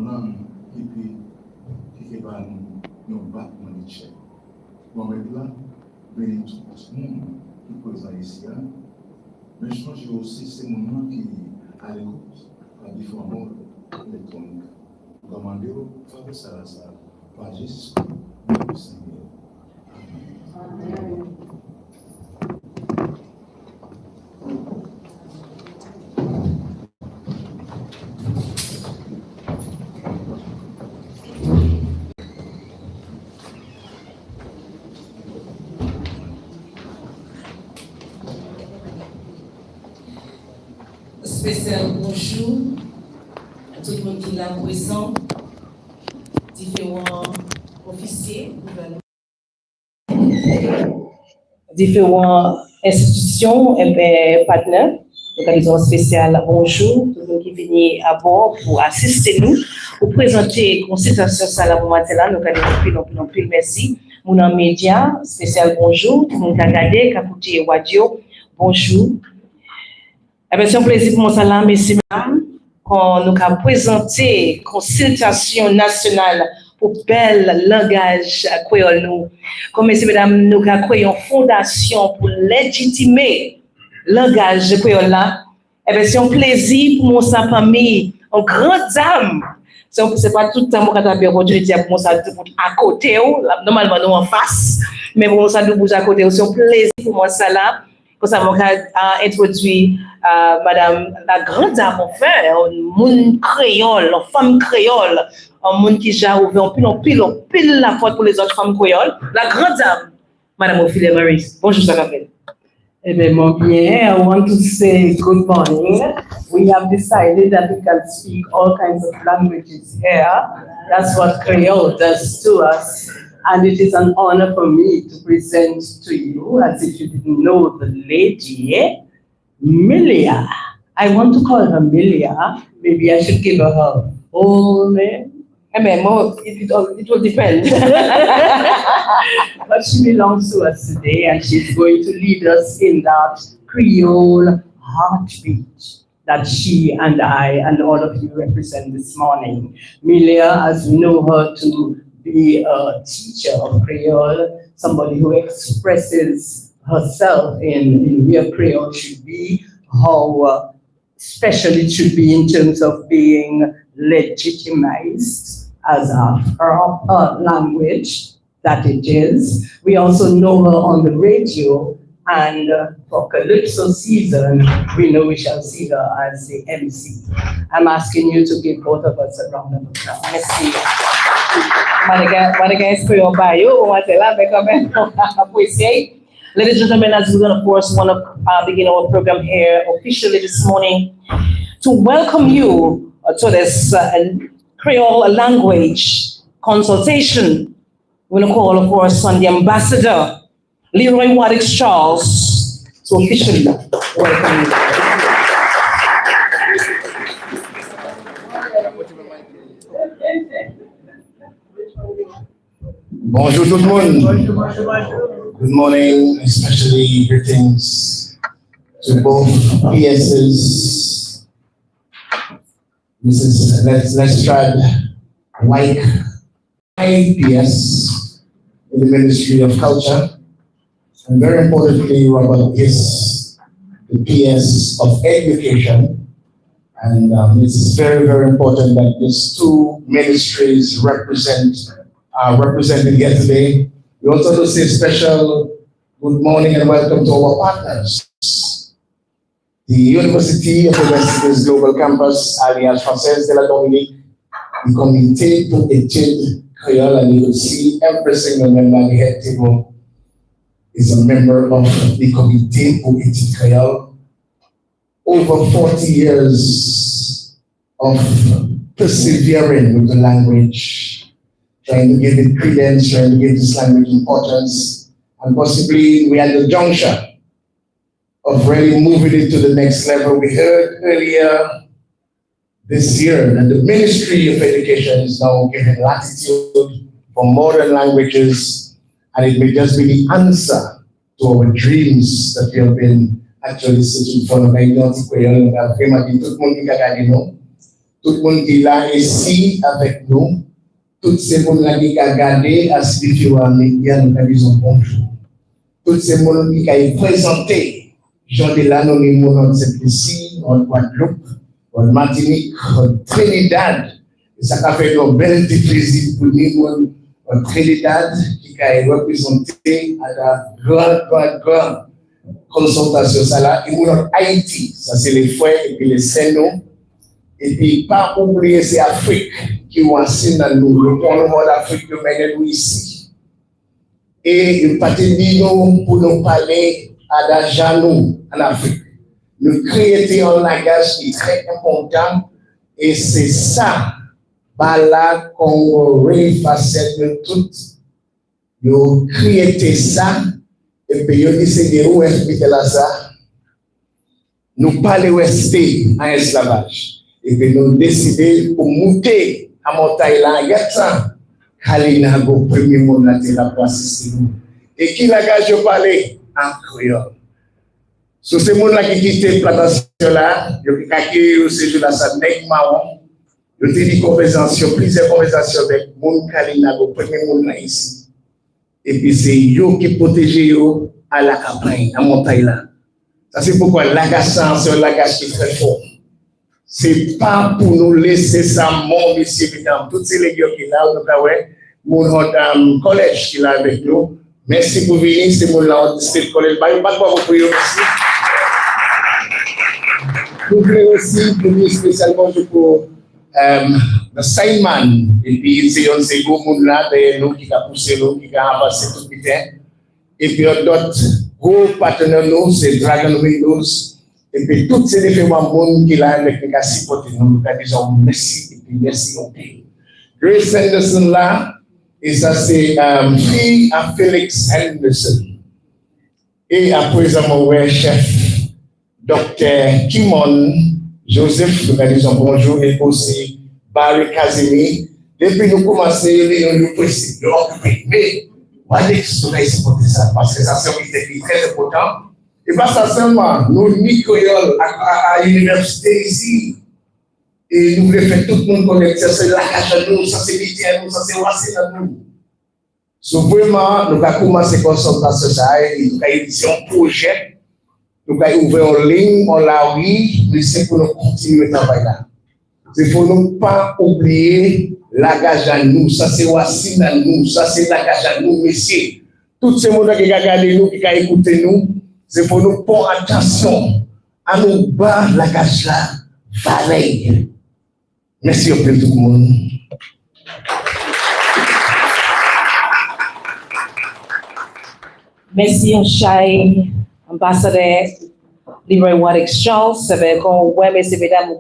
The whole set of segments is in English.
langue qui va nous battre dans les chèques. Moi-même là, bénis tout le monde qui est présent ici. Mais je pense aussi que c'est mon nom qui à l'écoute à différents modes électroniques. Commandez faire ça, par Jésus, le Seigneur. Amen. Spécial bonjour à tout le monde qui est là présent, différents officiers, différentes institutions et partenaires. Donc, nous avons un spécial bonjour, tout le monde qui vient à bord pour assister nous, pour présenter la consultation ça pour matin là. Nous avons plus merci. Mon média, spécial bonjour, tout le monde qui a regardé, qui a écouté radio, bonjour. C'est un plaisir pour moi, salam, messieurs, mesdames, qu'on nous a présenté la consultation nationale pour bel langage créole nous. Comme messieurs, mesdames, nous avons créé une fondation pour légitimer le langage créole là. C'est un plaisir pour moi, sa famille, une grande dame. C'est pas tout le temps que je vais dire pour moi, ça à côté, normalement nous en face, mais pour moi, ça nous bouge à côté. C'est un plaisir pour moi, ça là. Pour ça, je introduit Madame la grande dame, enfin, un monde créole, une femme créole, un monde qui a ouvert pile la porte pour les autres femmes créoles. La grande dame, Madame Ophélie Marie. Bonjour, ça m'appelle. Eh bien, mon bien, I want to say good morning. We have decided that we can speak all kinds of languages here. That's what Creole does to us. And it is an honor for me to present to you, as if you didn't know the lady, Milia. I want to call her Milia. Maybe I should give her whole name. I mean, it will depend. But she belongs to us today, and she's going to lead us in that Creole heartbeat that she and I and all of you represent this morning. Milia, as we know her to be a teacher of Creole, somebody who expresses herself in where Creole should be, how special it should be in terms of being legitimized as a proper language that it is. We also know her on the radio, and for Calypso season, we know we shall see her as the MC. I'm asking you to give both of us a round of applause. Merci. Ladies and gentlemen, as we're going to, of course, want to begin our program here officially this morning, to welcome you to this Creole language consultation. We're going to call, of course, on the ambassador, Leroy Wadix Charles, to officially welcome you. Bonjour tout le monde. Good morning, especially greetings to both PSs, Mrs. Lestrade White, IPS in the Ministry of Culture, and very importantly, Robert is the PS of Education. And it's very, very important that these two ministries are represented here today. We also want to say special good morning and welcome to our partners. The University of the West Indies Global Campus, Alliance Française de la Dominique, the Comité pour Études Creole, and you will see every single member at the head table is a member of the Comité pour Études Creole. Over 40 years of persevering with the language, trying to give it credence, trying to give this language importance, and possibly we are at the juncture of really moving it to the next level. We heard earlier this year that the Ministry of Education is now giving latitude for modern languages, and it may just be the answer to our dreams that we have been actually sitting in front of. tout le monde qui est là ici avec nous, tous ces gens qui ont regardé à ce différents médias, nous disons bonjour. Tous ces gens qui ont présenté, Jean de là, nous sommes dans cette ici, en Guadeloupe, en Martinique, en Trinidad. Et ça a fait un bel plaisir pour nous, en Trinidad, qui a représenté à la grande consultation. Ça là, et nous en Haïti, ça c'est les frères et puis les Sénaux. Et puis, pas oublier, c'est l'Afrique qui est enceinte dans nous. Le Parlement d'Afrique, le mène nous ici. Et il pas nous pour nous parler à l'argent nous en Afrique. Nous créer un langage qui est très important. Et c'est ça, là qu'on refacette de tout. Nous créer ça. Et puis, nous décidons où expliquer là ça. Nous parler rester en esclavage. Et puis nous décidons pour monter à montagne là, il y a ça. Kalina, le premier monde là, c'est la place. Et qui l'a gagé de parler en créole. Sur ces gens là qui quittent la plantation là, ils ont accueilli au séjour là, ça n'est pas marrant. Ils ont dit conversation, plusieurs conversations avec les gens Kalina, le premier monde là ici. Et puis c'est eux qui protègent eux à la campagne, à montagne là. Ça c'est pourquoi l'agaçant, c'est un langage qui est très fort. C'est pas pour nous laisser ça, mon monsieur, toutes ces légumes qui là, mon collège qui est là avec nous. Merci pour venir, c'est mon là, c'est le collège. Pas de quoi vous prier aussi. Vous voulez aussi, pour nous spécialement pour le Simon. Et puis, c'est un gros monde là, nous qui a poussé nous, qui a avancé tout vite. Et puis, d'autres gros partenaires, nous, c'est Dragon Windows. Et puis, toutes ces différents mondes qui là avec les cacipotes, nous disons merci et puis merci au pays. Grace Henderson là, et ça c'est fille à Félix Henderson. Et à présent, mon chef, Dr. Kimon Joseph, nous disons bonjour, et aussi Barry Kazimi. Depuis nous commençons, nous précisons, mais, Alex, nous allons supporter ça, parce que ça c'est très important. Et pas ça seulement, nous, Nicoyol, à l'université ici, et nous voulons faire tout le monde connaître, ça c'est la cache à nous, ça c'est l'idée à nous, ça c'est racine à nous. So vraiment, nous avons commencé à consultation ça, et nous avons édité un projet, nous avons ouvert en ligne, on l'a oui, mais c'est pour nous continuer le travail là. Il faut ne pas oublier la gage à nous, ça c'est racine à nous, ça c'est la gage à nous, messieurs. Tous ces gens qui ont regardé nous, qui ont écouté nous, c'est pour nous prendre attention à nous battre la gage là, pareil. Merci au plus tout le monde. Merci, Chai, ambassadeur Leroy Wadix Charles. C'est vrai qu'on voit, messieurs, mesdames,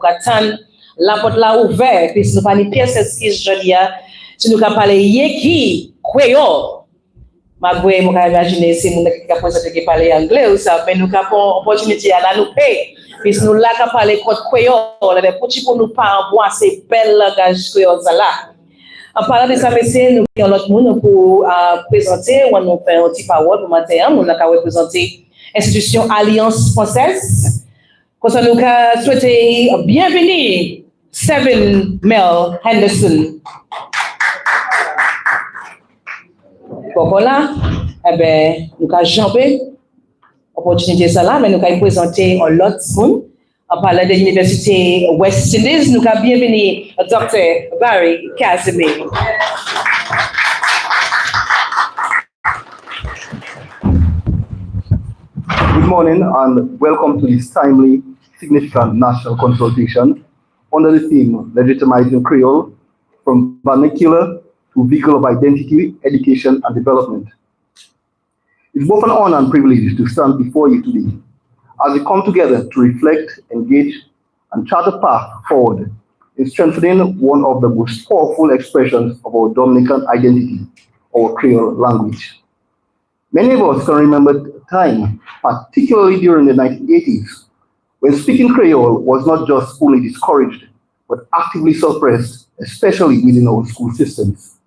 la porte là ouverte, puis si nous parlons de pièces exquises, je dis, si nous parlons de Yeki, Creole. Malgré, je peux imaginer si nous avons parlé anglais ou ça, mais nous avons l'opportunité à nous payer. Puis nous avons parlé de créole, pour nous pas avoir ces belles langages créoles là. En parlant de ça, messieurs, nous avons l'autre monde pour présenter, on nous fait un petit parole pour matin, nous avons représenté l'institution Alliance Française. Comme ça, nous avons souhaité bienvenue, Seven Mel Henderson. Pour là, eh bien, nous avons jambé l'opportunité ça là, mais nous avons présenté un autre monde. En parlant de l'Université West Indies, nous avons bienvenue Dr. Barry Casimir. Good morning and welcome to this timely, significant national consultation under the theme Legitimizing Creole from Vernacular to Vehicle of Identity, Education and Development. It's both an honor and privilege to stand before you today as we come together to reflect, engage, and chart a path forward in strengthening one of the most powerful expressions of our Dominican identity, our Creole language. Many of us can remember a time, particularly during the 1980s, when speaking Creole was not just only discouraged, but actively suppressed, especially within our school systems.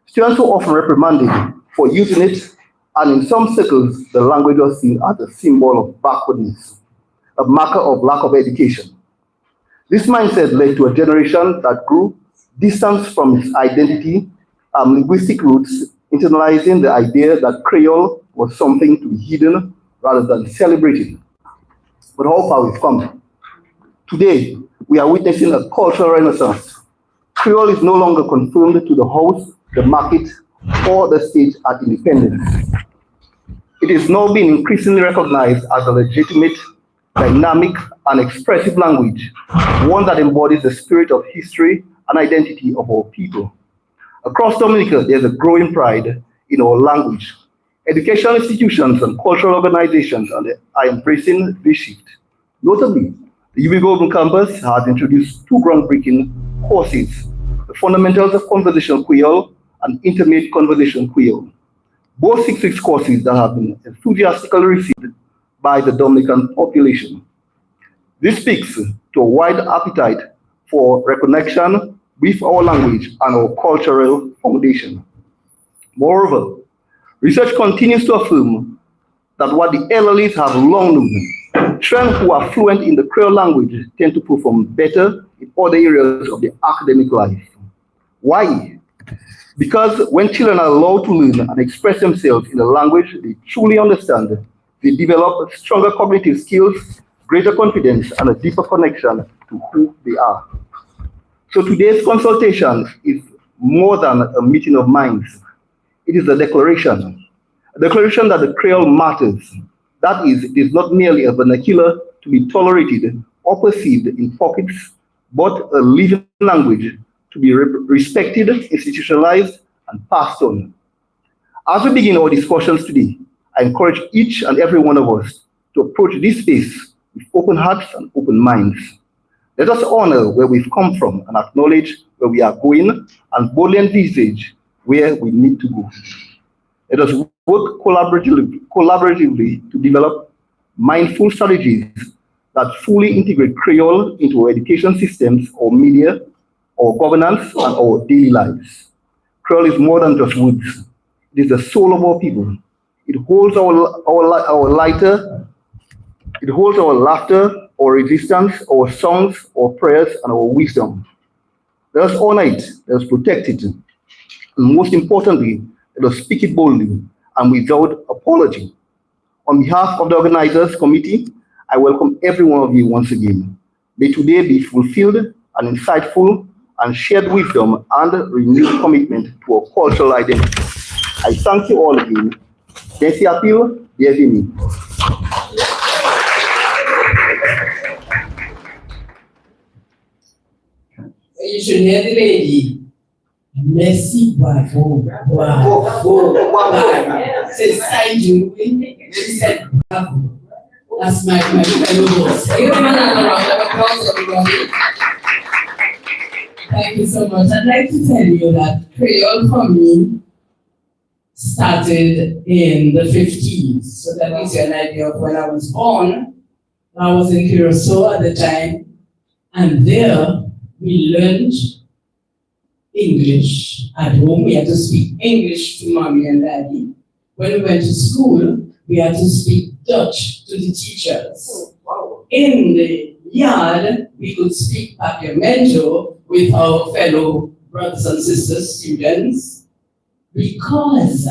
Students were often reprimanded for using it, and in some circles, the language was seen as a symbol of backwardness, a marker of lack of education. This mindset led to a generation that grew distant from its identity, linguistic roots, internalizing the idea that Creole was something to be hidden rather than celebrated. But how far we've come. Today, we are witnessing a cultural renaissance. Creole is no longer confined to the house, the market, or the stage at independence. It is now being increasingly recognized as a legitimate, dynamic, and expressive language, one that embodies the spirit of history and identity of our people. Across Dominica, there's a growing pride in our language. Educational institutions and cultural organizations are embracing this shift. Notably, the UB Golden Campus has introduced two groundbreaking courses, the Fundamentals of Conversational Creole and Intermediate Conversational Creole. Both 6 courses that have been enthusiastically received by the Dominican population. This speaks to a wide appetite for reconnection with our language and our cultural foundation. Moreover, research continues to affirm that what the elderly have long known, children who are fluent in the Creole language tend to perform better in other areas of their academic life. Why? Because when children are allowed to learn and express themselves in a language they truly understand, they develop stronger cognitive skills, greater confidence, and a deeper connection to who they are. So today's consultation is more than a meeting of minds. It is a declaration that the Creole matters. That is, it is not merely a vernacular to be tolerated or perceived in pockets, but a living language to be respected, institutionalized, and passed on. As we begin our discussions today, I encourage each and every one of us to approach this space with open hearts and open minds. Let us honor where we've come from and acknowledge where we are going and boldly envisage where we need to go. Let us work collaboratively to develop mindful strategies that fully integrate Creole into our education systems, our media, our governance, and our daily lives. Creole is more than just words. It is the soul of our people. It holds our laughter, our resistance, our songs, our prayers, and our wisdom. Let us honor it, let us protect it, and most importantly, let us speak it boldly and without apology. On behalf of the organizers committee, I welcome every one of you once again. May today be fulfilled and insightful and shared wisdom and renewed commitment to our cultural identity. I thank you all again. Merci à pile, bienvenue. You should hear the lady. Merci, bravo, C'est ça, she said bravo. That's my fellow boss. Give them another round of applause, everybody. Thank you so much. I'd like to tell you that Creole for me started in the 50s. So that gives you an idea of when I was born. I was in Curacao at the time, and there we learned English at home. We had to speak English to mommy and daddy. When we went to school, we had to speak Dutch to the teachers. In the yard, we could speak Papiamento with our fellow brothers and sisters, students, because,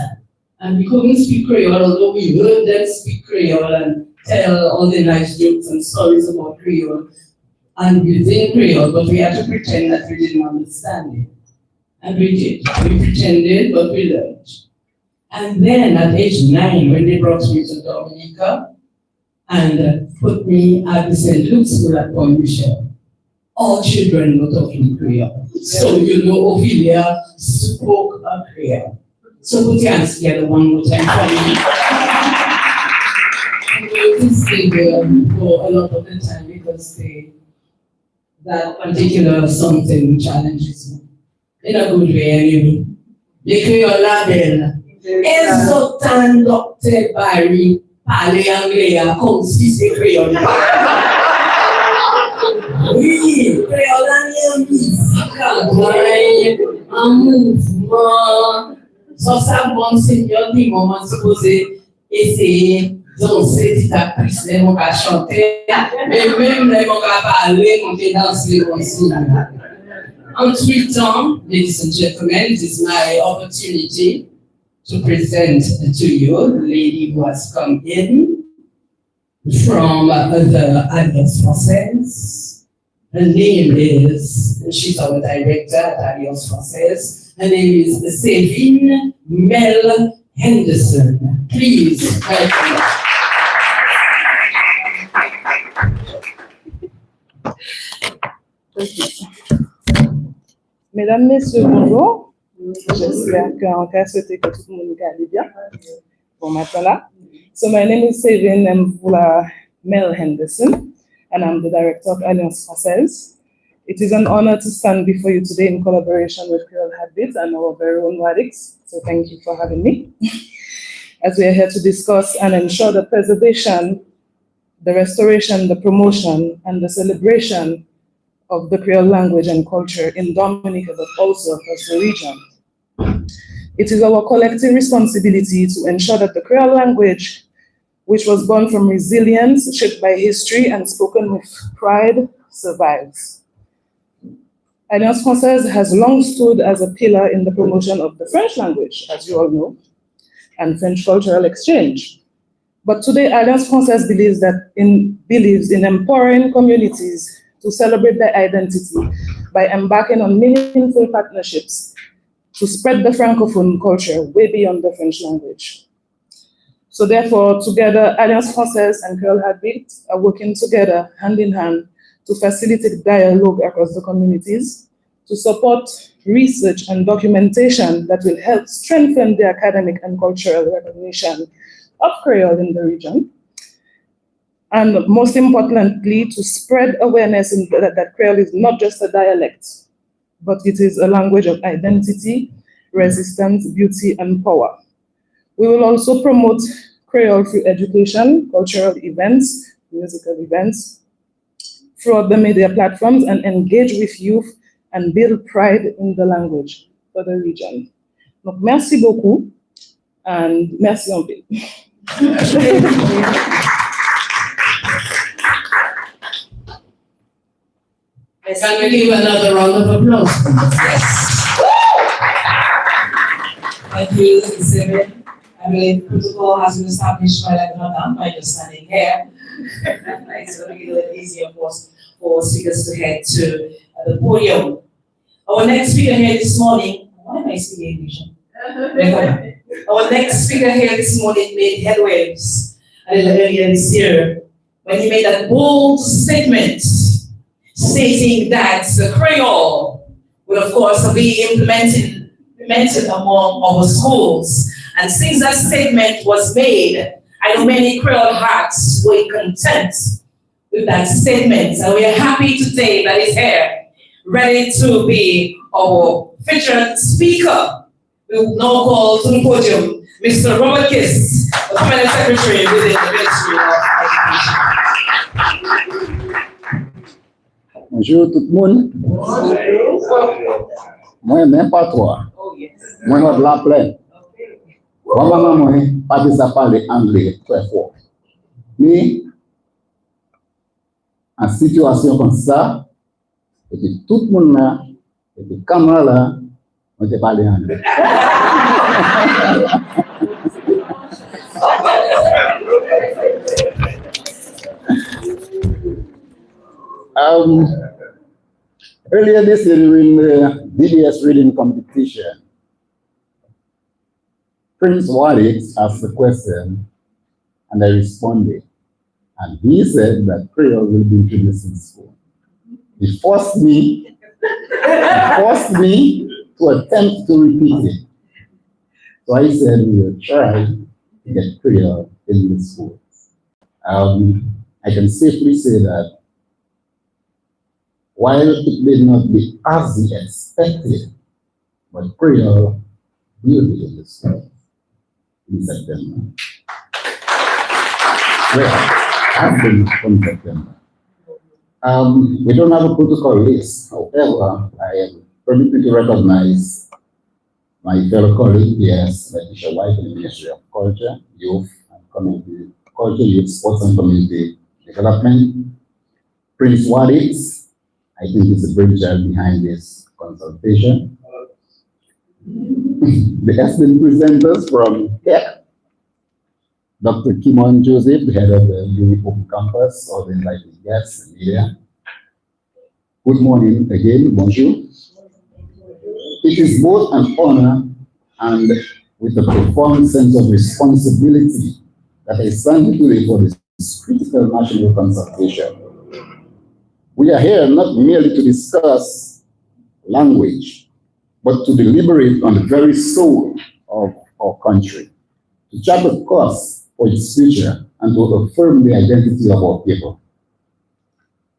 and we couldn't speak Creole, although we heard them speak Creole and tell all the nice jokes and stories about Creole and within Creole, but we had to pretend that we didn't understand it. And we did. We pretended, but we learned. And then at age 9, when they brought me to Dominica and put me at the St. Luke's School at Pont Michel, all children were talking Creole. So, you know, Ophelia spoke a Creole. So put your hands together one more time for me. I'm going to stay there for a lot of the time because that particular something challenges me. In a good way, anyway. The Creole label. Exotan Dr. Barry, parler anglais, comme si c'est Creole. Oui, Creole en musique, en mouvement. Sans savoir, Seigneur, dit, moment supposé essayer danser petit à petit, les mots qu'à chanter, et même les mots qu'à parler, on peut danser aussi. Entre-temps, ladies and gentlemen, it is my opportunity to present to you the lady who has come in from the Alliance Française. Her name is, she's our director at Alliance Française. Her name is Sévine Mel Henderson. Please welcome. Mesdames, Messieurs, bonjour. J'espère qu'en cas souhaité que tout le monde aille bien. Bon matin là. So my name is Sévine Mel Henderson, and I'm the director of Alliance Française. It is an honor to stand before you today in collaboration with Creole Heartbeat and our very own Radix. So thank you for having me. As we are here to discuss and ensure the preservation, the restoration, the promotion, and the celebration of the Creole language and culture in Dominica, but also across the region. It is our collective responsibility to ensure that the Creole language, which was born from resilience, shaped by history, and spoken with pride, survives. Alliance Française has long stood as a pillar in the promotion of the French language, as you all know, and French cultural exchange. But today, Alliance Française believes in empowering communities to celebrate their identity by embarking on meaningful partnerships to spread the Francophone culture way beyond the French language. So therefore, together, Alliance Française and Creole Heartbeat are working together hand in hand to facilitate dialogue across the communities, to support research and documentation that will help strengthen the academic and cultural recognition of Creole in the region, and most importantly, to spread awareness that Creole is not just a dialect, but it is a language of identity, resistance, beauty, and power. We will also promote Creole through education, cultural events, musical events, throughout the media platforms, and engage with youth and build pride in the language for the region. Donc, merci beaucoup, and merci en paix. Can we give another round of applause? Yes. Thank you, Sévine. I believe protocol has been established by Madam by just standing here. It's going to be a little easier for speakers to head to the podium. Our next speaker here this morning, why am I speaking English? Our next speaker here this morning made headwaves a little earlier this year when he made that bold statement stating that the Creole will, of course, be implemented among our schools. And since that statement was made, I know many Creole hearts were content with that statement. And we are happy today that he's here, ready to be our featured speaker. We will now call to the podium Mr. Robert Kiss, the Permanent Secretary within the Ministry of Education. Bonjour tout le monde. Moi, même pas toi. Moi, je la plaine. Moi, pas de ça parler anglais très fort. Mais, en situation comme ça, et puis tout le monde là, et puis caméra là, on te parle anglais. Earlier this year during the DDS reading competition, Prince Wadix asked a question and I responded. And he said that Creole will be introduced in school. He forced me to attempt to repeat it. So I said we will try to get Creole in the schools. I can safely say that while it may not be as expected, but Creole will be in the schools in September. Well, happened from September. We don't have a protocol list. However, I am permitted to recognize my fellow colleague, yes, Letitia White in the Ministry of Culture, Youth, and Community Culture, Youth, Sports and Community Development. Prince Wadix, I think is the brainchild behind this consultation. The esteemed presenters from here, Dr. Kimon Joseph, the head of the UNI Open Campus, all the invited guests and media. Good morning again, bonjour. It is both an honor and with a profound sense of responsibility that I stand today for this critical national consultation. We are here not merely to discuss language, but to deliberate on the very soul of our country, to chart a course for its future, and to affirm the identity of our people.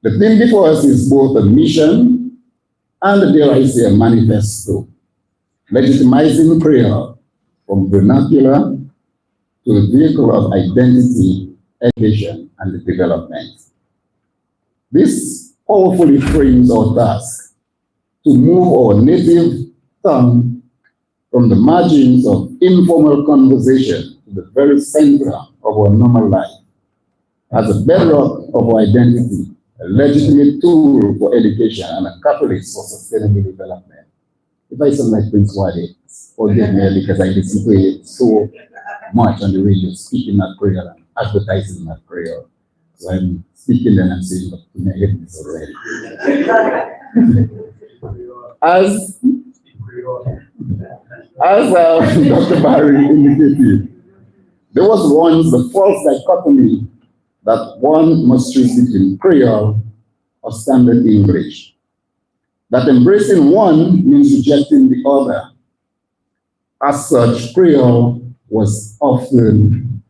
The thing before us is both a mission and, dare I say, a manifesto, legitimizing Creole from vernacular to a vehicle of identity, education, and development. This powerfully frames our task to move our native tongue from the margins of informal conversation to the very center of our normal life, as a bedrock of our identity, a legitimate tool for education, and a catalyst for sustainable development. If I sound like Prince Wade, forgive me because I listen to it so much on the radio, speaking that Creole and advertising that Creole. So I'm speaking and I'm saying, but to my head is already. As Dr. Barry indicated, there was once the false dichotomy that one must choose between Creole or standard English. That embracing one means rejecting the other. As such, Creole was often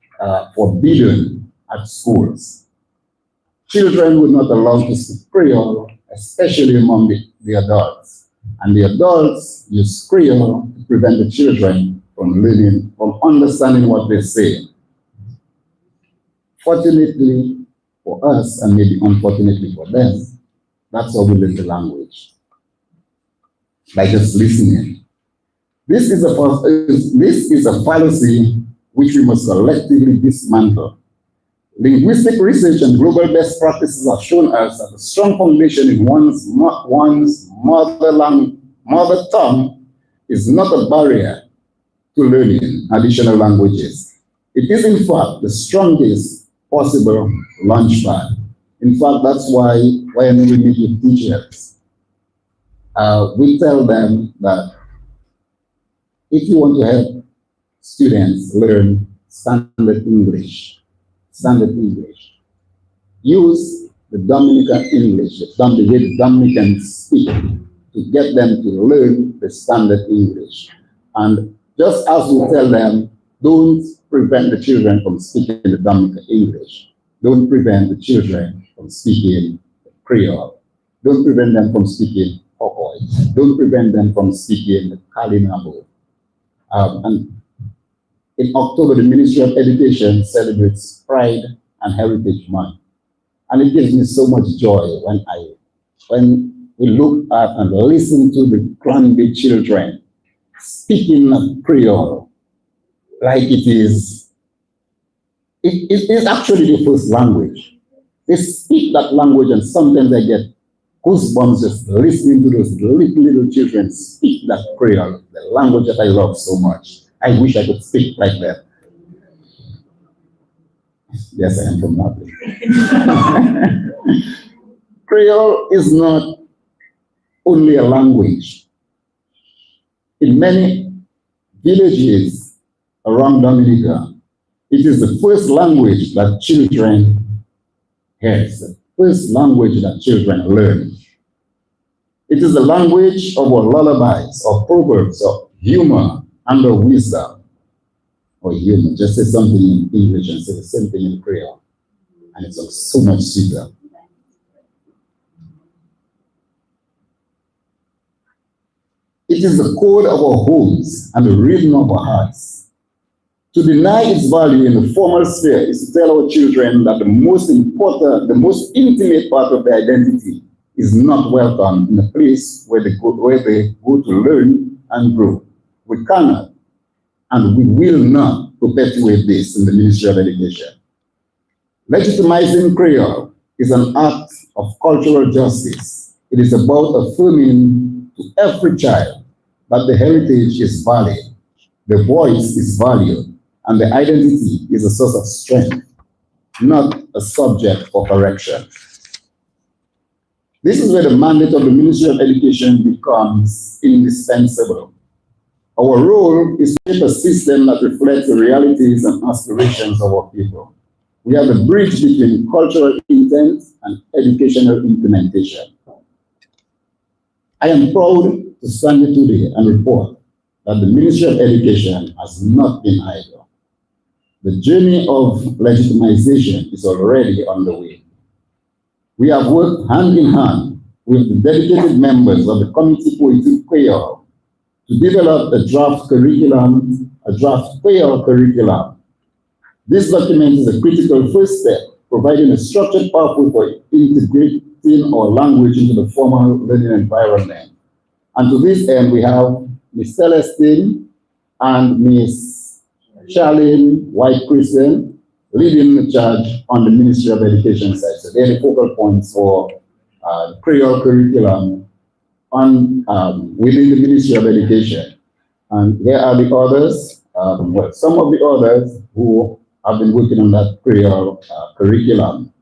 forbidden at schools. Children were not allowed to speak Creole, especially among the adults. And the adults used Creole to prevent the children from learning, from understanding what they say. Fortunately for us, and maybe unfortunately for them, that's how we learn the language, by just listening. This is a fallacy which we must collectively dismantle. Linguistic research and global best practices have shown us that a strong foundation in one's mother tongue is not a barrier to learning additional languages. It is, in fact, the strongest possible launchpad. In fact, that's why when we meet with teachers, we tell them that if you want to help students learn standard English, use the Dominican English, the way the Dominicans speak, to get them to learn the standard English. And just as we tell them, don't prevent the children from speaking the Dominican English. Don't prevent the children from speaking Creole. Don't prevent them from speaking Hokkien. Don't prevent them from speaking Kalinabo. And in October, the Ministry of Education celebrates Pride and Heritage Month. And it gives me so much joy when we look at and listen to the Granby children speaking Creole like it is actually the first language. They speak that language, and sometimes I get goosebumps just listening to those little children speak that Creole, the language that I love so much. I wish I could speak like that. Yes, I am from Norway. Creole is not only a language. In many villages around Dominica, it is the first language that children hear, the first language that children learn. It is the language of our lullabies, of proverbs, of humor, and of wisdom. Or humor, just say something in English and say the same thing in Creole, and it's so much sweeter. It is the code of our homes and the rhythm of our hearts. To deny its value in the formal sphere is to tell our children that the most important, the most intimate part of their identity is not welcome in a place where they go to learn and grow. We cannot and we will not perpetuate this in the Ministry of Education. Legitimizing Creole is an act of cultural justice. It is about affirming to every child that the heritage is valid, the voice is valued, and the identity is a source of strength, not a subject for correction. This is where the mandate of the Ministry of Education becomes indispensable. Our role is to shape a system that reflects the realities and aspirations of our people. We are the bridge between cultural intent and educational implementation. I am proud to stand here today and report that the Ministry of Education has not been idle. The journey of legitimization is already underway. We have worked hand in hand with the dedicated members of the Committee Poetic Creole to develop a draft curriculum, a draft Creole curriculum. This document is a critical first step, providing a structured pathway for integrating our language into the formal learning environment. And to this end, we have Ms. Celestine and Ms. Charlene White-Christian leading the charge on the Ministry of Education side. So they're the focal points for Creole curriculum within the Ministry of Education. And here are the others, well, some of the others who have been working on that Creole curriculum.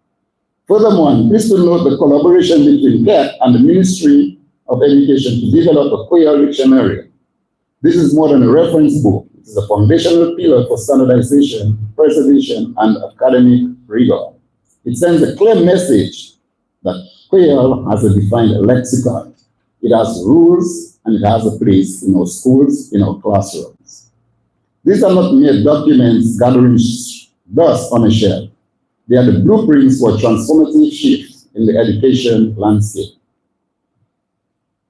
Furthermore, I'm pleased to note the collaboration between CAT and the Ministry of Education to develop a Creole dictionary. This is more than a reference book. It is a foundational pillar for standardization, preservation, and academic rigor. It sends a clear message that Creole has a defined lexicon. It has rules and it has a place in our schools, in our classrooms. These are not mere documents gathering dust on a shelf. They are the blueprints for a transformative shift in the education landscape.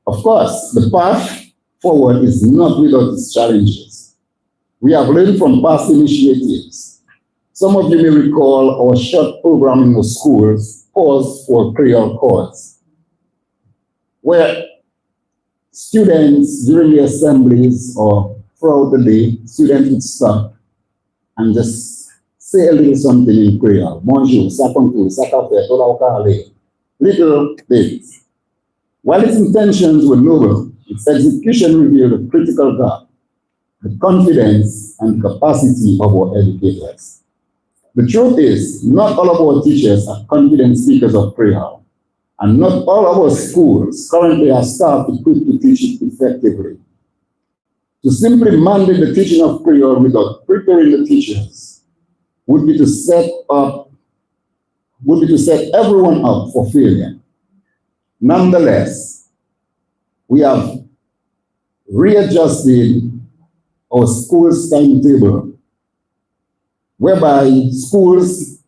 Of course, the path forward is not without its challenges. We have learned from past initiatives. Some of you may recall our short program in the schools, Pause for Creole Cause, where students during the assemblies or throughout the day, students would stop and just say a little something in Creole. Bonjour, ça compte, ça café, tola okale. Little things. While its intentions were noble, its execution revealed a critical gap, the confidence and capacity of our educators. The truth is, not all of our teachers are confident speakers of Creole, and not all of our schools currently have staff equipped to teach it effectively. To simply mandate the teaching of Creole without preparing the teachers would be to set everyone up for failure. Nonetheless, we have readjusted our school's timetable, whereby schools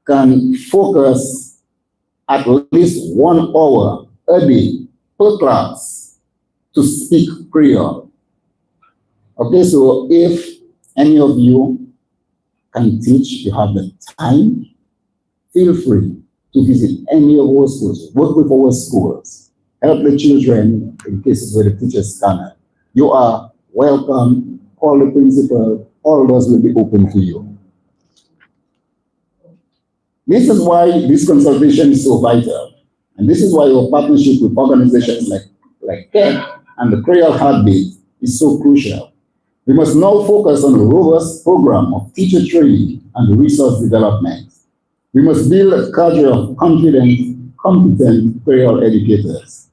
can focus at least 1 hour a day per class to speak Creole. Okay, so if any of you can teach, you have the time, feel free to visit any of our schools, work with our schools, help the children in cases where the teachers cannot. You are welcome, call the principal, all those will be open to you. This is why this consultation is so vital. And this is why our partnership with organizations like CAT and the Creole Heartbeat is so crucial. We must now focus on a robust program of teacher training and resource development. We must build a cadre of competent Creole educators.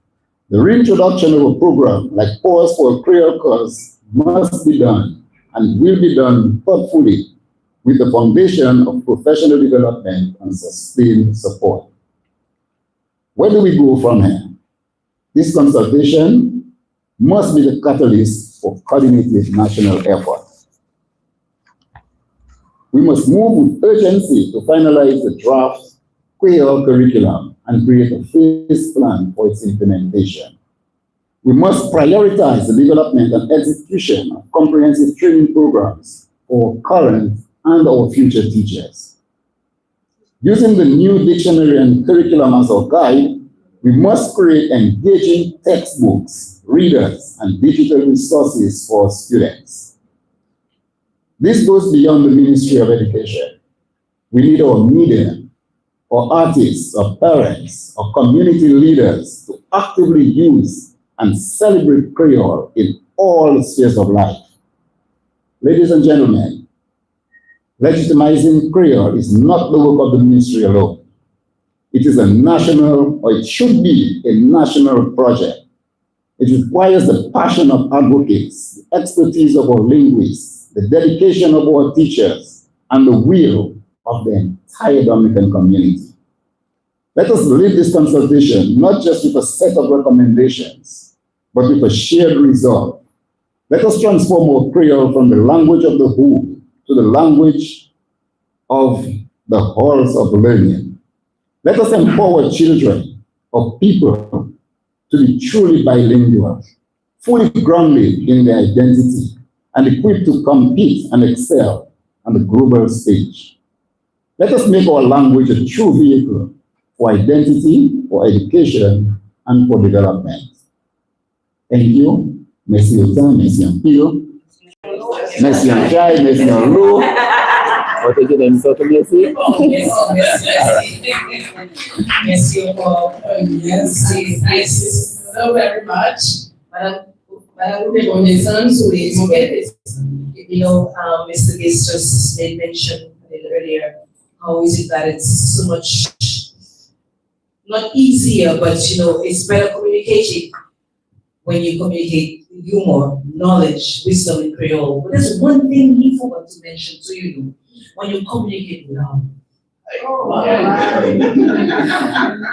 The reintroduction of a program like Pause for Creole Cause must be done and will be done thoughtfully with the foundation of professional development and sustained support. Where do we go from here? This consultation must be the catalyst for coordinated national effort. We must move with urgency to finalize the draft Creole curriculum and create a phased plan for its implementation. We must prioritize the development and execution of comprehensive training programs for current and our future teachers. Using the new dictionary and curriculum as our guide, we must create engaging textbooks, readers, and digital resources for students. This goes beyond the Ministry of Education. We need our media, our artists, our parents, our community leaders to actively use and celebrate Creole in all spheres of life. Ladies and gentlemen, legitimizing Creole is not the work of the ministry alone. It is a national, or it should be a national project. It requires the passion of advocates, the expertise of our linguists, the dedication of our teachers, and the will of the entire Dominican community. Let us lead this consultation not just with a set of recommendations, but with a shared resolve. Let us transform our Creole from the language of the who to the language of the halls of learning. Let us empower children or people to be truly bilingual, fully grounded in their identity, and equipped to compete and excel on the global stage. Let us make our language a true vehicle for identity, for education, and for development. Thank you. Merci autant, merci un pile. Merci un chai, merci un loup. What did you say to merci? Merci for yes, so very much. Mr. Gates just made mention a little earlier. How is it that it's so much not easier, but it's better communicating when you communicate humor, knowledge, wisdom in Creole. But there's one thing he forgot to mention to you when you communicate with love. I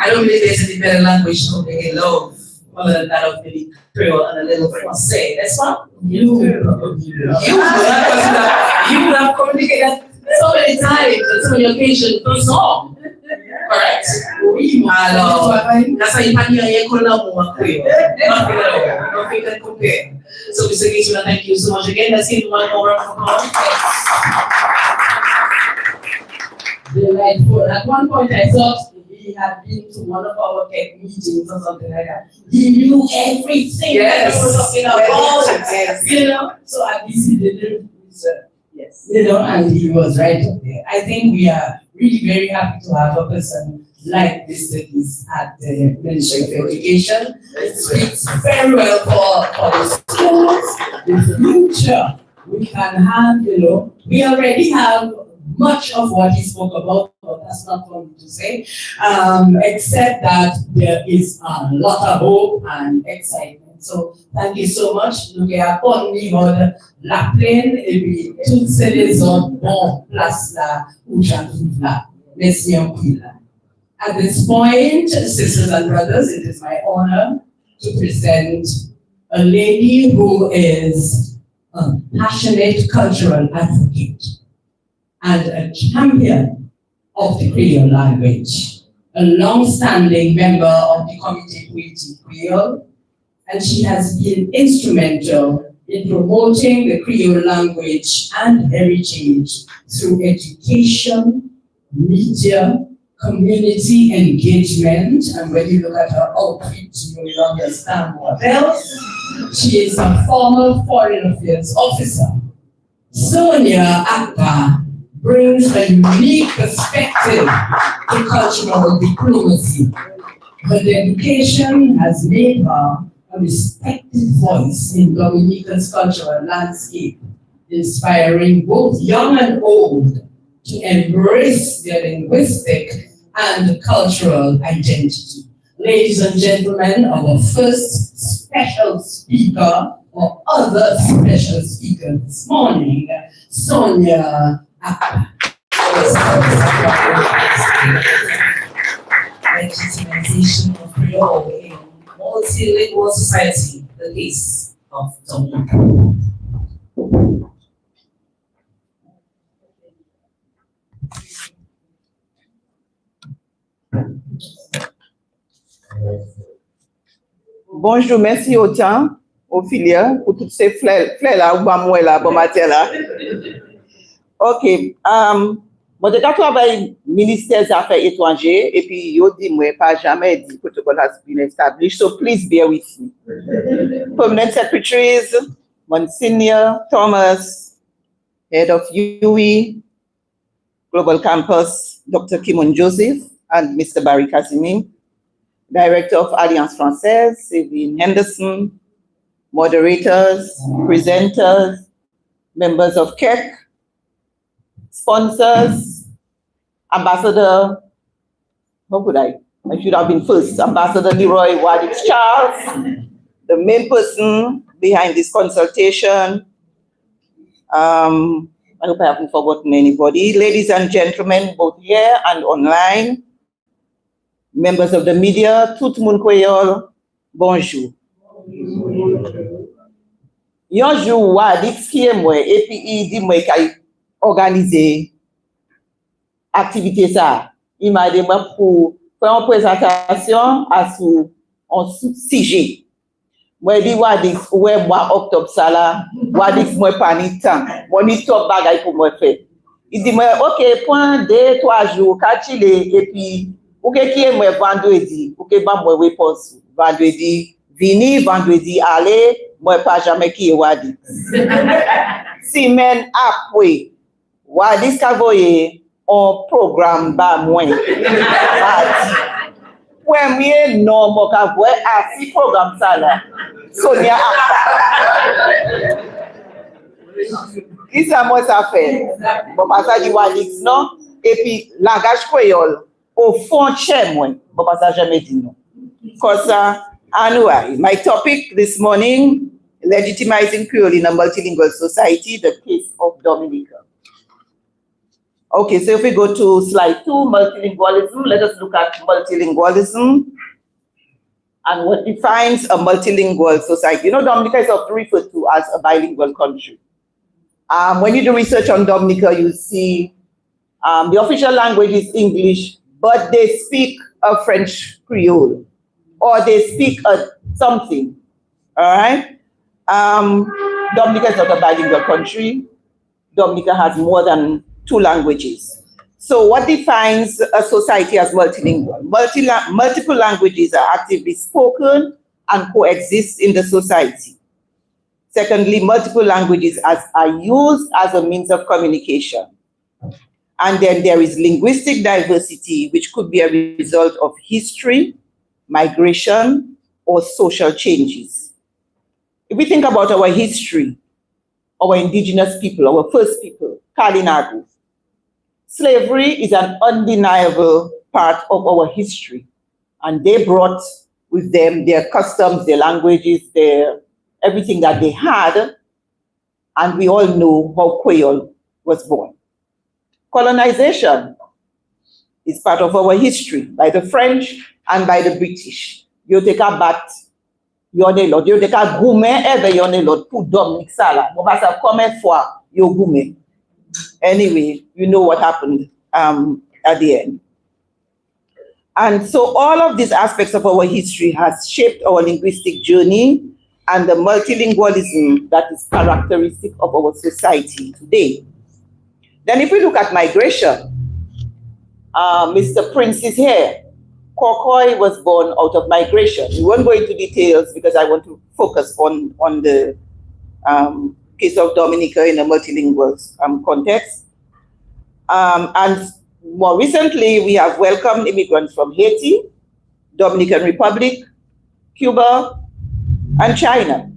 don't believe there's any better language to communicate love other than that of maybe Creole and a little Francais. That's what you have communicated so many times on so many occasions through song. Correct? Alors, that's why you can't hear a more Creole. Nothing can compare. So, Mr. Gates, thank you so much again. Let's give one more round of applause. Delightful. At one point, I thought he had been to one of our tech meetings or something like that. He knew everything that we were talking about. Yes. So at least he didn't research. Yes. And he was right up there. I think we are really very happy to have a person like this that is at the Ministry of Education. It speaks very well for the schools, the future. We can have, we already have much of what he spoke about, but that's not for me to say, except that there is a lot of hope and excitement. So thank you so much. Nous avons la plaine et puis toutes ces autres bonnes places là où j'arrive là. Merci un peu là. At this point, sisters and brothers, it is my honor to present a lady who is a passionate cultural advocate and a champion of the Creole language, a long-standing member of the Committee Creative Creole, and she has been instrumental in promoting the Creole language and heritage through education, media, community engagement, and when you look at her outreach, you will understand what else. She is a former Foreign Affairs officer. Sonia Akpa brings a unique perspective to cultural diplomacy. Her dedication has made her a respected voice in Dominican's cultural landscape, inspiring both young and old to embrace their linguistic and cultural identity. Ladies and gentlemen, our first special speaker, or other special speaker this morning, Sonia Akpa. Legitimization of Creole in multilingual society, the case of Dominica. Bonjour, merci autant, Ophelia, pour toutes ces fleurs là, ou moi là, bon matin là. Ok, bon, j'ai travaillé au ministère des Affaires étrangères et puis yo dit moi pas jamais dit protocol has been established, so please bear with me. Permanent secretaries, Monsignor Thomas, head of UE, Global Campus, Dr. Kimon Joseph, and Mr. Barry Casimir, Director of Alliance Française, Sylvie Henderson, moderators, presenters, members of KEC, sponsors, Ambassador, I should have been first, Ambassador Leroy Wadix Charles, the main person behind this consultation. I hope I haven't forgotten anybody. Ladies and gentlemen, both here and online, members of the media, tout le monde Creole, bonjour. Yon jou Wadix qui est moi, et puis il dit moi qu'il organiser activité ça. Il m'a demandé pour faire une présentation à un sujet. Moi dit Wadix ouais moi octobre ça là, Wadix moi pas ni temps. Moi ni top bagay pour moi faire. Il dit moi OK, point 2 3 jours, kachile et puis ou que qui est moi vendredi, ou que ba moi réponse vendredi, vini vendredi aller, moi pas jamais qui est Wadix. Semaine après Wadix ka voyer un programme ba moi. Premier nom mo ka voyer à 6 programme ça là. Sonia Akpa. Qui ça moi ça fait? Bon passage du Wadix non et puis langage créole au fond chez moi. Bon passage jamais dit non. Cause anyway, my topic this morning, legitimizing Creole in a multilingual society, the case of Dominica. Okay, so if we go to slide 2, multilingualism, let us look at multilingualism and what defines a multilingual society. You know, Dominica is often referred to as a bilingual country. When you do research on Dominica, you see the official language is English, but they speak a French Creole, or they speak something, all right? Dominica is not a bilingual country. Dominica has more than 2 languages. So what defines a society as multilingual? Multiple languages are actively spoken and coexist in the society. Secondly, multiple languages are used as a means of communication. And then there is linguistic diversity, which could be a result of history, migration, or social changes. If we think about our history, our indigenous people, our first people, Kalinago, slavery is an undeniable part of our history. And they brought with them their customs, their languages, everything that they had. And we all know how Creole was born. Colonization is part of our history by the French and by the British. You take a bat, you take a gourmet, ever you put Dominic Sala. But as a comment for your gourmet. Anyway, you know what happened at the end. And so all of these aspects of our history has shaped our linguistic journey and the multilingualism that is characteristic of our society today. Then if we look at migration, Mr. Prince is here. Kokoi was born out of migration. We won't go into details because I want to focus on the case of Dominica in a multilingual context. And more recently, we have welcomed immigrants from Haiti, Dominican Republic, Cuba, and China.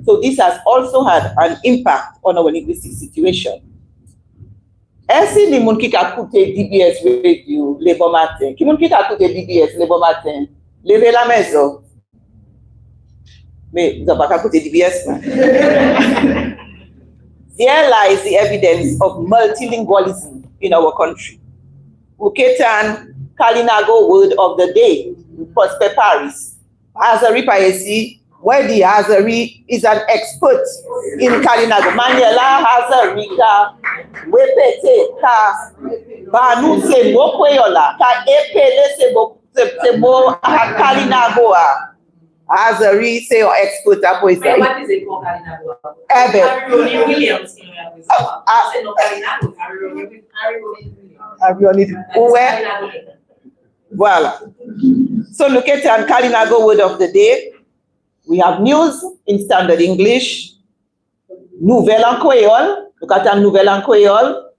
So this has also had an impact on our linguistic situation. Est-ce que les gens qui écoutent DBS Radio le bon matin, qui écoutent DBS le bon matin, levez la maison. Mais vous n'avez pas écouté DBS. There lies the evidence of multilingualism in our country. Uketan Kalinago word of the day, Prosper Paris. Azari Paesi, where the Azari is an expert in Kalinago. Maniela Azari ka wepete ka banu se mokweyola ka epele se mo Kalinago a. Azari say your expert apo is. What is it called Kalinago? Ebe. Williams. Voilà. So look at the Kalinago word of the day. We have news in standard English, nouvelle en créole. Look at the nouvelle en créole.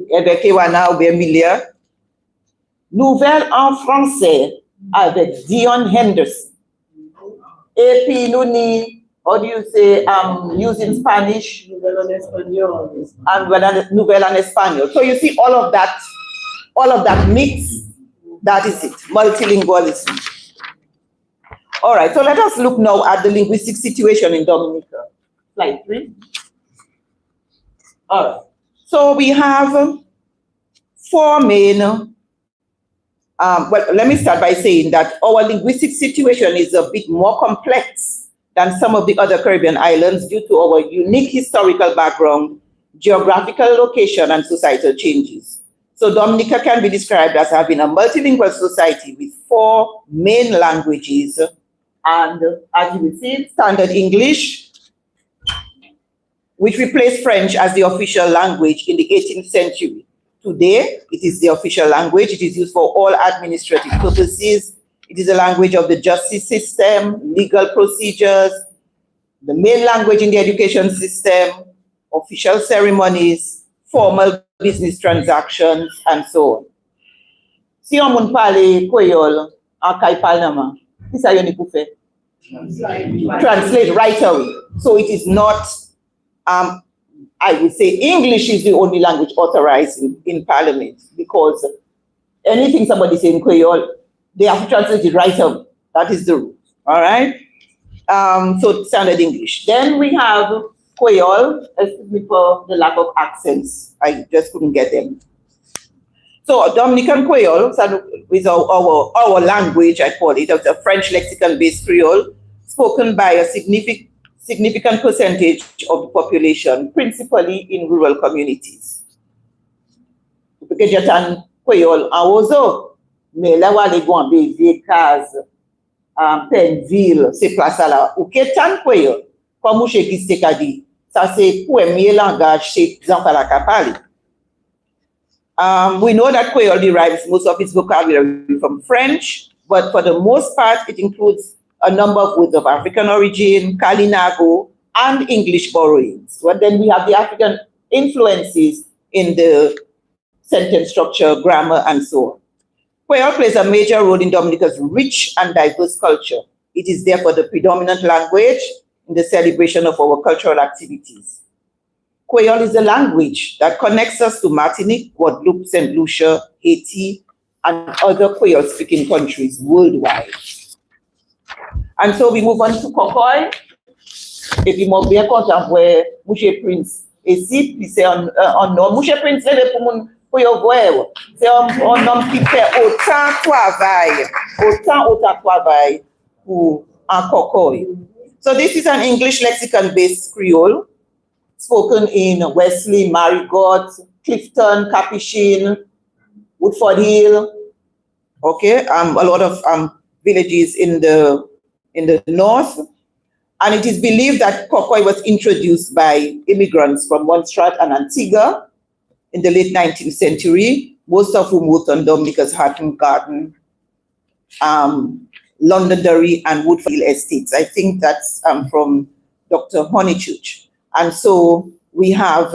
Ebekewana ou Emilia. Nouvelle en français avec Dion Henderson. Et puis nous ni, how do you say, using Spanish? Nouvelle en espagnol. And nouvelle en espagnol. So you see all of that mix, that is it, multilingualism. All right, so let us look now at the linguistic situation in Dominica. Slide 3. All right, so we have 4 main, well, let me start by saying that our linguistic situation is a bit more complex than some of the other Caribbean islands due to our unique historical background, geographical location, and societal changes. So Dominica can be described as having a multilingual society with 4 main languages, and as you will see, Standard English, which replaced French as the official language in the 18th century. Today, it is the official language. It is used for all administrative purposes. It is a language of the justice system, legal procedures, the main language in the education system, official ceremonies, formal business transactions, and so on. Si on moun pale Creole, en kay Panama, ki sa yon pou fè? Translate right away. So it is not, I would say English is the only language authorized in Parliament, because anything somebody say in Creole, they have to translate it right away. That is the rule. All right? So Standard English. Then we have Creole, excuse me for the lack of accents. I just couldn't get them. So Dominican Creole is our language, I call it. It's a French lexicon-based Creole spoken by a significant percentage of the population, principally in rural communities. Pekejetan Creole en ozo, mais là où les gens bézier case, Penville, c'est place là. Ou ketan Creole, comme mouche qui s'est dit, ça c'est premier langage c'est enfants la capable. We know that Creole derives most of its vocabulary from French, but for the most part, it includes a number of words of African origin, Kalinago, and English borrowings. But then we have the African influences in the sentence structure, grammar, and so on. Creole plays a major role in Dominica's rich and diverse culture. It is therefore the predominant language in the celebration of our cultural activities. Creole is a language that connects us to Martinique, Guadeloupe, St. Lucia, Haiti, and other Creole-speaking countries worldwide. And so we move on to Kokoy. Et puis, moi, bien content voir Mouche Prince. Et si, puis c'est un nom. Mouche Prince, c'est pour mon voir. C'est un homme qui fait autant travail pour un Kokoy. So this is an English lexicon-based Creole, spoken in Wesley, Marigot, Clifton, Capuchin, Woodford Hill, okay, a lot of villages in the north. And it is believed that Kokoy was introduced by immigrants from Montserrat and Antigua in the late 19th century, most of whom worked on Dominica's Hatton Garden, Londonderry, and Woodford Hill estates. I think that's from Dr. Honeychurch. And so we have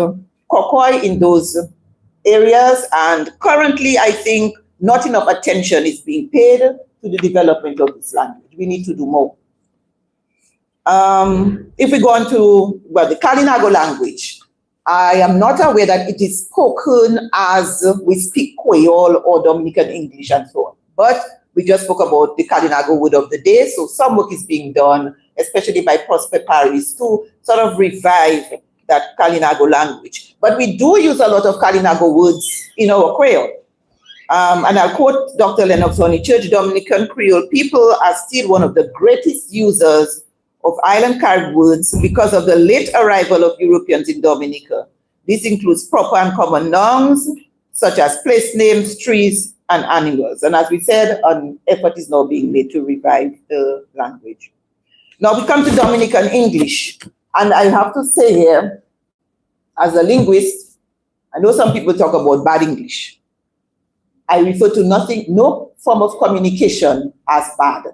Kokoy in those areas, and currently I think not enough attention is being paid to the development of this language. We need to do more. If we go on to, well, the Kalinago language, I am not aware that it is spoken as we speak Creole or Dominican English and so on. But we just spoke about the Kalinago word of the day, so some work is being done, especially by Prosper Paris, to sort of revive that Kalinago language. But we do use a lot of Kalinago words in our Creole. And I'll quote Dr. Lennox Honeychurch, Dominican Creole people are still one of the greatest users of island Carib words because of the late arrival of Europeans in Dominica. This includes proper and common nouns, such as place names, trees, and animals. And as we said, an effort is now being made to revive the language. Now we come to Dominican English. And I have to say here, as a linguist, I know some people talk about bad English. I refer to no form of communication as bad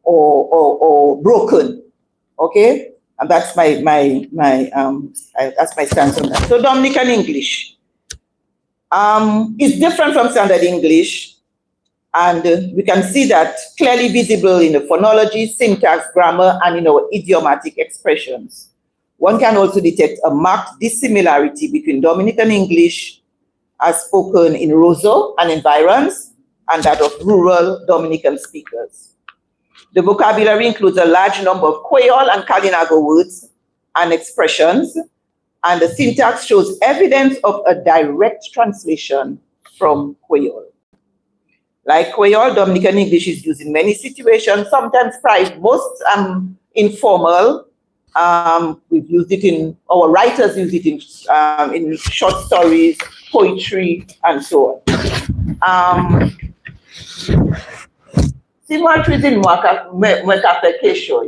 or broken. Okay? And that's my stance on that. So Dominican English. is different from Standard English, and we can see that clearly visible in the phonology, syntax, grammar, and in our idiomatic expressions. One can also detect a marked dissimilarity between Dominican English as spoken in Roseau and environs and that of rural Dominican speakers. The vocabulary includes a large number of Creole and Kalinago words and expressions, and the syntax shows evidence of a direct translation from Creole. Like Creole, Dominican English is used in many situations, sometimes private, most informal. We've used it in, our writers use it in short stories, poetry, and so on. Si moi cuisine moi café kesho,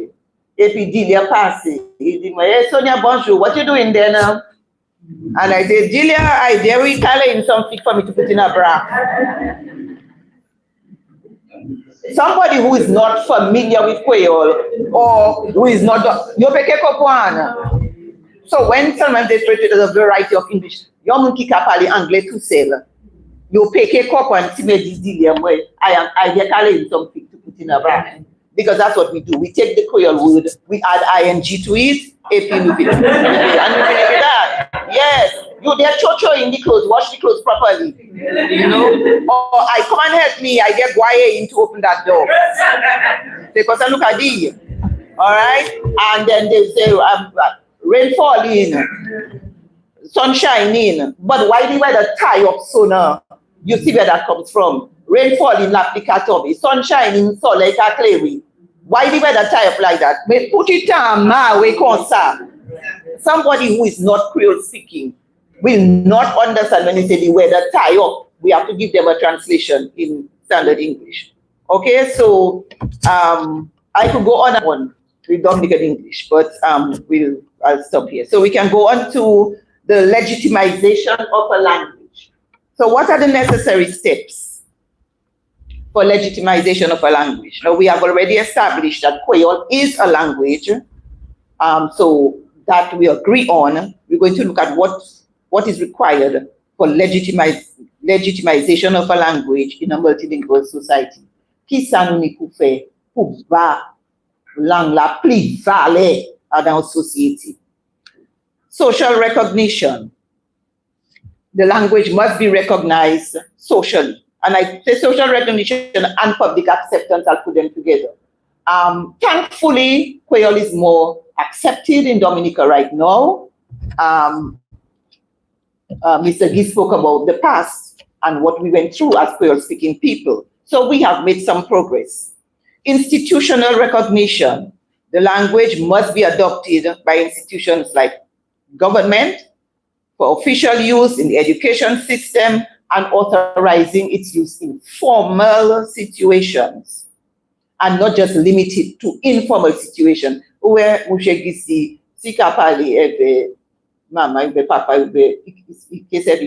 et puis Delia passé, he dit, hey Sonia, bonjour, what you doing there now? And I said, Delia, I dare we call in something for me to put in a bra. Somebody who is not familiar with Creole or who is not, you peke kopwana. So when someone demonstrated a variety of English, you monkey can parler anglais tout seul. You peke kopwan si me dis I get calling something to put in a bra. Because that's what we do. We take the Creole word, we add ing to it, and we finish with that. Yes, you there chocho in the clothes, wash the clothes properly. You know? Or I come and help me, I get guaye in to open that door. Because I look at the, all right? And then they say, rain falling, sunshine in. But why the weather tie up so now? You see where that comes from. Rain falling, laplicatobi, sunshine in so like a clay. Why the weather tie up like that? Put it down now, we can't. Somebody who is not Creole speaking will not understand when they say the weather tie up. We have to give them a translation in Standard English. Okay, so I could go on and on with Dominican English, but I'll stop here. So we can go on to the legitimization of a language. So what are the necessary steps for legitimization of a language? Now, we have already established that Creole is a language, so that we agree on. We're going to look at what is required for legitimization of a language in a multilingual society. Qui ça nous n'est pour faire pour ba langue la plus valée dans notre société? Social recognition. The language must be recognized socially. And I say social recognition and public acceptance, I'll put them together. Thankfully, Creole is more accepted in Dominica right now. Mr. Gee spoke about the past and what we went through as Creole-speaking people. So we have made some progress. Institutional recognition. The language must be adopted by institutions like government for official use in the education system and authorizing its use in formal situations and not just limited to informal situations where si kapali mama papa du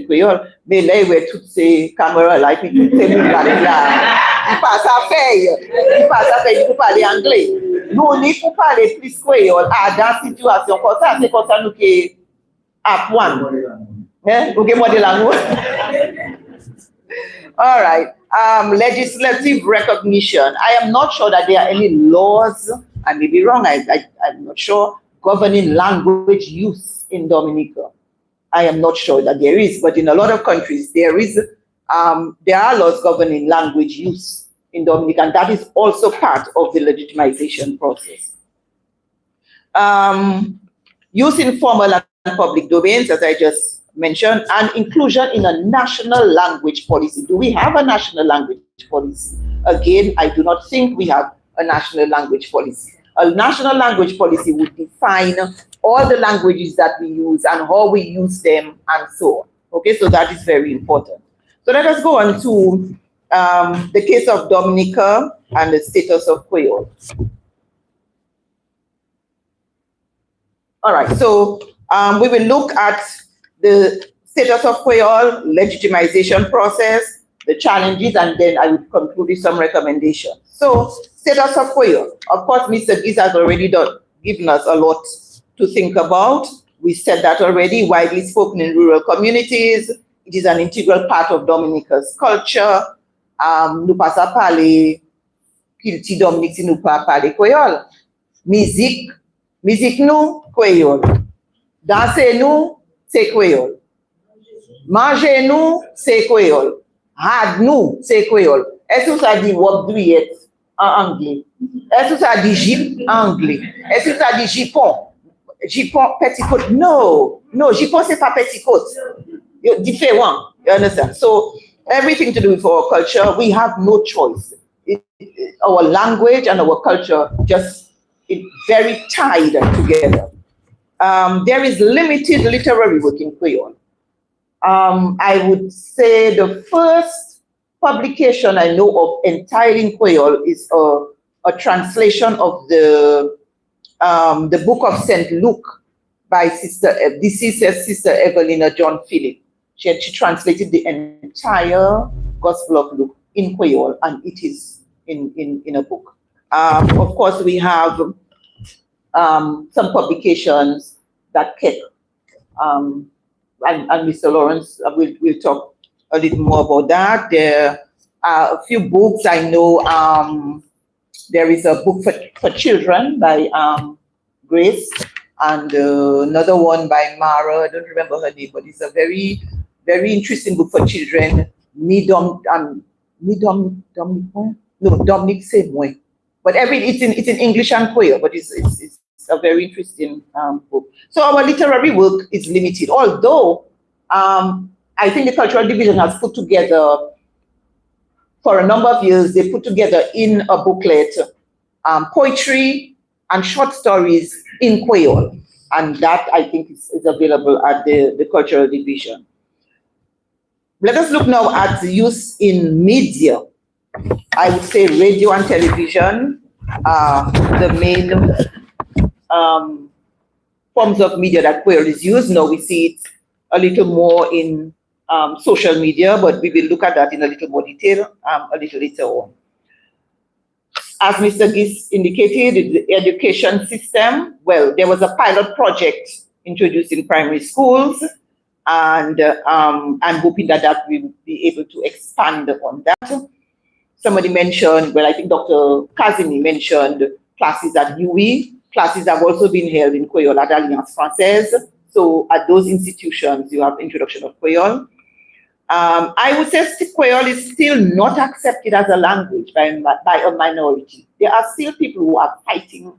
Creole, mais là où toutes ces caméras là puis toutes ces là il passe à faire pour parler anglais. Nous on est pour parler plus Creole dans situation comme ça, c'est comme ça nous qui apprendre. Hein, OK moi de langue. All right. Legislative recognition. I am not sure that there are any laws, I may be wrong, I'm not sure, governing language use in Dominica. I am not sure that there is, but in a lot of countries, there are laws governing language use in Dominica, and that is also part of the legitimization process. Use in formal and public domains, as I just mentioned, and inclusion in a national language policy. Do we have a national language policy? Again, I do not think we have a national language policy. A national language policy would define all the languages that we use and how we use them and so on. Okay, so that is very important. So let us go on to the case of Dominica and the status of Creole. All right, so we will look at the status of Creole, legitimization process, the challenges, and then I will conclude with some recommendations. So, status of Creole. Of course, Mr. Gee has already given us a lot to think about. We said that already, widely spoken in rural communities. it is an integral part of Dominica's culture. Nous pas à parler culture Dominique si nous pas parler créole. Musique nous créole. Danser nous c'est créole. Manger nous c'est créole. Had nous c'est créole. Est-ce que ça dit wop douillet en anglais? Est-ce que ça dit jip en anglais? Est-ce que ça dit jipon? Jipon, petticoat? No, jipon c'est pas petticoat. Différent, you understand? So everything to do with our culture, we have no choice. Our language and our culture just very tied together. There is limited literary work in Creole. I would say the first publication I know of entirely in Creole is a translation of the Book of St. Luke by deceased Sister Evelina John Phillip. She translated the entire Gospel of Luke in Creole, and it is in a book. Of course, we have some publications that kept, and Mr. Lawrence will talk a little more about that. There are a few books I know. There is a book for children by Grace, and another one by Mara. I don't remember her name, but it's a very, very interesting book for children. Dominique same way. But it's in English and Creole, but it's a very interesting book. So our literary work is limited, although I think the Cultural Division has put together, for a number of years, they put together in a booklet poetry and short stories in Creole. And that, I think, is available at the Cultural Division. Let us look now at the use in media. I would say radio and television are the main forms of media that Creole is used. Now we see it a little more in social media, but we will look at that in a little more detail a little later on. As Mr. Gis indicated, the education system, well, there was a pilot project introduced in primary schools, and I'm hoping that we will be able to expand on that. Somebody mentioned, well, I think Dr. Kazimi mentioned classes at UE. Classes have also been held in Creole at Alliance Française. So at those institutions, you have introduction of Creole. I would say Creole is still not accepted as a language by a minority. There are still people who are fighting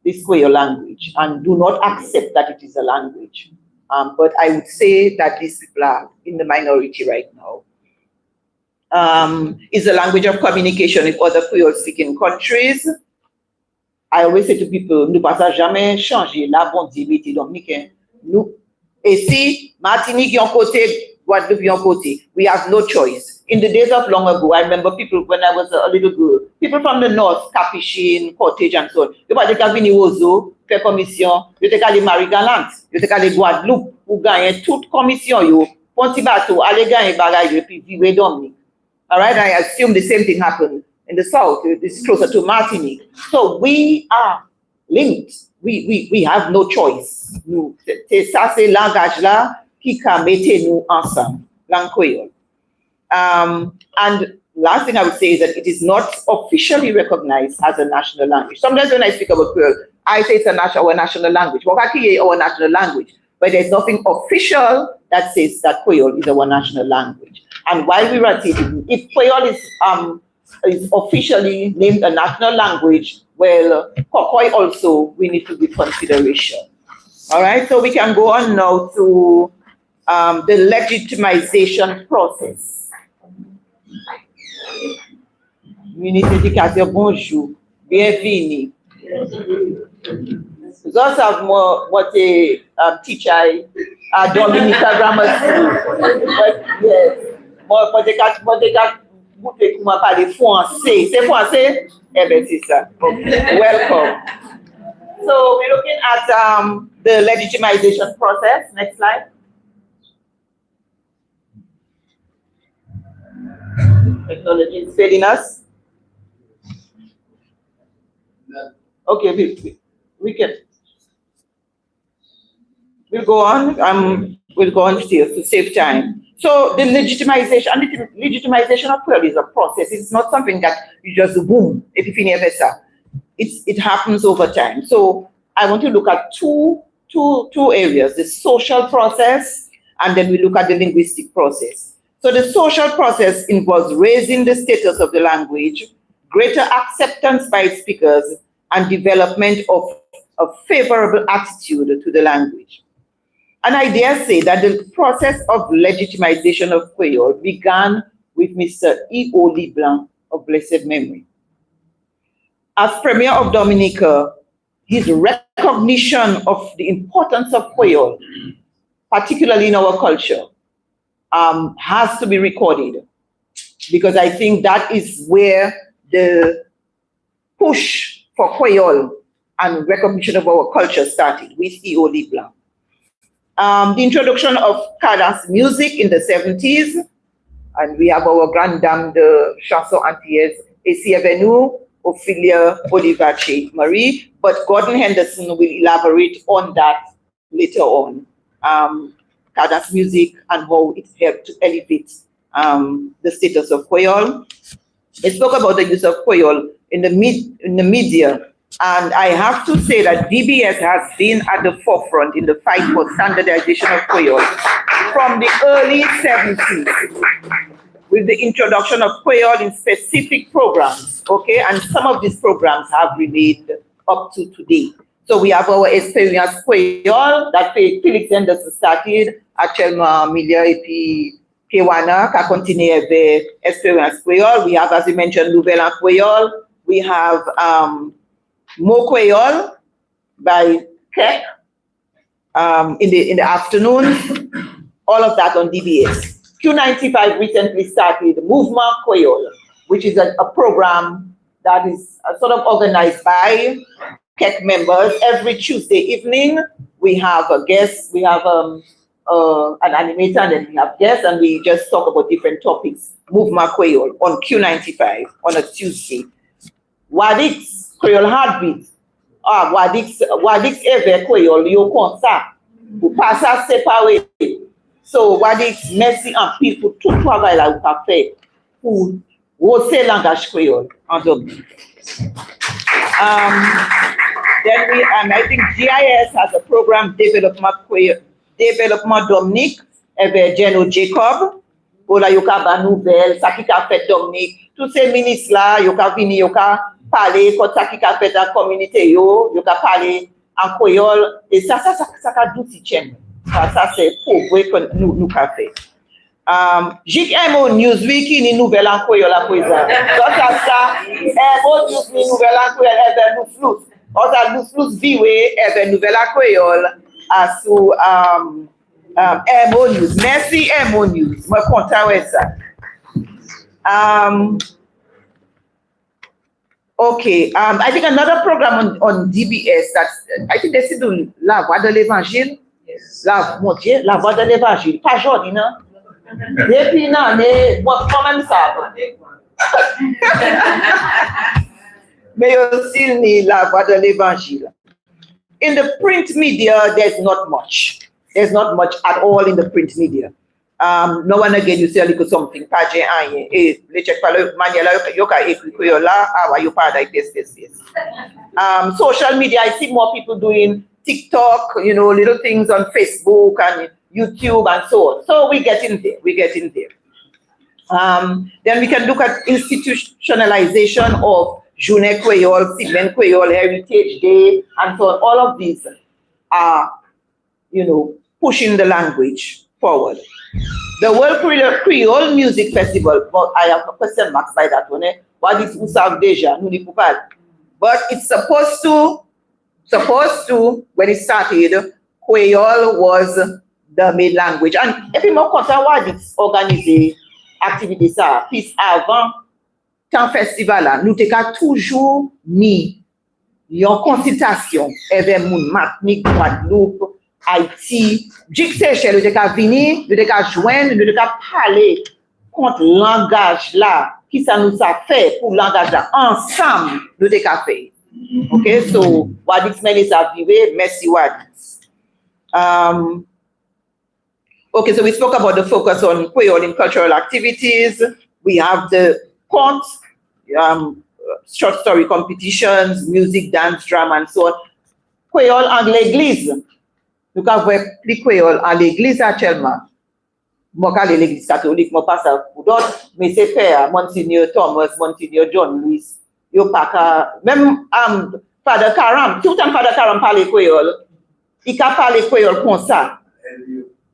this Creole language and do not accept that it is a language. But I would say that these people are in the minority right now. Is a language of communication with other Creole-speaking countries. I always say to people, nous pas jamais changer la bondité dominicaine. Nous, et si Martinique yon côté, Guadeloupe yon côté, we have no choice. In the days of long ago, I remember people when I was a little girl, people from the north, Capuchin, Cottage, and so on. Yo pas de cabine ozo, fait commission, yo te kale Marie Galante, yo te kale Guadeloupe, ou gagner toute commission yo, ponti bateau, aller gagner bagay yo, puis vivre Dominique. All right, I assume the same thing happened in the south. It's closer to Martinique. So we are linked. We have no choice. C'est ça, c'est langage là qui ka mette nous ensemble, langue créole. And last thing I would say is that it is not officially recognized as a national language. Sometimes when I speak about Creole, I say it's our national language. Our national language, but there's nothing official that says that Creole is our national language. And while we are teaching, if Creole is officially named a national language, well, Kokoi also, we need to give consideration. All right, so we can go on now to the legitimization process. Ministre d'éducation, bonjour, bienvenue. Those have what a teacher at Dominica Grammar School. But yes, moi des gars, vous pouvez parler français. C'est français? Eh bien, c'est ça. Okay. Welcome. So we're looking at the legitimization process. Next slide. Technology is failing us. Okay, we can. We'll go on. We'll go on still to save time. So the legitimization of Creole is a process. It's not something that you just boom, it happens over time. So I want to look at two areas, the social process, and then we look at the linguistic process. So the social process involves raising the status of the language, greater acceptance by speakers, and development of a favorable attitude to the language. And I dare say that the process of legitimization of Creole began with Mr. E.O. Leblanc of blessed memory. As Premier of Dominica, his recognition of the importance of Creole, particularly in our culture, has to be recorded, because I think that is where the push for Creole and recognition of our culture started, with E.O. Leblanc. The introduction of cadence music in the 70s, and we have our grande dame de chanson antillaise, A.C. Avenou, Ophelia Olivache Marie, but Gordon Henderson will elaborate on that later on. Cadence music and how it helped to elevate the status of Creole. Let's talk about the use of Creole in the media. And I have to say that DBS has been at the forefront in the fight for standardization of Creole from the early 70s, with the introduction of Creole in specific programs, okay? And some of these programs have remained up to today. So we have our Experience Creole that Felix Henderson started, actuellement Milia et puis Kewana, qui a continué avec Experience Creole. We have, as you mentioned, Nouvelle en Creole. We have Mo Creole by Keck in the afternoon. All of that on DBS. Q95 recently started Movement Creole, which is a program that is sort of organized by Keck members. Every Tuesday evening, we have a guest, we have an animator, and then we have guests, and we just talk about different topics. Movement Creole on Q95 on a Tuesday. Wadix Creole Heartbeat. Wadix Ever Creole, yo kon sa. Ou pa sa separe. So Wadix, merci en pile pour tout travail là ou pa fait pour hausser langage créole en Dominique. Then I think GIS has a program, Développement Dominique, avec Geno Jacob, pour la yoka ba nouvelle, ça qui a fait Dominique. Tous ces ministres là, yoka vini, yoka parler, quand ça qui a fait dans la communauté, yoka parler en créole, et ça a douci tchèm. Ça c'est pour que nous fait. JMO News Wiki ni nouvelle en créole la présent. Donc ça, MO News ni nouvelle en créole, et nous flou. On a nous flou viwe, et nouvelle en créole, sous MO News. Merci MO News. Moi content avec ça. Okay, I think another program on DBS I think they still do La Voix de l'Évangile. Yes. Mon Dieu, La Voix de l'Évangile. Pas joli, non? Depuis l'année, moi, même ça. Mais aussi, ni La Voix de l'Évangile. In the print media, there's not much. There's not much at all in the print media. No one again, you say a little something. Social media, I see more people doing TikTok, little things on Facebook and YouTube and so on. So we get in there. Then we can look at institutionalization of Journée Creole, Semaine Creole, Heritage Day, and so on. All of these are, pushing the language forward. The World Creole Music Festival, well, I have a question marks by that one. What is Usav Deja? But it's supposed to, when it started, Creole was the main language. And if you more concerned what it's organized activities are, puis avant, tant festival là, nous t'avons toujours mis en consultation avec moun Martinique, Guadeloupe, Haïti, Seychelles, nous t'avons venir, nous t'avons joindre, nous t'avons parler contre langage là, qui ça nous a fait pour langage là, ensemble, nous t'avons fait. Okay, so Wadix Melis a vivé, merci Wadix. Okay, so we spoke about the focus on Creole in cultural activities. We have the contes, short story competitions, music, dance, drama, and so on. Creole en l'église. Nous avons appris Creole en l'église actuellement. Moi, quand l'église catholique, moi, pas ça pour d'autres, mais c'est père, Monseigneur Thomas, Monseigneur John Louis, yo pas qu'à, même, Father Karam, tout le temps Father Karam parle Creole, il a parlé Creole comme ça.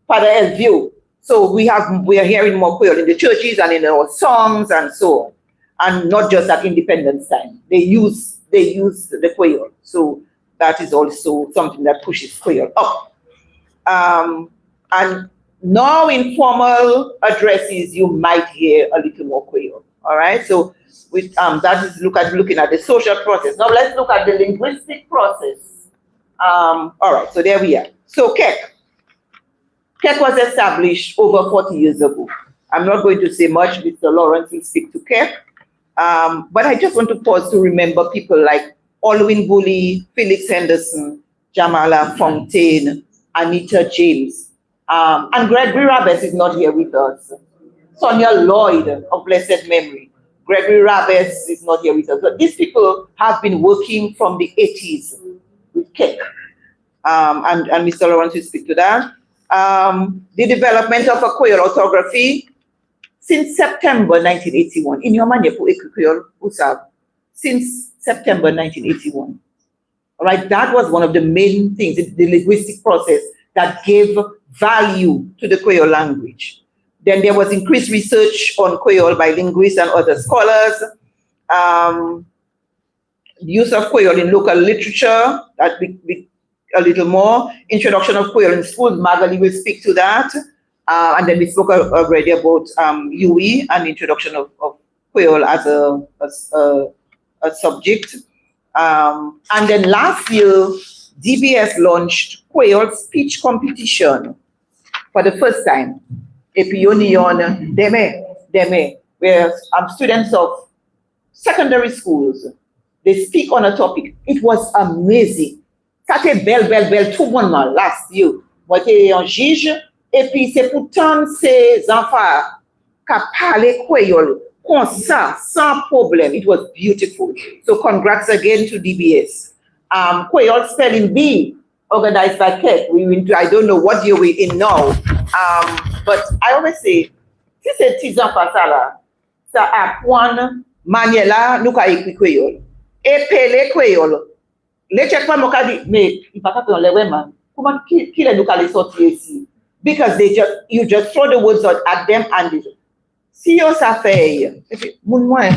Father Elvio. So we are hearing more Creole in the churches and in our songs and so on. And not just at independence time. They use the Creole. So that is also something that pushes Creole up. And now in formal addresses, you might hear a little more Creole. All right. So with that is looking at the social process. Now let's look at the linguistic process. All right. So there we are. So KEC. KEC was established over 40 years ago. I'm not going to say much. Mr. Lawrence will speak to KEC. But I just want to pause to remember people like Olwyn Bully, Felix Henderson, Jamala Fontaine, Anita James. And Gregory Rabes is not here with us. Sonia Lloyd of blessed memory. Gregory Rabes is not here with us. But these people have been working from the 80s with KEC. And Mr. Lawrence will speak to that. The development of a Creole orthography since September 1981. In your manière pour écrire Creole, vous savez, since September 1981. All right, that was one of the main things, the linguistic process that gave value to the Creole language. Then there was increased research on Creole by linguists and other scholars. Use of Creole in local literature, that a little more. Introduction of Creole in schools, Magali will speak to that. And then we spoke already about UE and introduction of Creole as a subject. And then last year, DBS launched Creole speech competition for the first time. Epionion Deme, where students of secondary schools, they speak on a topic. It was amazing. C'était belle, tout le monde last year. Moi, j'étais un juge, et puis c'est pourtant ces enfants qui parlaient Creole comme ça, sans problème. It was beautiful. So congrats again to DBS. Creole Spelling Bee, organized by KEC. I don't know what year we're in now, but I always say, si ces petits enfants ça apprend manière là, nous qu'à écrire Creole. Et parler Creole. Les check pas mon cas dit, mais il pas faire les vraiment. Comment qui les nous qu'à les sortir ici? Because you just throw the words out at them and they si yo ça fait, mon moins,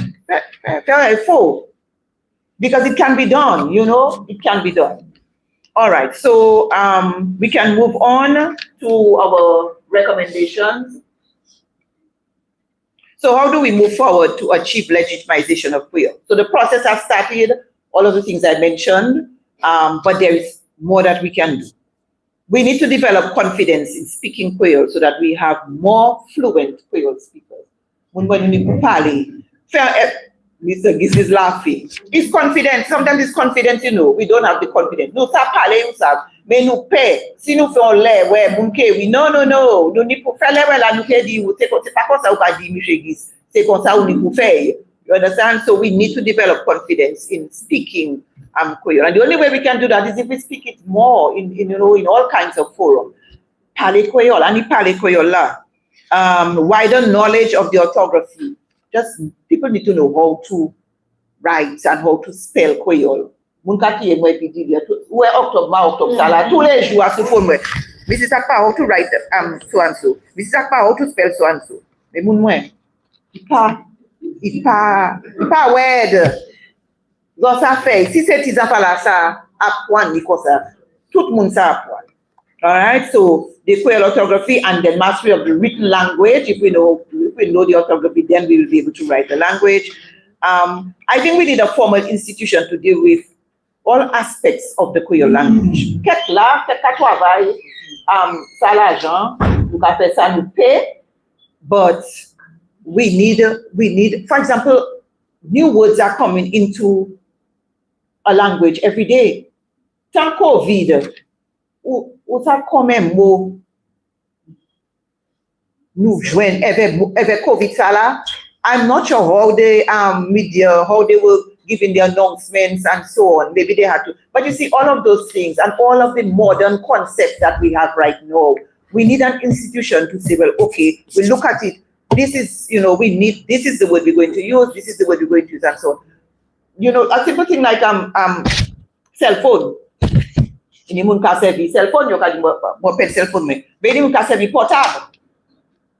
faire effort. Because it can be done, you know, it can be done. All right, so we can move on to our recommendations. So how do we move forward to achieve legitimization of Creole? So the process has started, all of the things I mentioned, but there is more that we can do. We need to develop confidence in speaking Creole so that we have more fluent Creole speakers. When you parle, Mr. Giss is laughing. It's confidence. Sometimes it's confidence, you know. We don't have the confidence. Nous ça parler, nous ça. Mais nous paie. Si nous faisons l'air, ouais, mon oui. Non. Nous n'y pour faire l'air, là, nous qui dit, c'est pas comme ça ou pas dit, Monsieur Giss. C'est comme ça ou nous pour faire. You understand? So we need to develop confidence in speaking Creole. And the only way we can do that is if we speak it more in all kinds of forums. Parler Creole, and parler Creole là. Wider knowledge of the orthography. Just people need to know how to write and how to spell Creole. Mon kaki moi puis dit ouais octobre ça là tous les jours à ce phone moi. Mais c'est ça pas how to write so and so. Mais c'est ça pas how to spell so and so. Mais mon moi il pas word. Donc ça fait si ces petits enfants là ça apprendre comme ça. Tout le monde ça apprend. All right, so the Creole orthography and the mastery of the written language. If we know the orthography, then we will be able to write the language. I think we need a formal institution to deal with all aspects of the Creole language. Qu'est-ce là, qu'est-ce travail, ça l'argent, nous avons fait ça nous paie, but we need, for example, new words are coming into a language every day. Tant COVID, ou ça comme un mot nous joignent avec COVID ça là. I'm not sure how the media, how they were giving the announcements and so on. Maybe they had to. But you see, all of those things and all of the modern concepts that we have right now, we need an institution to say, well, okay, we look at it. This is, this is the word we're going to use. This is the word we're going to use, and so on. A simple thing like cell phone. Ini mun ka servi cell phone, you can mo pen cell phone me. But ini mun ka servi portable,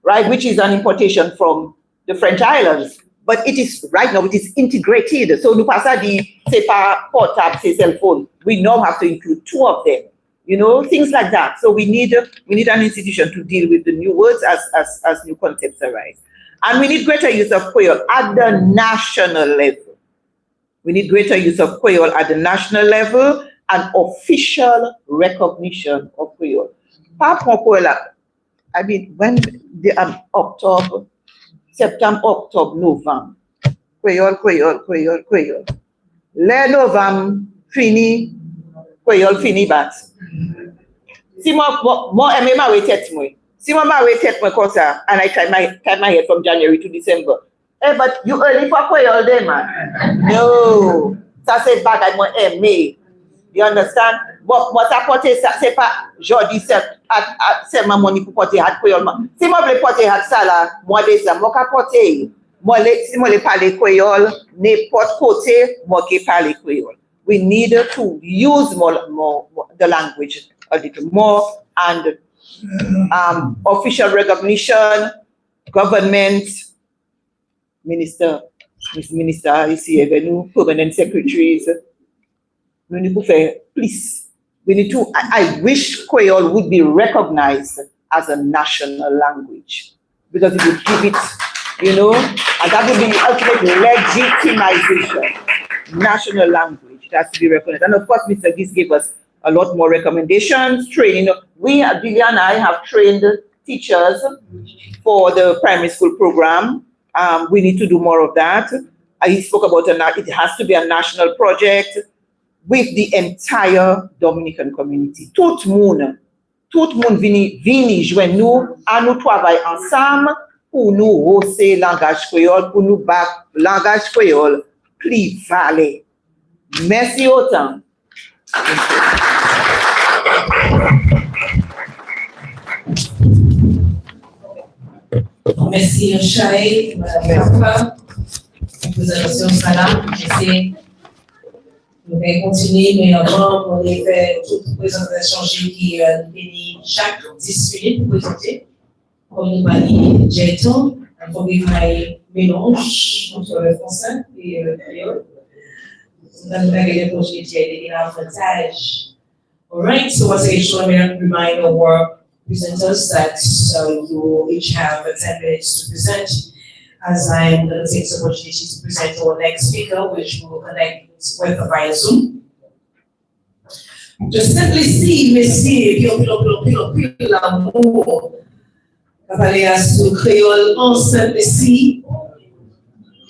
right? Which is an importation from the French Islands. But it is right now, it is integrated. So nous pas ça dit c'est pas portable, c'est cell phone. We now have to include two of them. Things like that. So we need an institution to deal with the new words as new concepts arise. And we need greater use of Creole at the national level. We need greater use of Creole at the national level and official recognition of Creole. I mean, when the October, September, October, November, Creole. Le Novembre fini, Creole fini bat. Si moi aime ma tête moi. Si moi ma tête moi comme ça, and I cut my hair from January to December. But you early for Creole day, man. No, ça c'est bagay moi aimé. You understand? But moi ça porter ça c'est pas jodi c'est ma money pour porter hat Creole. Si moi veux porter hat ça là, moi déjà moi ka porter. Si moi le parler Creole, n'importe côté moi qui parler Creole. We need to use more the language a little more and official recognition, government, minister ici avec nous, permanent secretaries. We need to faire plus. We need to. I wish Creole would be recognized as a national language because it would give it, and that would be the ultimate legitimization. National language. It has to be recognized. And of course, Mr. Gis gave us a lot more recommendations, training. We, Billy and I, have trained teachers for the primary school program. We need to do more of that. He spoke about it has to be a national project with the entire Dominican community. Tout le monde vini joindre nous, à nous travailler ensemble pour nous hausser langage créole, pour nous battre langage créole plus valet. Merci autant. Merci Chaï, Madame la présentation Salam. Merci. Nous allons continuer, mais avant, on va faire toute présentation qui finit chaque 10 minutes pour présenter. Comme nous parlons Jeton, il faut qu'il y ait un mélange entre le français et le créole. Nous allons faire des projets qui aident à l'avantage. All right, so once again, just want to remind our presenters that you each have 10 minutes to present, as I'm going to take this opportunity to present our next speaker, which we will connect with via Zoom. Just simply see, messieurs, puis l'amour. Parler à ce créole ensemble ici,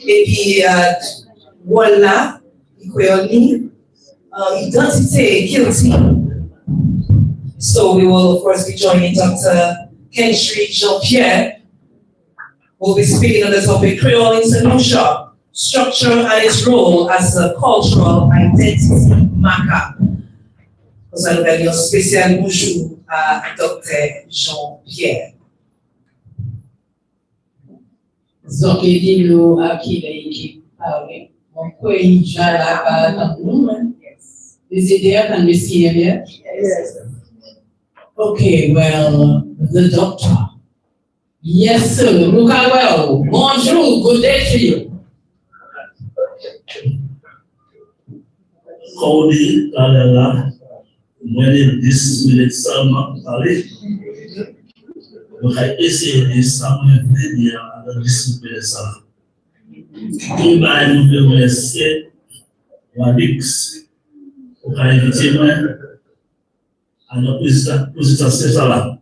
et puis voilà, créole identité, guilty. So we will, of course, be joining Dr. Kenshri Jean-Pierre, who will be speaking on the topic Creole in St. Lucia, structure and its role as a cultural identity marker. Nous allons faire un spécial bonjour à Dr. Jean-Pierre. Donc, il nous a qui parle. Mon pays, j'ai la parole dans le monde. Is it there? Can we see it here? Yes. Okay, well, the doctor. Yes, sir. Look at well. Bonjour, good day to you. Cody, when this minutes parler, donc essayer de s'amener à la discipline ça. Tout va nous remercier, Wadix, pour inviter moi à notre présentation là.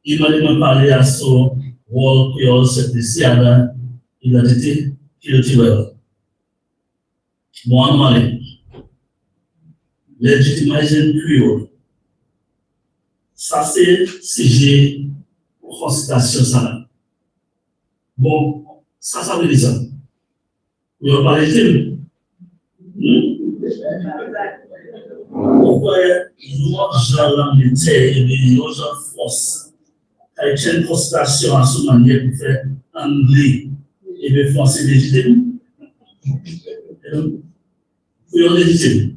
Il m'a parlé à son rôle créole cette décision d'identité culturelle. Moi, légitimation créole. Ça, c'est sujet consultation ça. Bon, ça veut dire ça. Vous n'avez pas les pourquoi nous avons l'unité et nous avons force. Avec une consultation à ce manière pour faire anglais et de français légitime. Vous avez légitime.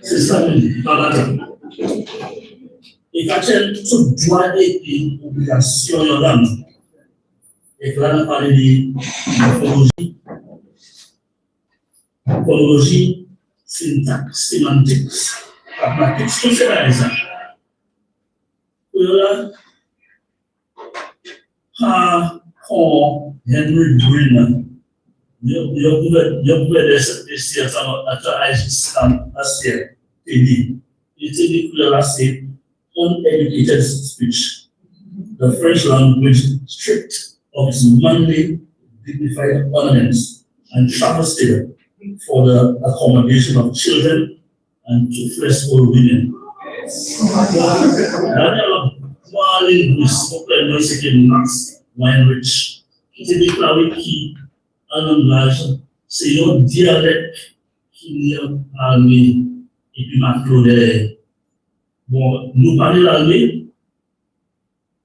C'est ça que je dis, pas la et quand il y a tout droit et obligation, et que là, on parle de morphologie, syntaxe, sémantique, pragmatique, tout c'est ça. Là, Henry Green, il pouvait laisser c'est uneducated speech, the French language stripped of its manly, dignified ornaments and travested for the accommodation of children and toothless old women. Moi, linguiste, mon père, c'était Max Weinrich, qui s'est déclaré qu'un langage, c'est un dialecte qui est parlé, et puis ma Claudel. Bon, nous parlons l'anglais,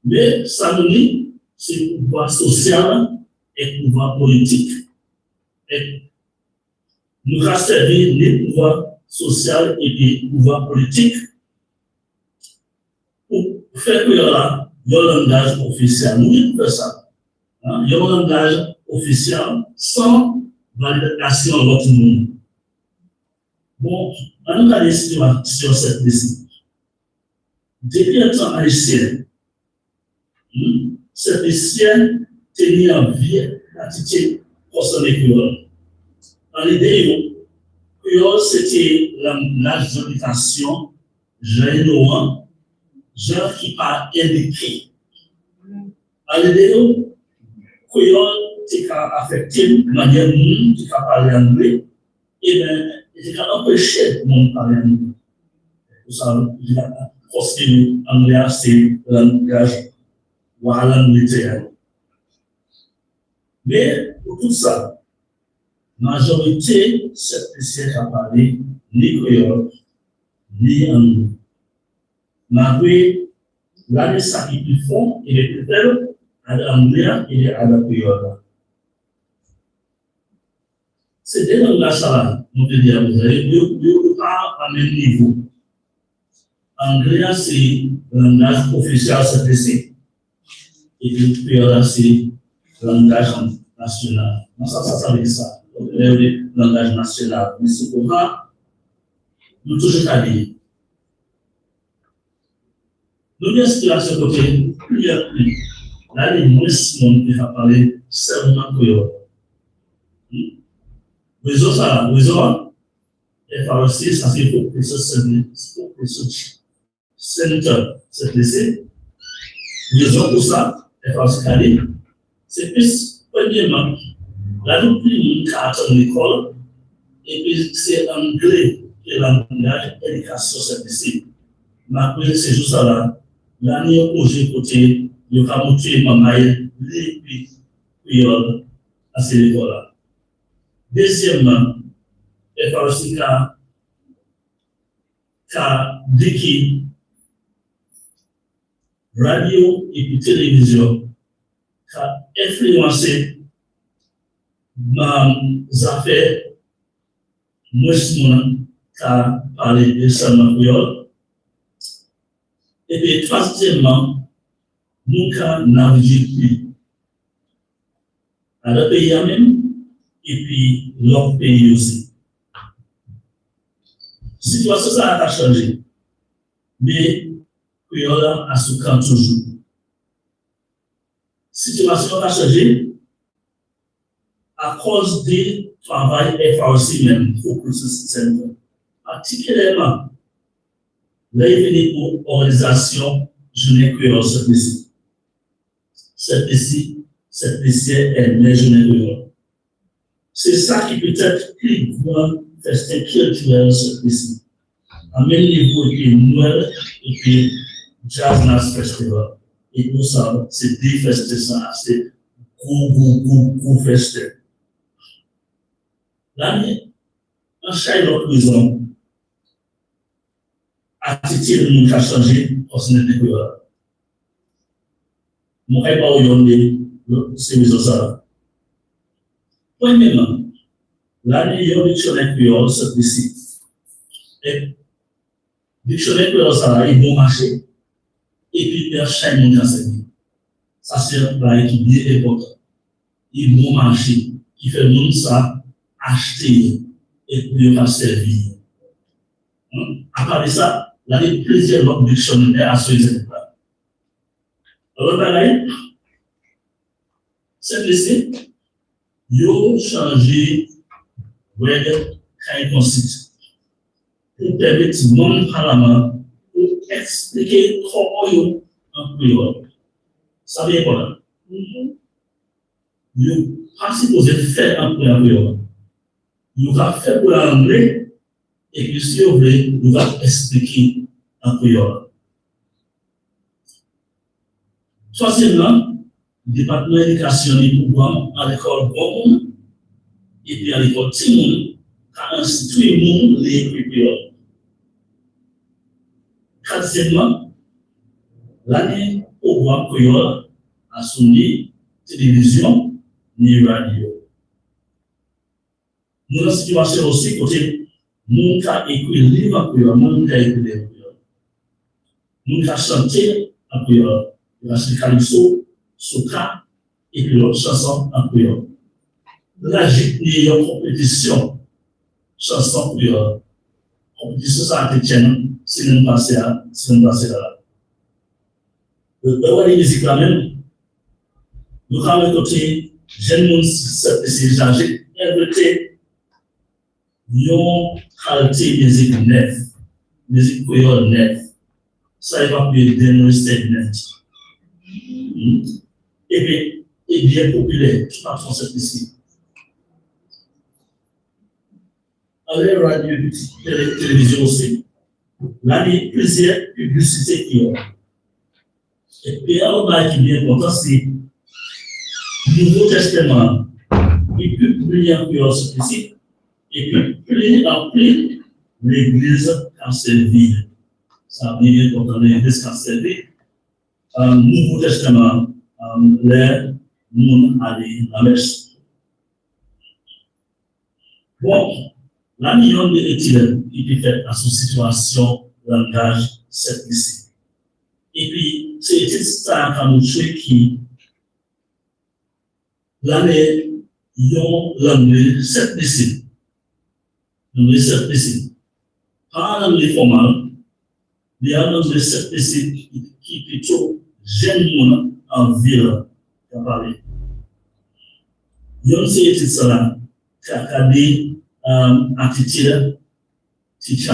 mais ça nous dit, c'est pouvoir social et pouvoir politique. Et nous avons servi les pouvoirs sociaux et les pouvoirs politiques pour faire que il y a un langage officiel. Nous faisons ça. Il y a un langage officiel sans validation de l'autre monde. Bon, on a décidé sur cette décision. Depuis un temps haïtien, cette haïtien tenait en vie l'attitude concernée créole. En l'idée, créole, c'était l'âge d'habitation, généralement, gens qui parlent indiqué. En l'idée, créole, c'est affecté de manière monde qui parle anglais, et bien, c'est empêché de monde parler anglais. Vous savez, parce que l'anglais, c'est un langage ou un langage. Mais pour tout ça, la majorité de cette personne a parlé ni créole, ni anglais. Malgré l'année ça qui plus fond, il est plus faible à l'anglais et à la créole. C'est des langages là, on peut dire, vous avez deux pas à même niveau. Anglais, c'est le langage officiel, c'est ici. Et puis, créole, c'est le langage national. Ça veut dire ça. Le langage national. Mais c'est pour ça, nous toujours à dire. Nous avons l'inspiration côté, plusieurs pays. Là, les moins monde qui va parler seulement créole. Les autres, FRC, ça c'est pour que ce Centre, c'est laissé. Raison pour ça, c'est plus, premièrement, la nous plus carte de l'école, et puis c'est anglais qui est le langage d'éducation, c'est laissé. Mais après, c'est juste ça là. L'année où j'ai côté, le camouflé, ma maille, les créoles à cette école-là. Deuxièmement, FRC a dit qu'il radio et puis télévision qui a influencé mes affaires, moi, qui a parlé de seulement créole. Et puis, troisièmement, nous avons navigué à le pays même, et puis l'autre pays aussi. La situation ça a changé, mais créole a souffert toujours. La situation a changé à cause du travail FRC même pour ce système. Particulièrement, l'événement pour l'organisation Journée Créole cette ici est la Journée Créole. C'est ça qui peut être plus grand festin culturel cette ici. À même niveau que Noël et puis Jazz Nas Festival. Et pour ça, c'est des festes, ça, c'est gros festes. L'année, en chaque autre raison, attitude de nous a changé, on s'en est découvert. Mon rêve pas aujourd'hui, c'est ça. Premièrement, l'année, il y a un dictionnaire créole, c'est ici. Et dictionnaire créole, ça, il bon marché. Et puis, il y a chaque monde enseigné. Ça, c'est un bail qui est bien important. Il bon marché, qui fait monde ça acheter et puis va servir. À part de ça, l'année, plusieurs autres dictionnaires à ce exemple-là. Alors, pareil, c'est laissé, ils ont changé web quand consiste pour permettre au monde parlement pour expliquer comment ils ont un créole. Ça veut dire quoi? Ils n'ont pas supposé faire un créole. Ils ont fait pour l'anglais et puis si vous voulez, ils vont expliquer un créole. Troisièmement, le département d'éducation et programme à l'école bon et puis à l'école Timon a institué le monde les créoles. Quatrièmement, l'année programme créole a soumis télévision ni radio. Nous avons une situation aussi côté nous avons écrit livre en créole, nous avons écrit des créoles. Nous avons chanté en créole, nous avons chanté calypso, soca et puis l'autre chanson en créole. Là, j'ai eu une compétition chanson créole. Compétition ça a été tienne, c'est une passée là. Le les musiques là même, nous avons écouté, jeune monde, c'est chargé, invité, nous qualité musique neuve, musique créole neuve. Ça va plus dénoncer net. Et puis, est bien populaire, tout à fait cette ici. Allez, radio, télévision aussi. Là, il y a plusieurs publicités qui ont. Et puis, un qui est bien important, c'est le Nouveau Testament. Il publie en créole cette ici. Et puis, plus en plus, l'Église a servi. Ça veut dire qu'on a l'Église a servi. Nouveau Testament, les monde aller à la messe. Bon, la million de études qui fait à son situation, langage, c'est ici. Et puis, c'est ça qui a montré qui, l'année, ils ont l'anglais, c'est ici. L'anglais, c'est ici. Pas l'anglais formal, il y a l'anglais, c'est ici qui est plutôt jeune monde en ville, qui a parlé. Il y a aussi études ça qui a dit attitude, teacher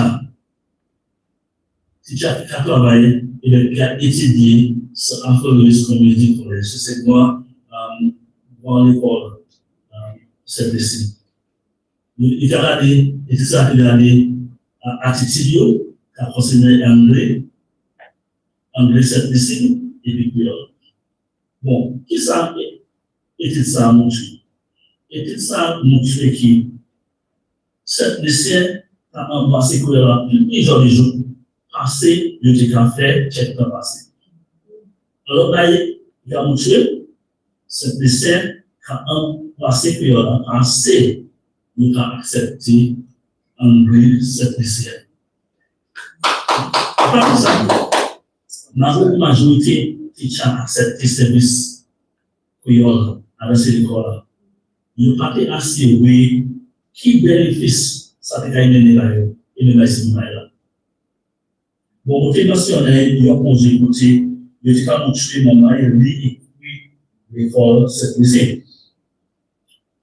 qui a travaillé et qui a étudié ce Afro-Louis Community College. C'est moi, dans l'école, c'est ici. Il a dit, et c'est ça qu'il a dit, attitude, qui a considéré anglais, c'est ici, et puis créole. Bon, qui ça étude ça a montré? Étude ça a montré qui, cette lycée a embrassé créole plusieurs jours. Passé, il y a fait, check pas passé. Alors, là, il a montré, cette lycée a embrassé créole, passé, il a accepté anglais, cette lycée. Par exemple, la majorité qui a accepté service créole à l'école, il n'y a pas assez oui qui bénéficie ça te gagne là et le laisser là. Bon, côté national, il y a posé côté, il y a montré maman et lui écrit l'école cette lycée.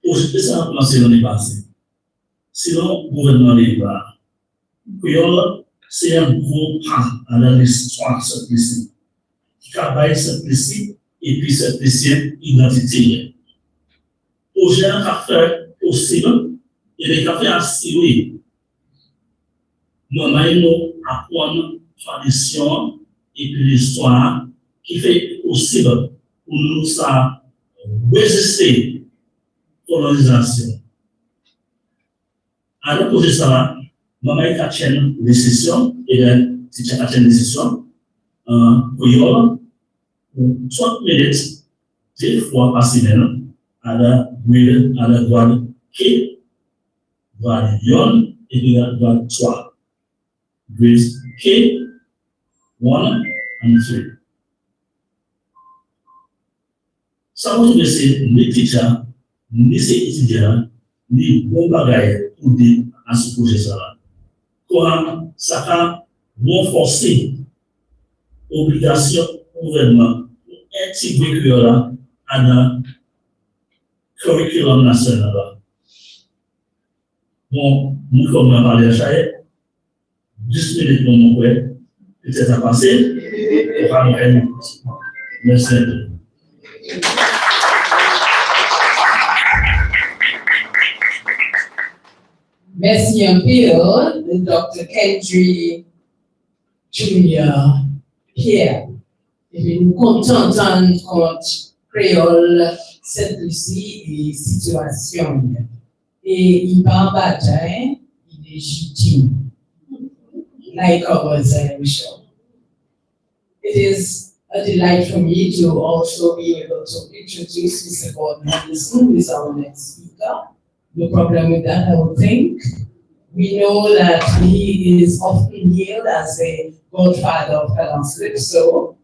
Aujourd'hui, ça a placé l'année passée. Sinon, le gouvernement n'est pas. Créole, c'est un gros pas dans l'histoire de cette lycée. Qui travaille cette lycée et puis cette lycée identité. Au général, qu'a fait possible, il y a des fait assurer. Nous allons apprendre tradition et puis l'histoire qui fait possible pour nous ça résister colonisation. Alors pour ça, maman est à chaîne décision et si tu as chaîne décision, pour y avoir 30 minutes, 2 fois par semaine, à la douane qui douane yon et puis la douane 3. Grades K, 1 and 3. Ça vous c'est les teachers, ni ces étudiants, ni bon bagage pour dire à ce projet ça. Comment ça a renforcé l'obligation du gouvernement pour intégrer Creole à dans curriculum national. Bon, nous comme on a parlé à Chahet, 10 minutes pour mon frère, peut-être à passer, pour ramener. Merci. Merci un peu, Dr. Kendry Junior Pierre. Et puis nous comptons entendre contre Créole, Sainte-Lucie et situation. Et il va en bataille, il est légitime. Like our show. It is a delight for me to also be able to introduce Mr. Gordon Henderson, who is our next speaker. No problem with that, I would think. We know that he is often hailed as a godfather of Calypso.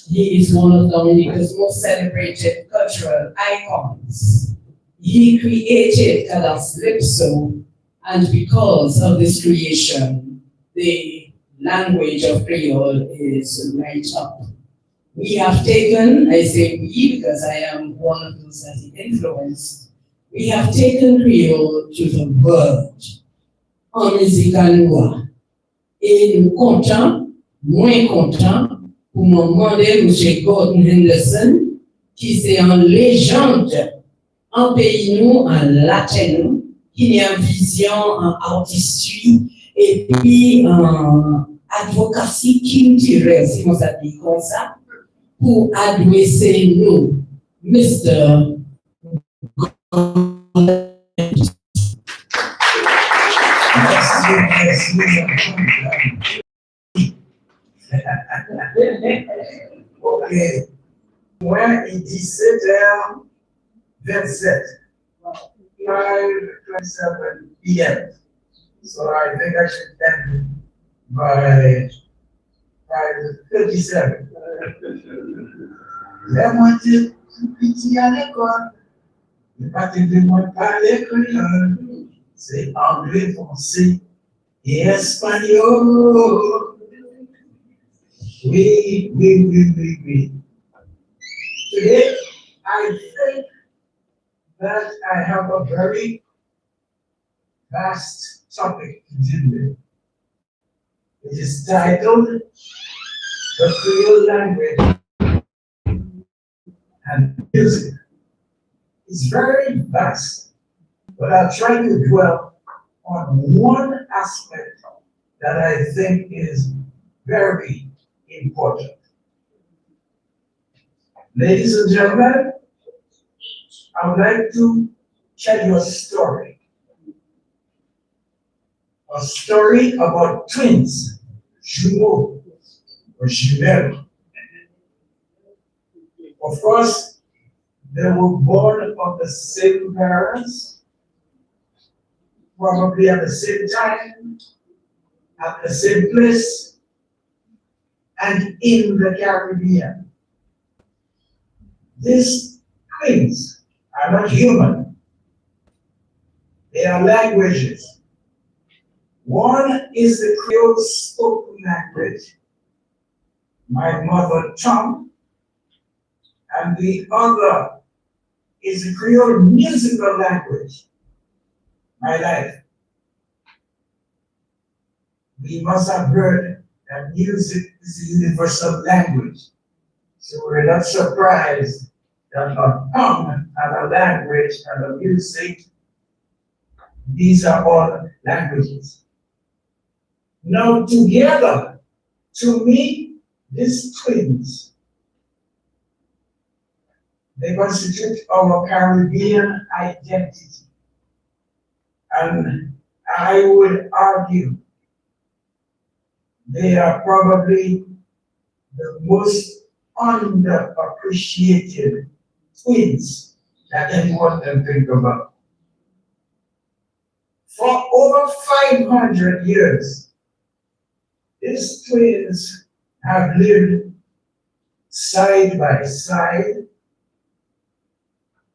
He is one of Dominica's most celebrated cultural icons. He created Calypso, and because of this creation, the language of Creole is right up. We have taken, I say we because I am one of those that he influenced, we have taken Creole to the world en musique à loi. Et nous comptons, moins contents, pour me demander M. Gordon Henderson, qui c'est en légende, en pays nous, en latin, qui a une vision en artistry, et puis en advocacy culturelle, si on s'appelle comme ça, pour adresser nous, Mr. Ok. Moi, il dit 7h27. 5:27 p.m. So I think I should end by 5:57. La moitié petit à l'école. Le parti de moi parler créole. C'est anglais, français et espagnol. Oui. Today, I think that I have a very vast topic to deal with. It is titled The Creole Language and Music. It's very vast, but I'll try to dwell on one aspect that I think is very important. Ladies and gentlemen, I would like to tell you a story. A story about twins, jumeaux or jumelles. Of course, they were born of the same parents, probably at the same time, at the same place, and in the Caribbean. These twins are not human. They are languages. One is the Creole spoken language, my mother tongue, and the other is the Creole musical language, my life. We must have heard that music is a universal language, so we're not surprised that a tongue and a language and a music, these are all languages. Now together, to me, these twins They constitute our Caribbean identity. And I would argue they are probably the most underappreciated twins that anyone can think about. For over 500 years, these twins have lived side by side,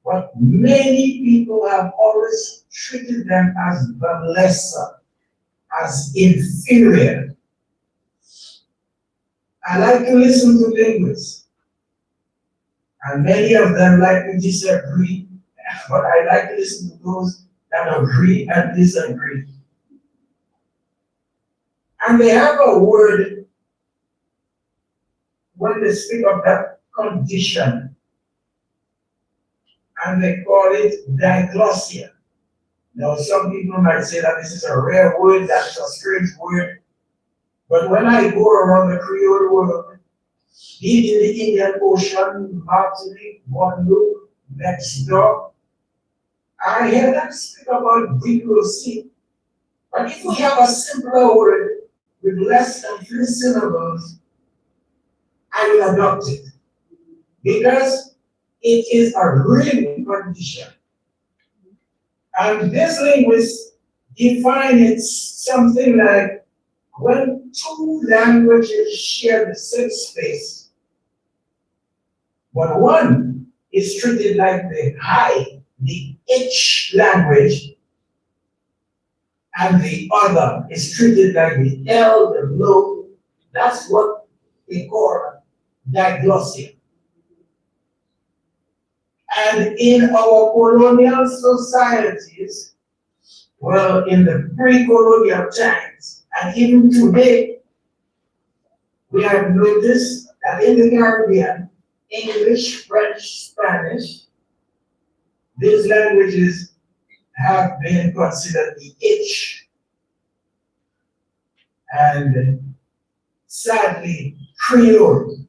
but many people have always treated them as the lesser, as inferior. I like to listen to linguists, and many of them like to disagree, but I like to listen to those that agree and disagree. And they have a word when they speak of that condition, and they call it diglossia. Now, some people might say that this is a rare word, that's a strange word, but when I go around the Creole world, be it in the Indian Ocean, Martinique, Guadeloupe, next door, I hear them speak about diglossia. But if we have a simpler word with less than 3 syllables, I will adopt it, because it is a real condition. And this linguist define it something like when two languages share the same space, but one is treated like the high, the H language, and the other is treated like the L, the low. That's what they call diglossia. And in our colonial societies, well, in the pre-colonial times, and even today, we have noticed that in the Caribbean, English, French, Spanish, these languages have been considered the H. And sadly, Creole,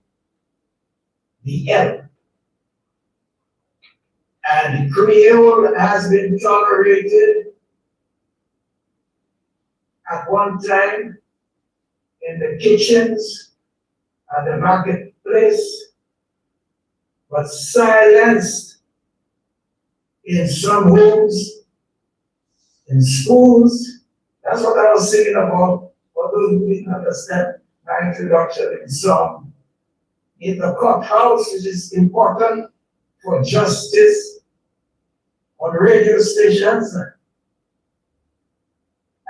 the L. And Creole has been tolerated at one time in the kitchens, at the marketplace, but silenced in some homes, in schools. That's what I was saying about, for those who didn't understand my introduction in song. In the courthouse, which is important for justice, on radio stations.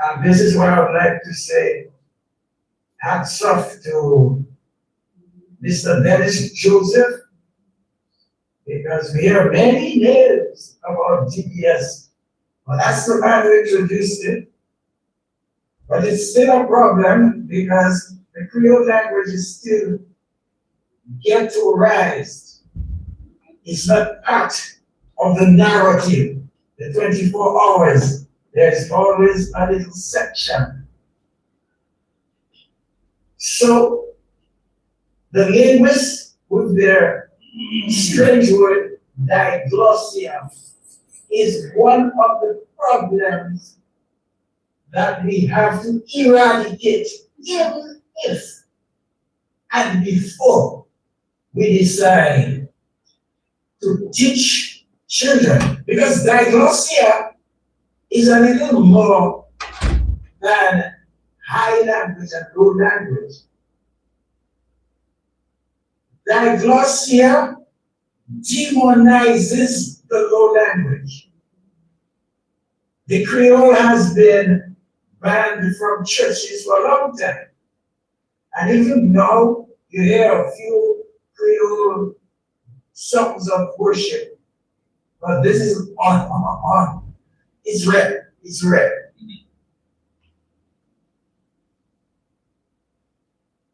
And this is what I would like to say. Hats off to Mr. Dennis Joseph, because we hear many names about DBS. Well, that's the man who introduced it. But it's still a problem because the Creole language is still ghettoized. It's not part of the narrative. The 24 hours, there's always a little section. So the linguists, with their strange word, diglossia, is one of the problems that we have to eradicate, even if and before we decide to teach children. Because diglossia is a little more than high language and low language. Diglossia demonizes the low language. The Creole has been banned from churches for a long time. And even now, you hear a few Creole songs of worship. But this is on. It's rare. It's rare.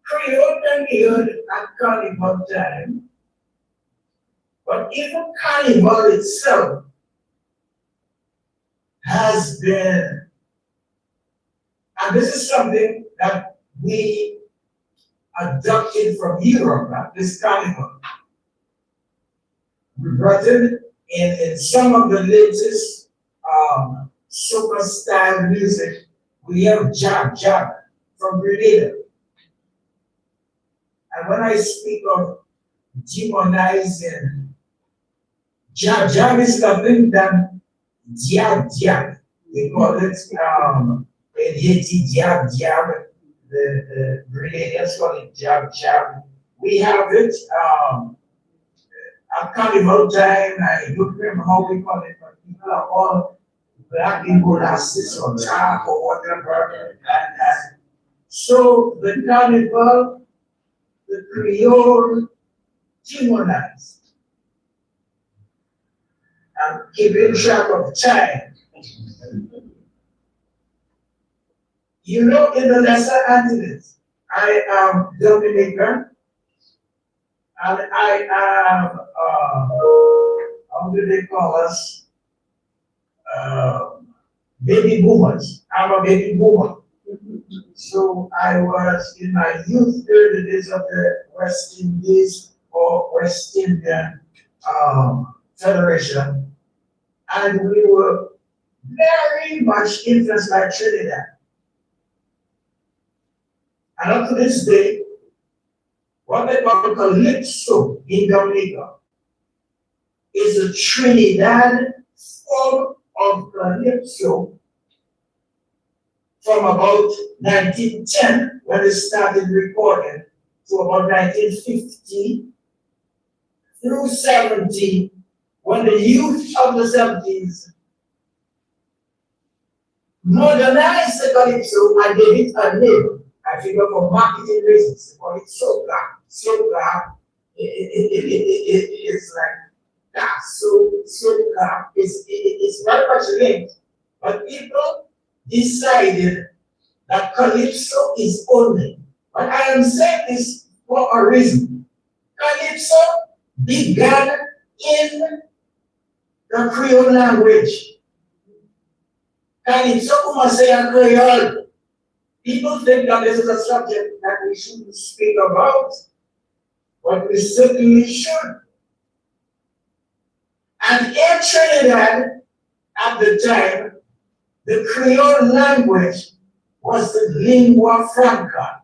Creole can be heard at carnival time, but even carnival itself has been, and this is something that we adopted from Europe, this carnival. rebutted in some of the latest super style music. We have jab from Grenada. And when I speak of demonizing, jab is nothing than diab. They call it in Haiti diab. The Grenadians call it jab. We have it at carnival time. I don't remember how we call it, but people are all black people, racists or dark or whatever. And so the carnival, the Creole demonized. I'm keeping track of time. You know, in the Lesser Antilles, I am Dominican, and I am, how do they call us? Baby boomers. I'm a baby boomer. So I was in my youth early days of the West Indies or West Indian Federation, and we were very much influenced by Trinidad. And up to this day, what they call calypso in Dominica is a Trinidad form of calypso from about 1910, when they started recording, to about 1950 through 70, when the youth of the 70s modernized the calypso and gave it a name. I figure for marketing reasons, they call it soca. Soca is like that. So soca is very much linked. But people decided that calypso is only. But I am saying this for a reason. Calypso began in the Creole language. Calypso, como se llama Creole. People think that this is a subject that we shouldn't speak about, but we certainly should. And in Trinidad, at the time, the Creole language was the lingua franca,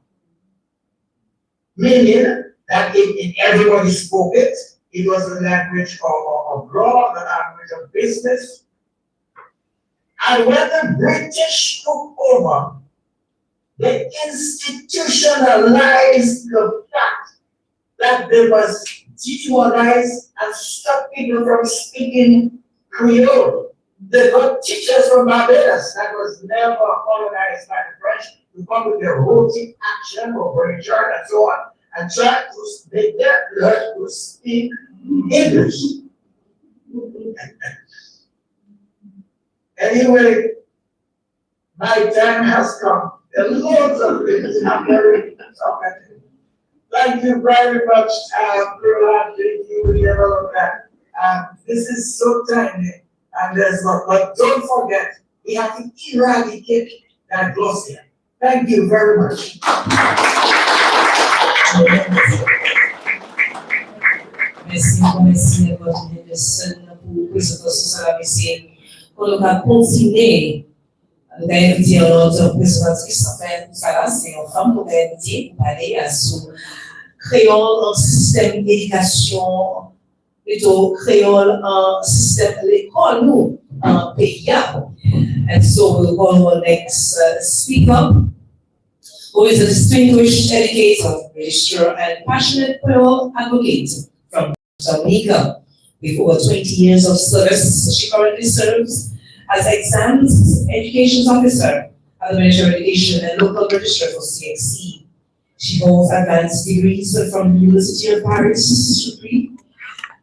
meaning that everybody spoke it. It was the language of law, the language of business. And when the British took over, they institutionalized the fact that they must demonize and stop people from speaking Creole. They got teachers from Barbados that was never colonized by the French to come with their robotic action or brain chart and so on, and try to make them learn to speak English. Anyway, my time has come. There are loads of things I'm very talkative. Thank you very much, Caroline. Thank you for all of that. This is so tiny, and there's not, but don't forget, we have to eradicate that glossia. Thank you very much. Merci votre Henderson pour présentation sur la mission. Pour le cas continuer, nous avons invité notre présentatrice, en fait, c'est une femme qu'on a invité pour parler sur créole un système d'éducation, plutôt créole un système de l'école, nous, en pays. And so we'll call our next speaker, who is a distinguished educator, registrar, and passionate Creole advocate from Dominica. With over 20 years of service, she currently serves as exams education officer at the Ministry of Education and local registrar for CXC. She holds advanced degrees from the University of Paris,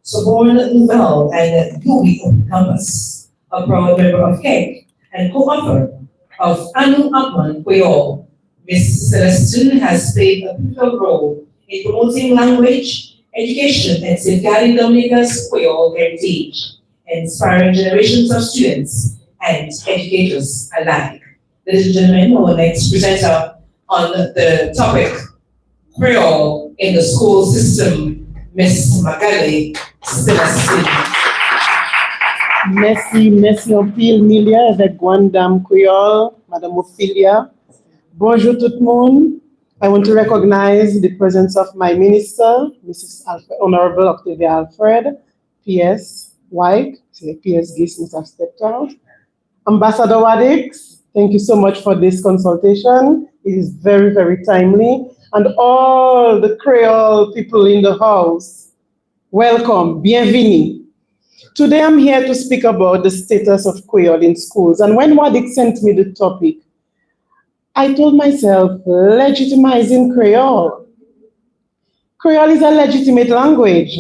Sorbonne Nouvelle, and UWI Open Campus, a proud member of CAG and co-author of Anu Upman Creole. Ms. Celestine has played a pivotal role in promoting language, education, and safeguarding Dominica's Creole heritage, inspiring generations of students and educators alike. Ladies and gentlemen, our next presenter on the topic, Creole in the school system, Ms. Magali Celestine. Merci en pile, Milia, avec Dame Creole, Madame Ophelia. Bonjour tout le monde. I want to recognize the presence of my minister, Mrs. Honorable Octavia Alfred, PS White, PS Gis must have stepped out. Ambassador Wadix, thank you so much for this consultation. It is very, very timely. And all the Creole people in the house, welcome, bienvenue. Today I'm here to speak about the status of Creole in schools. And when Wadix sent me the topic, I told myself, legitimizing Creole. Creole is a legitimate language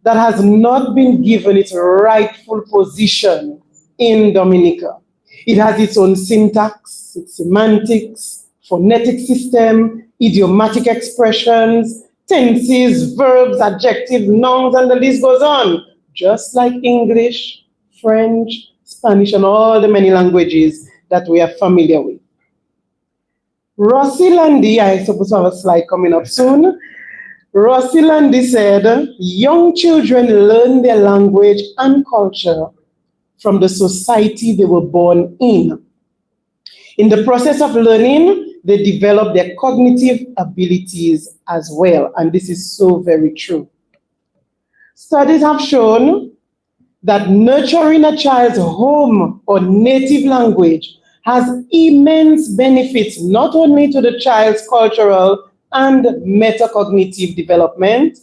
that has not been given its rightful position in Dominica. It has its own syntax, its semantics, phonetic system, idiomatic expressions, tenses, verbs, adjectives, nouns, and the list goes on, just like English, French, Spanish, and all the many languages that we are familiar with. Rossi Landy, I suppose I have a slide coming up soon. Rossi Landy said, young children learn their language and culture from the society they were born in. In the process of learning, they develop their cognitive abilities as well, and this is so very true. Studies have shown that nurturing a child's home or native language has immense benefits, not only to the child's cultural and metacognitive development,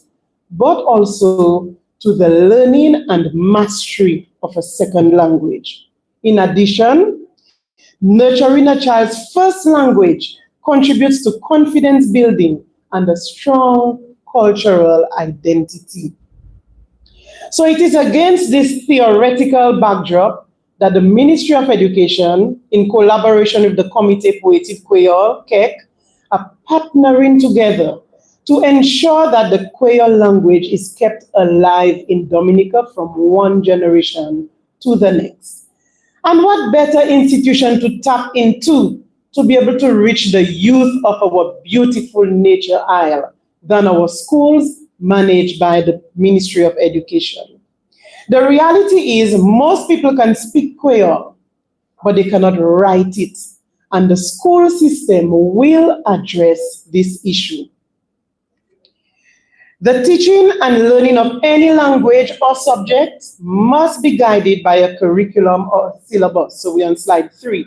but also to the learning and mastery of a second language. In addition, nurturing a child's first language contributes to confidence building and a strong cultural identity. So it is against this theoretical backdrop that the Ministry of Education, in collaboration with the Comité Poétique Creole, CEC, are partnering together to ensure that the Creole language is kept alive in Dominica from one generation to the next. And what better institution to tap into to be able to reach the youth of our beautiful nature isle than our schools managed by the Ministry of Education. The reality is most people can speak Creole, but they cannot write it. And the school system will address this issue. The teaching and learning of any language or subject must be guided by a curriculum or syllabus. So we're on slide 3.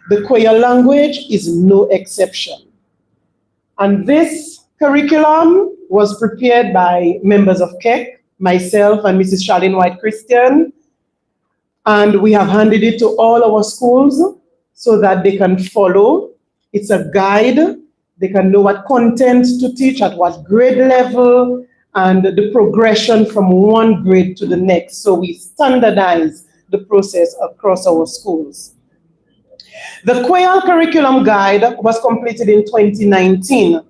The Creole language is no exception. And this curriculum was prepared by members of CEC, myself and Mrs. Charlene White Christian, and we have handed it to all our schools so that they can follow. It's a guide. They can know what content to teach at what grade level and the progression from one grade to the next. So we standardize the process across our schools. The Creole Curriculum Guide was completed in 2019,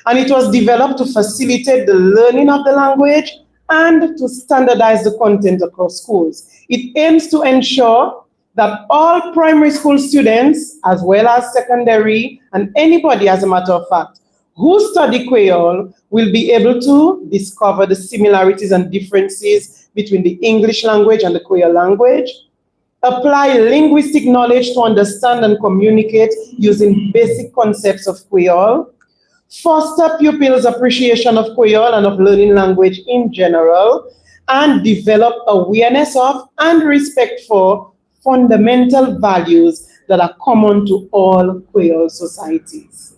and it was developed to facilitate the learning of the language and to standardize the content across schools. It aims to ensure that all primary school students, as well as secondary, and anybody, as a matter of fact, who study Creole will be able to discover the similarities and differences between the English language and the Creole language, apply linguistic knowledge to understand and communicate using basic concepts of Creole, foster pupils' appreciation of Creole and of learning language in general, and develop awareness of and respect for fundamental values that are common to all Creole societies.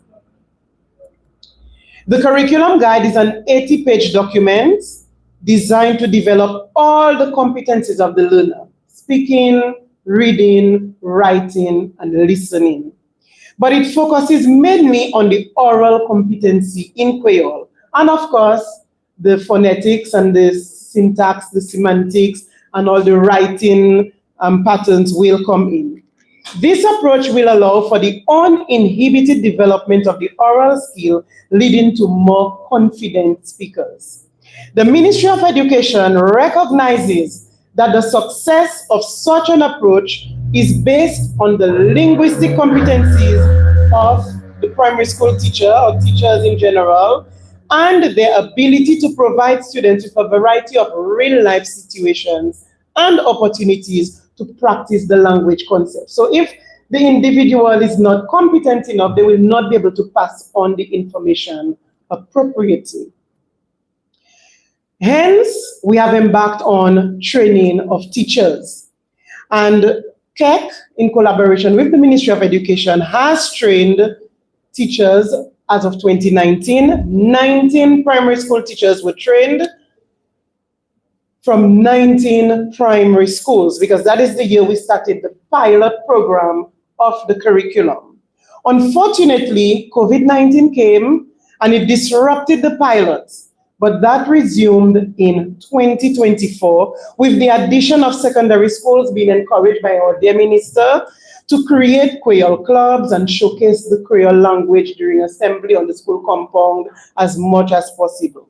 The curriculum guide is an 80-page document designed to develop all the competencies of the learner: speaking, reading, writing, and listening. But it focuses mainly on the oral competency in Creole. And of course, the phonetics and the syntax, the semantics, and all the writing patterns will come in. This approach will allow for the uninhibited development of the oral skill, leading to more confident speakers. The Ministry of Education recognizes that the success of such an approach is based on the linguistic competencies of the primary school teacher or teachers in general, and their ability to provide students with a variety of real-life situations and opportunities to practice the language concept. So if the individual is not competent enough, they will not be able to pass on the information appropriately. Hence, we have embarked on training of teachers. And CEC, in collaboration with the Ministry of Education, has trained teachers as of 2019. 19 primary school teachers were trained from 19 primary schools, because that is the year we started the pilot program of the curriculum. Unfortunately, COVID-19 came and it disrupted the pilots, but that resumed in 2024 with the addition of secondary schools being encouraged by our dear minister to create Creole clubs and showcase the Creole language during assembly on the school compound as much as possible.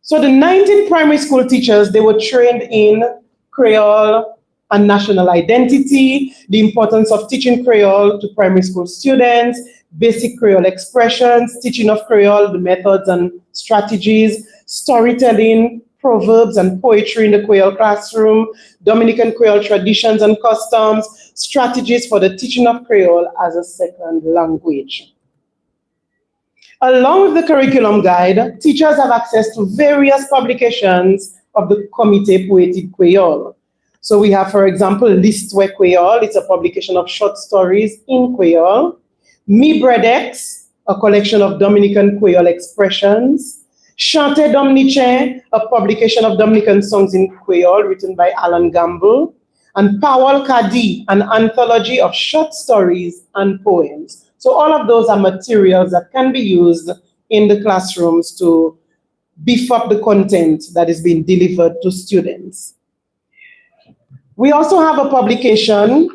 So the 19 primary school teachers, they were trained in Creole and national identity, the importance of teaching Creole to primary school students, basic Creole expressions, teaching of Creole, the methods and strategies, storytelling, proverbs and poetry in the Creole classroom, Dominican Creole traditions and customs, strategies for the teaching of Creole as a second language. Along with the curriculum guide, teachers have access to various publications of the Comité Poétique Creole. So we have, for example, L'Histoire Creole. It's a publication of short stories in Creole. Mi Bredex, a collection of Dominican Creole expressions. Chante Dominicain, a publication of Dominican songs in Creole written by Alan Gamble. And Powell Kadi, an anthology of short stories and poems. So all of those are materials that can be used in the classrooms to beef up the content that is being delivered to students. We also have a publication.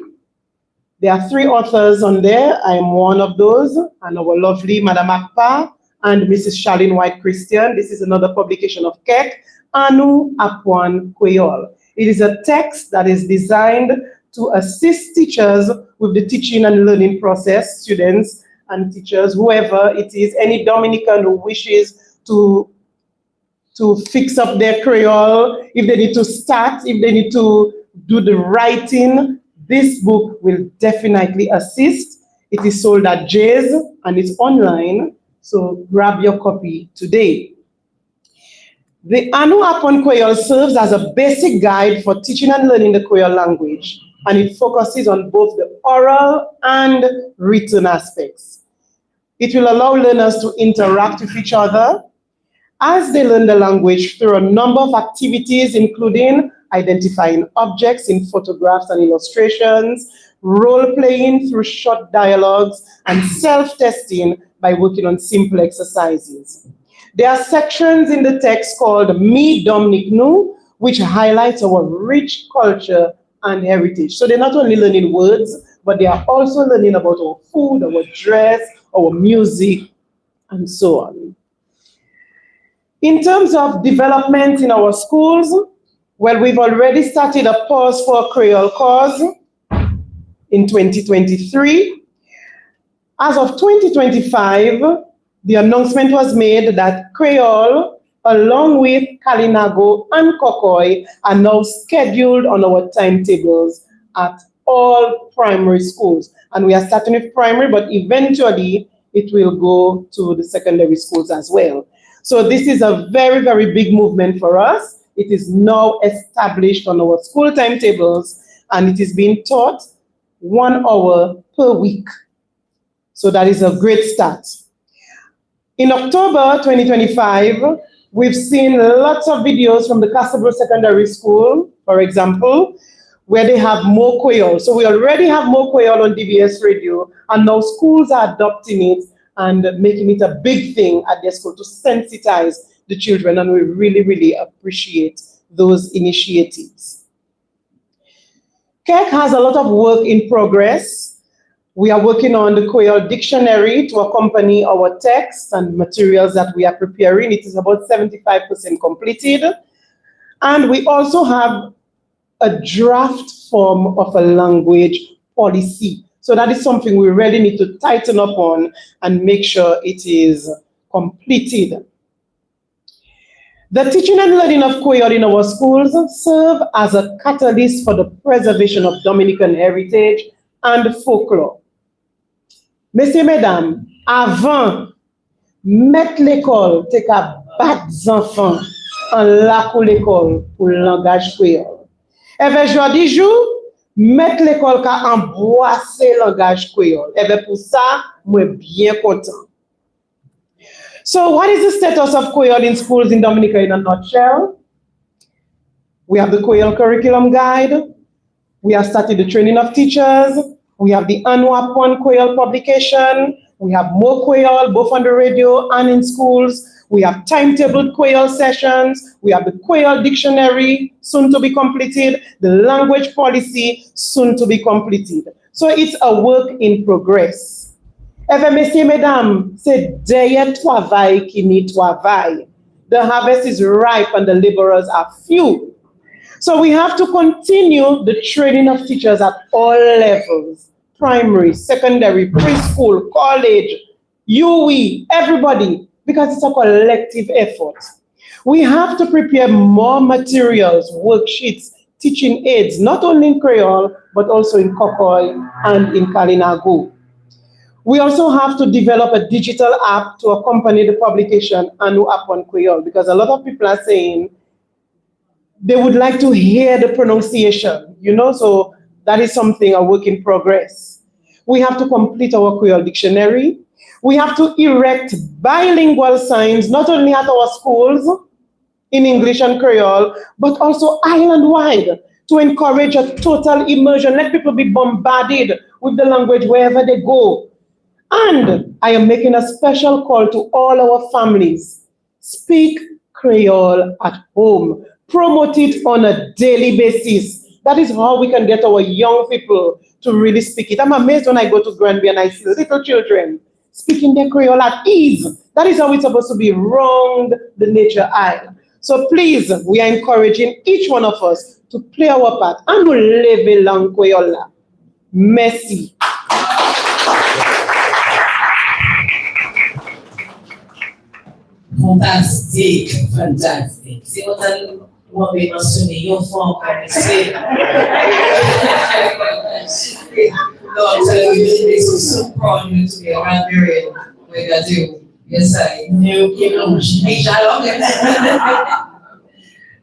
There are 3 authors on there. I am one of those, and our lovely Madame Akpa and Mrs. Charlene White Christian. This is another publication of CEC, Anu Apwan Creole. It is a text that is designed to assist teachers with the teaching and learning process, students and teachers, whoever it is, any Dominican who wishes to fix up their Creole, if they need to start, if they need to do the writing, this book will definitely assist. It is sold at Jay's and it's online, so grab your copy today. The Anu Apon Creole serves as a basic guide for teaching and learning the Creole language, and it focuses on both the oral and written aspects. It will allow learners to interact with each other as they learn the language through a number of activities, including identifying objects in photographs and illustrations, role-playing through short dialogues, and self-testing by working on simple exercises. There are sections in the text called Mi Dominic Nu, which highlights our rich culture and heritage. So they're not only learning words, but they are also learning about our food, our dress, our music, and so on. In terms of development in our schools, well, we've already started a Pause for Creole cause in 2023. As of 2025, the announcement was made that Creole, along with Kalinago and Kokoy, are now scheduled on our timetables at all primary schools. And we are starting with primary, but eventually it will go to the secondary schools as well. So this is a very, very big movement for us. It is now established on our school timetables, and it is being taught 1 hour per week. So that is a great start. In October 2025, we've seen lots of videos from the Castleboro Secondary School, for example, where they have more Creole. So we already have more Creole on DBS radio, and now schools are adopting it and making it a big thing at their school to sensitize the children, and we really, really appreciate those initiatives. CEC has a lot of work in progress. We are working on the Creole Dictionary to accompany our texts and materials that we are preparing. It is about 75% completed. And we also have a draft form of a language policy. So that is something we really need to tighten up on and make sure it is completed. The teaching and learning of Creole in our schools serve as a catalyst for the preservation of Dominican heritage and folklore. Messieurs, mesdames, avant, mettre l'école, te ka bat enfants en la kou l'école pour le langage créole. Et bien, jodi jou, mettre l'école ka embrasser le langage créole. Et bien, pour ça, moi bien content. So what is the status of Creole in schools in Dominica in a nutshell? We have the Creole curriculum guide. We have started the training of teachers. We have the annual One Creole publication. We have more Creole, both on the radio and in schools. We have timetabled Creole sessions. We have the Creole dictionary, soon to be completed. The language policy, soon to be completed. So it's a work in progress. Even messieurs, mesdames, c'est derrière travail qui n'y travaille. The harvest is ripe and the laborers are few. So we have to continue the training of teachers at all levels, primary, secondary, preschool, college, UE, everybody, because it's a collective effort. We have to prepare more materials, worksheets, teaching aids, not only in Creole, but also in Kokoy and in Kalinago. We also have to develop a digital app to accompany the publication and app on Creole, because a lot of people are saying they would like to hear the pronunciation, so that is something, a work in progress. We have to complete our Creole dictionary. We have to erect bilingual signs, not only at our schools in English and Creole, but also island-wide to encourage a total immersion. Let people be bombarded with the language wherever they go. And I am making a special call to all our families. Speak Creole at home. Promote it on a daily basis. That is how we can get our young people to really speak it. I'm amazed when I go to Granby and I see little children speaking their Creole at ease. That is how it's supposed to be round the nature aisle. So please, we are encouraging each one of us to play our part and to live lang Creole. Merci. Fantastic, fantastic. C'est what we must say, your form can say. No, I'm telling you, it makes me so proud of you to be a Liberian. Like I do. Yes, I knew.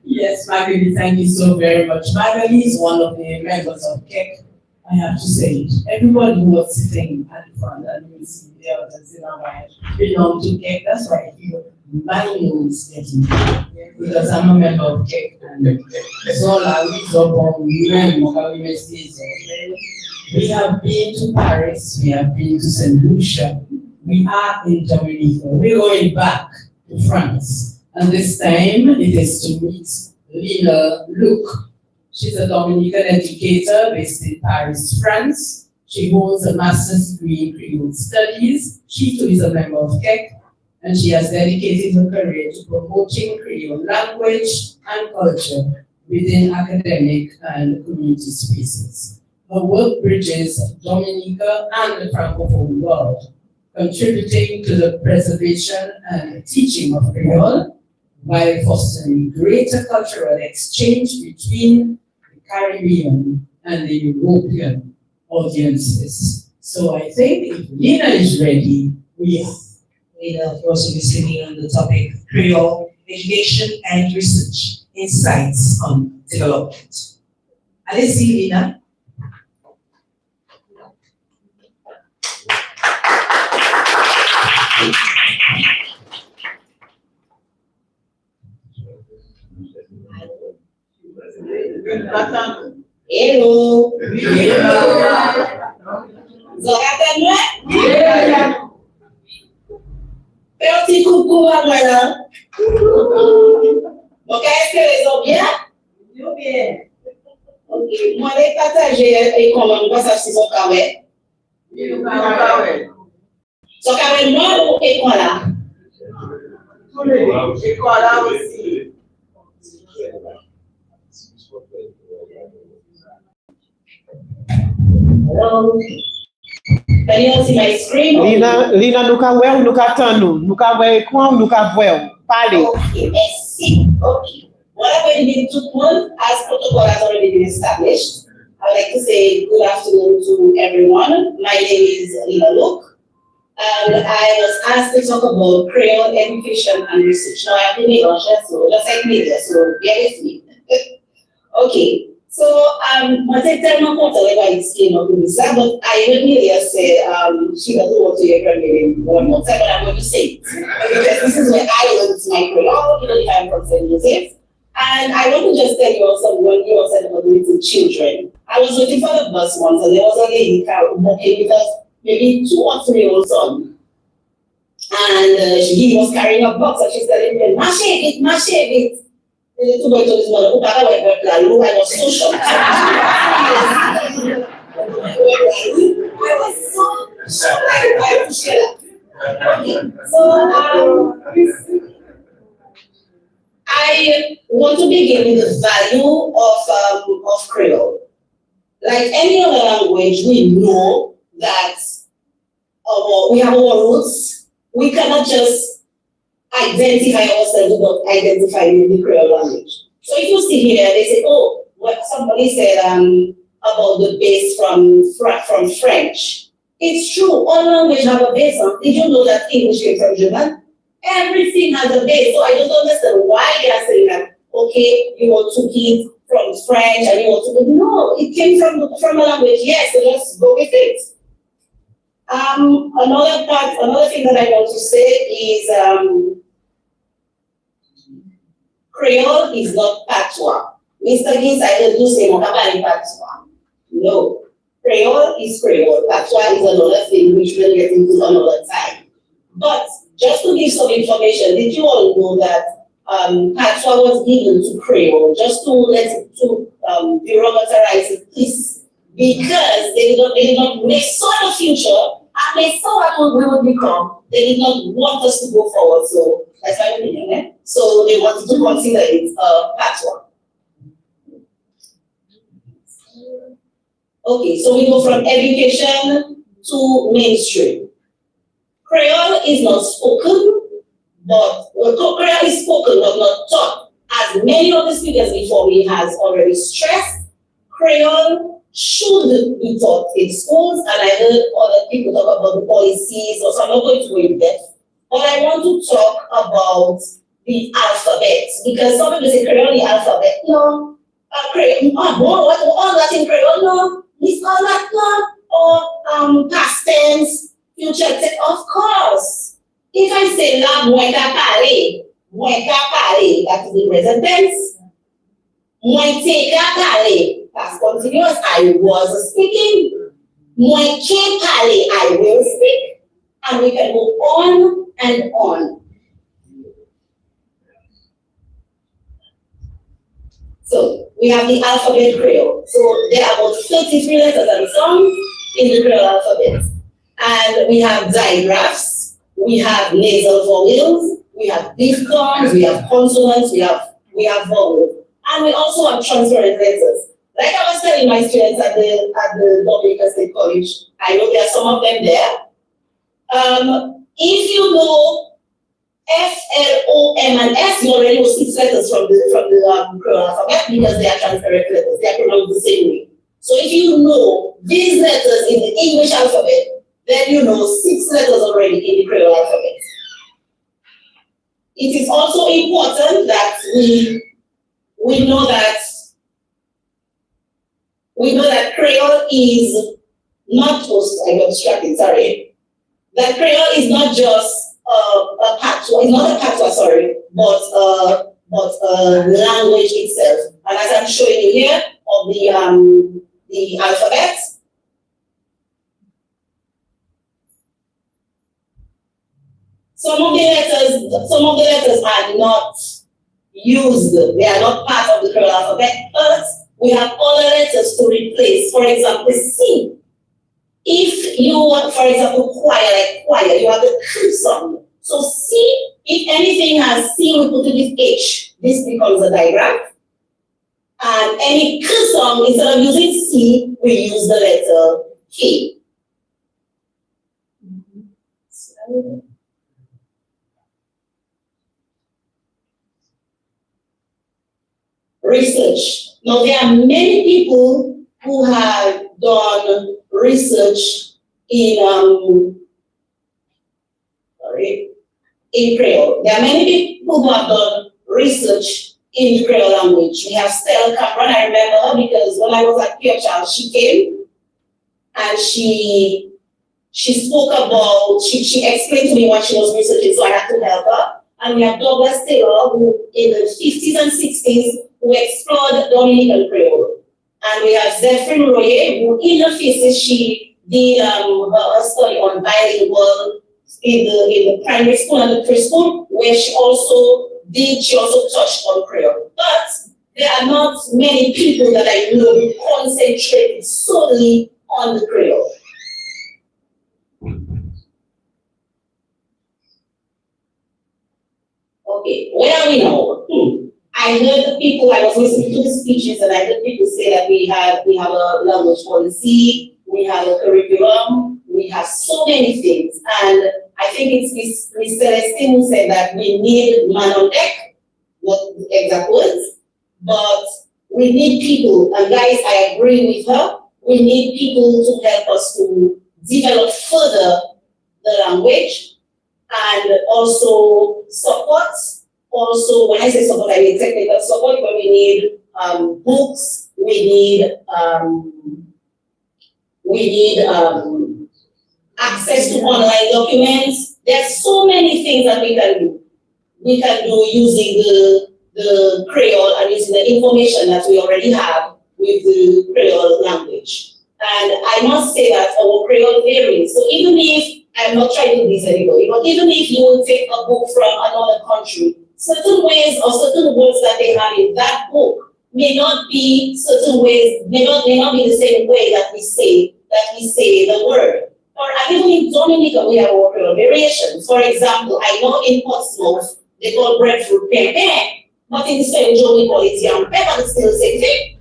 Yes, Marguerite, thank you so very much. Marguerite is one of the members of KEC. I have to say it. Everybody who was sitting at the front and you see the others in our mind belong to KEC. That's why I feel my name is getting because I'm a member of KEC. And so we have been to Paris, we have been to St. Lucia, we are in Dominica. We're going back to France. And this time it is to meet Lina Luc. She's a Dominican educator based in Paris, France. She holds a master's degree in Creole Studies. She too is a member of KEC, and she has dedicated her career to promoting Creole language and culture within academic and community spaces. Her work bridges Dominica and the Francophone world, contributing to the preservation and teaching of Creole, while fostering greater cultural exchange between the Caribbean and the European audiences. So I think if Lina is ready, we are. Lina, of course, will be speaking on the topic Creole education and research insights on development. Allez-y, Lina. Hello. Vous regardez moi? Fais un petit coucou à moi là. Donc, est-ce que les ont bien? Bien. Ok. Moi, les partager et comment on ça c'est son carré. Son carré moi ou école là? École là aussi. Hello. Can you all see my screen? Lina, nou ka wè ou nou ka tan nou? Nou ka wè ekran ou nou ka vwe ou? Pale. Okay, merci. Okay. What I'm going to do to one, as protocol has already been established, I would like to say good afternoon to everyone. My name is Lina Luke, and I was asked to talk about Creole education and research. Now, I'm in Russia, so just like media, so bear with me. Okay, so I take time to put whether it's came up with this, but I heard Melia say she doesn't want to hear her name one more time, but I'm going to say it. Because this is where I learned my Creole, even if I'm from St. Joseph. And I want to just tell you also when you said about little children. I was waiting for the bus once, and there was a lady walking with us, maybe 2 or 3 years old. And he was carrying a box, and she's telling me, "Ma shave it." The little boy told his mother, "Oh, Papa, I was so shocked." I was so I appreciate that. So, I want to begin with the value of Creole. Like any other language, we know that we have our roots. We cannot just identify ourselves without identifying the Creole language. So if you see here, they say, "Oh, what somebody said about the base from French." It's true. All language have a base. Did you know that English came from German? Everything has a base. So I don't understand why they are saying that, okay, you want to keep from French and you want to, no, it came from a language, yes, so just go with it. Another thing that I want to say is Creole is not patois. Mr. Gibbs, I don't do say Mokabali patois. No. Creole is Creole. Patois is another thing which we'll get into another time. But just to give some information, did you all know that patois was given to Creole just to let it to derogatory this because they did not they saw the future and they saw what we would become. They did not want us to go forward, so that's my opinion. Eh? So they wanted to consider it patois. Okay, so we go from education to mainstream. Creole is not spoken, but Creole is spoken but not taught. As many of the speakers before me has already stressed, Creole should be taught in schools, and I heard other people talk about the policies, so I'm not going to go in depth. But I want to talk about the alphabet, because some people say Creole the alphabet. No, Creole, all that in Creole, no, it's all that no, or past tense. Future tense, of course. If I say la muerta pare, that is the present tense. Muerteka pare, past continuous, I was speaking. Muerche pare, I will speak. And we can go on and on. So we have the alphabet Creole. So there are about 33 letters and songs in the Creole alphabet. And we have digraphs, we have nasal vowels, we have diphthongs, we have consonants, we have vowels. And we also have transparent letters. Like I was telling my students at the Dominica State College, I know there are some of them there. If you know F, L, O, M, and S, you already know 6 letters from the Creole alphabet because they are transparent letters. They are pronounced the same way. So if you know these letters in the English alphabet, then you know 6 letters already in the Creole alphabet. It is also important that we know that Creole is not just, I got distracted, sorry. That Creole is not just a patois, it's not a patois, sorry, but a language itself. And as I'm showing you here of the alphabet, some of the letters are not used, they are not part of the Creole alphabet, but we have other letters to replace. For example, C. If you want, for example, choir, you have the K sound. So C, if anything has C, we put it with H. This becomes a digraph. And any K sound, instead of using C, we use the letter K. Research. Now, there are many people who have done research in Creole. There are many people who have done research in the Creole language. We have Stella Cameron, I remember, because when I was at Pure Child, she came and she spoke about, she explained to me what she was researching, so I had to help her. And we have Douglas Taylor, who in the 50s and 60s, who explored Dominican Creole. And we have Zephyrin Royer, who in her thesis, she did a study on bilingual in the primary school and the preschool, where she also touched on Creole. But there are not many people that I know who concentrate solely on the Creole. Okay, where are we now? I heard the people, I was listening to the speeches, and I heard people say that we have a language policy, we have a curriculum, we have so many things. And I think it's Ms. Celestine who said that we need man on deck, not the exact words, but we need people. And guys, I agree with her. We need people to help us to develop further the language and also support. Also, when I say support, I mean technical support, but we need books, we need access to online documents. There's so many things that we can do. We can do using the Creole and using the information that we already have with the Creole language. And I must say that our Creole varies. So even if, I'm not trying to please anybody, but even if you will take a book from another country, certain ways or certain words that they have in that book may not be certain ways, may not be the same way that we say the word. Or even in Dominica, we have our Creole variations. For example, I know in Portsmouth, they call breadfruit pepe, but in St. Joe, we call it yam pepper, it's still the same thing.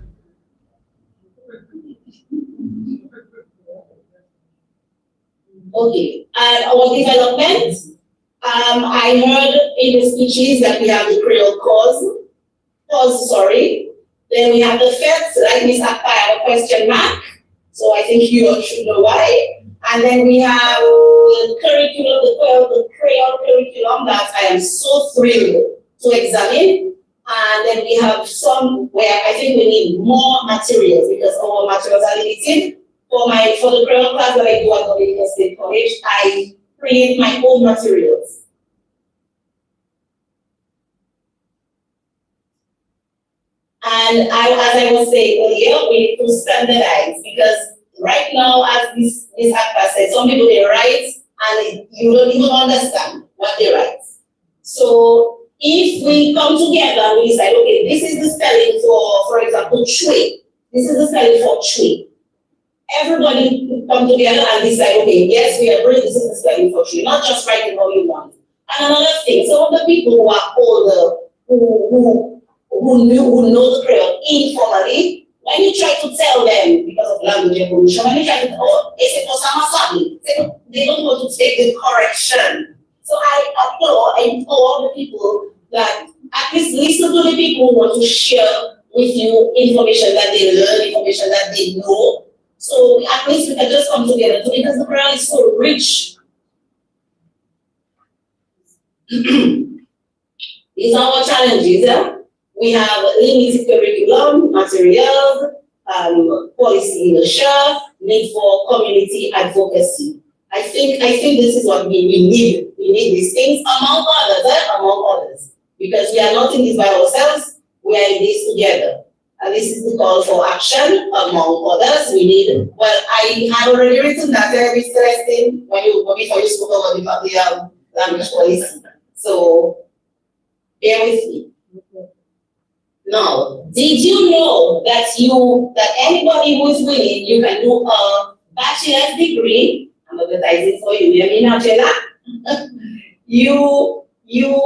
Okay, and our development, I heard in the speeches that we have the Creole cause, then we have the feds, like Ms. Akpai, a question mark, so I think you all should know why. And then we have the curriculum, the Creole curriculum that I am so thrilled to examine. And then we have some where I think we need more materials because our materials are limited. For the Creole class that I do at Dominican State College, I create my own materials. And as I was saying earlier, we need to standardize because right now, as this actor said, some people they write and you don't even understand what they write. So if we come together and we decide, okay, this is the spelling for example, tree. This is the spelling for tree. Everybody come together and decide, okay, yes, we agree, this is the spelling for tree, not just writing how you want. And another thing, some of the people who are older, who know the Creole informally, when you try to tell them, because of language evolution, when you try to tell them, they don't want to take the correction. So I implore the people that at least listen to the people who want to share with you information that they learn, information that they know. So at least we can just come together because the Creole is so rich. These are our challenges. We have limited curriculum, materials, policy inertia, need for community advocacy. I think this is what we need. We need these things among others, because we are not in this by ourselves. We are in this together. And this is the call for action among others. We need, well, I had already written that Mr. Celestine, before you spoke about the language policy. So bear with me. Now, did you know that anybody who is willing, you can do a bachelor's degree? I'm advertising for you. You hear me now, Jenna? You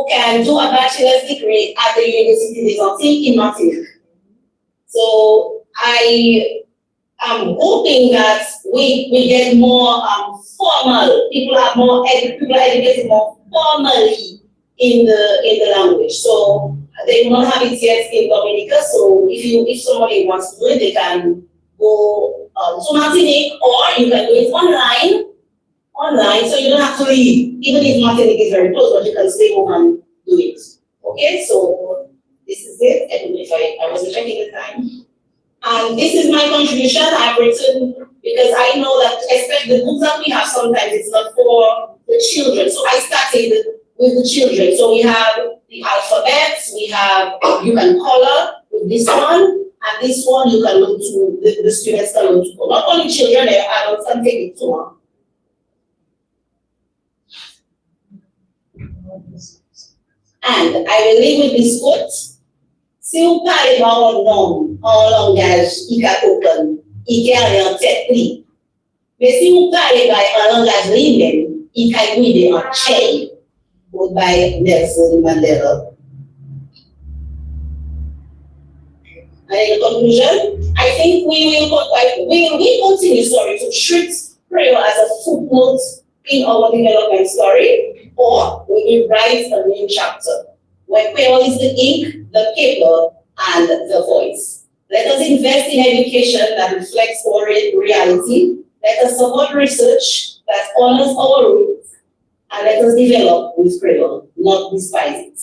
can do a bachelor's degree at the University des Antilles in Martinique. So I I'm hoping that we get more formal, people are educated more formally in the language. So they do not have it yet in Dominica. So if somebody wants to do it, they can go to Martinique, or you can do it online, so you don't have to leave. Even if Martinique is very close, but you can stay home and do it. Okay, so this is it. I don't know if I wasn't checking the time. And this is my contribution I've written, because I know that, especially the books that we have, sometimes it's not for the children. So I started with the children. So we have the alphabets, you can color with this one, and this one you can look to, the students can look to. Not only children, adults can take it too. And I will leave with this quote. Si vous parlez par un nom en langage qui est open, qui est en tête li. Mais si vous parlez par un langage lui-même, il est guidé en chain. By Nelson Mandela. And in conclusion, I think we will continue, to treat Creole as a footnote in our development story, or we will write a new chapter where Creole is the ink, the paper, and the voice. Let us invest in education that reflects our reality. Let us support research that honors our roots, and let us develop with Creole, not despise it.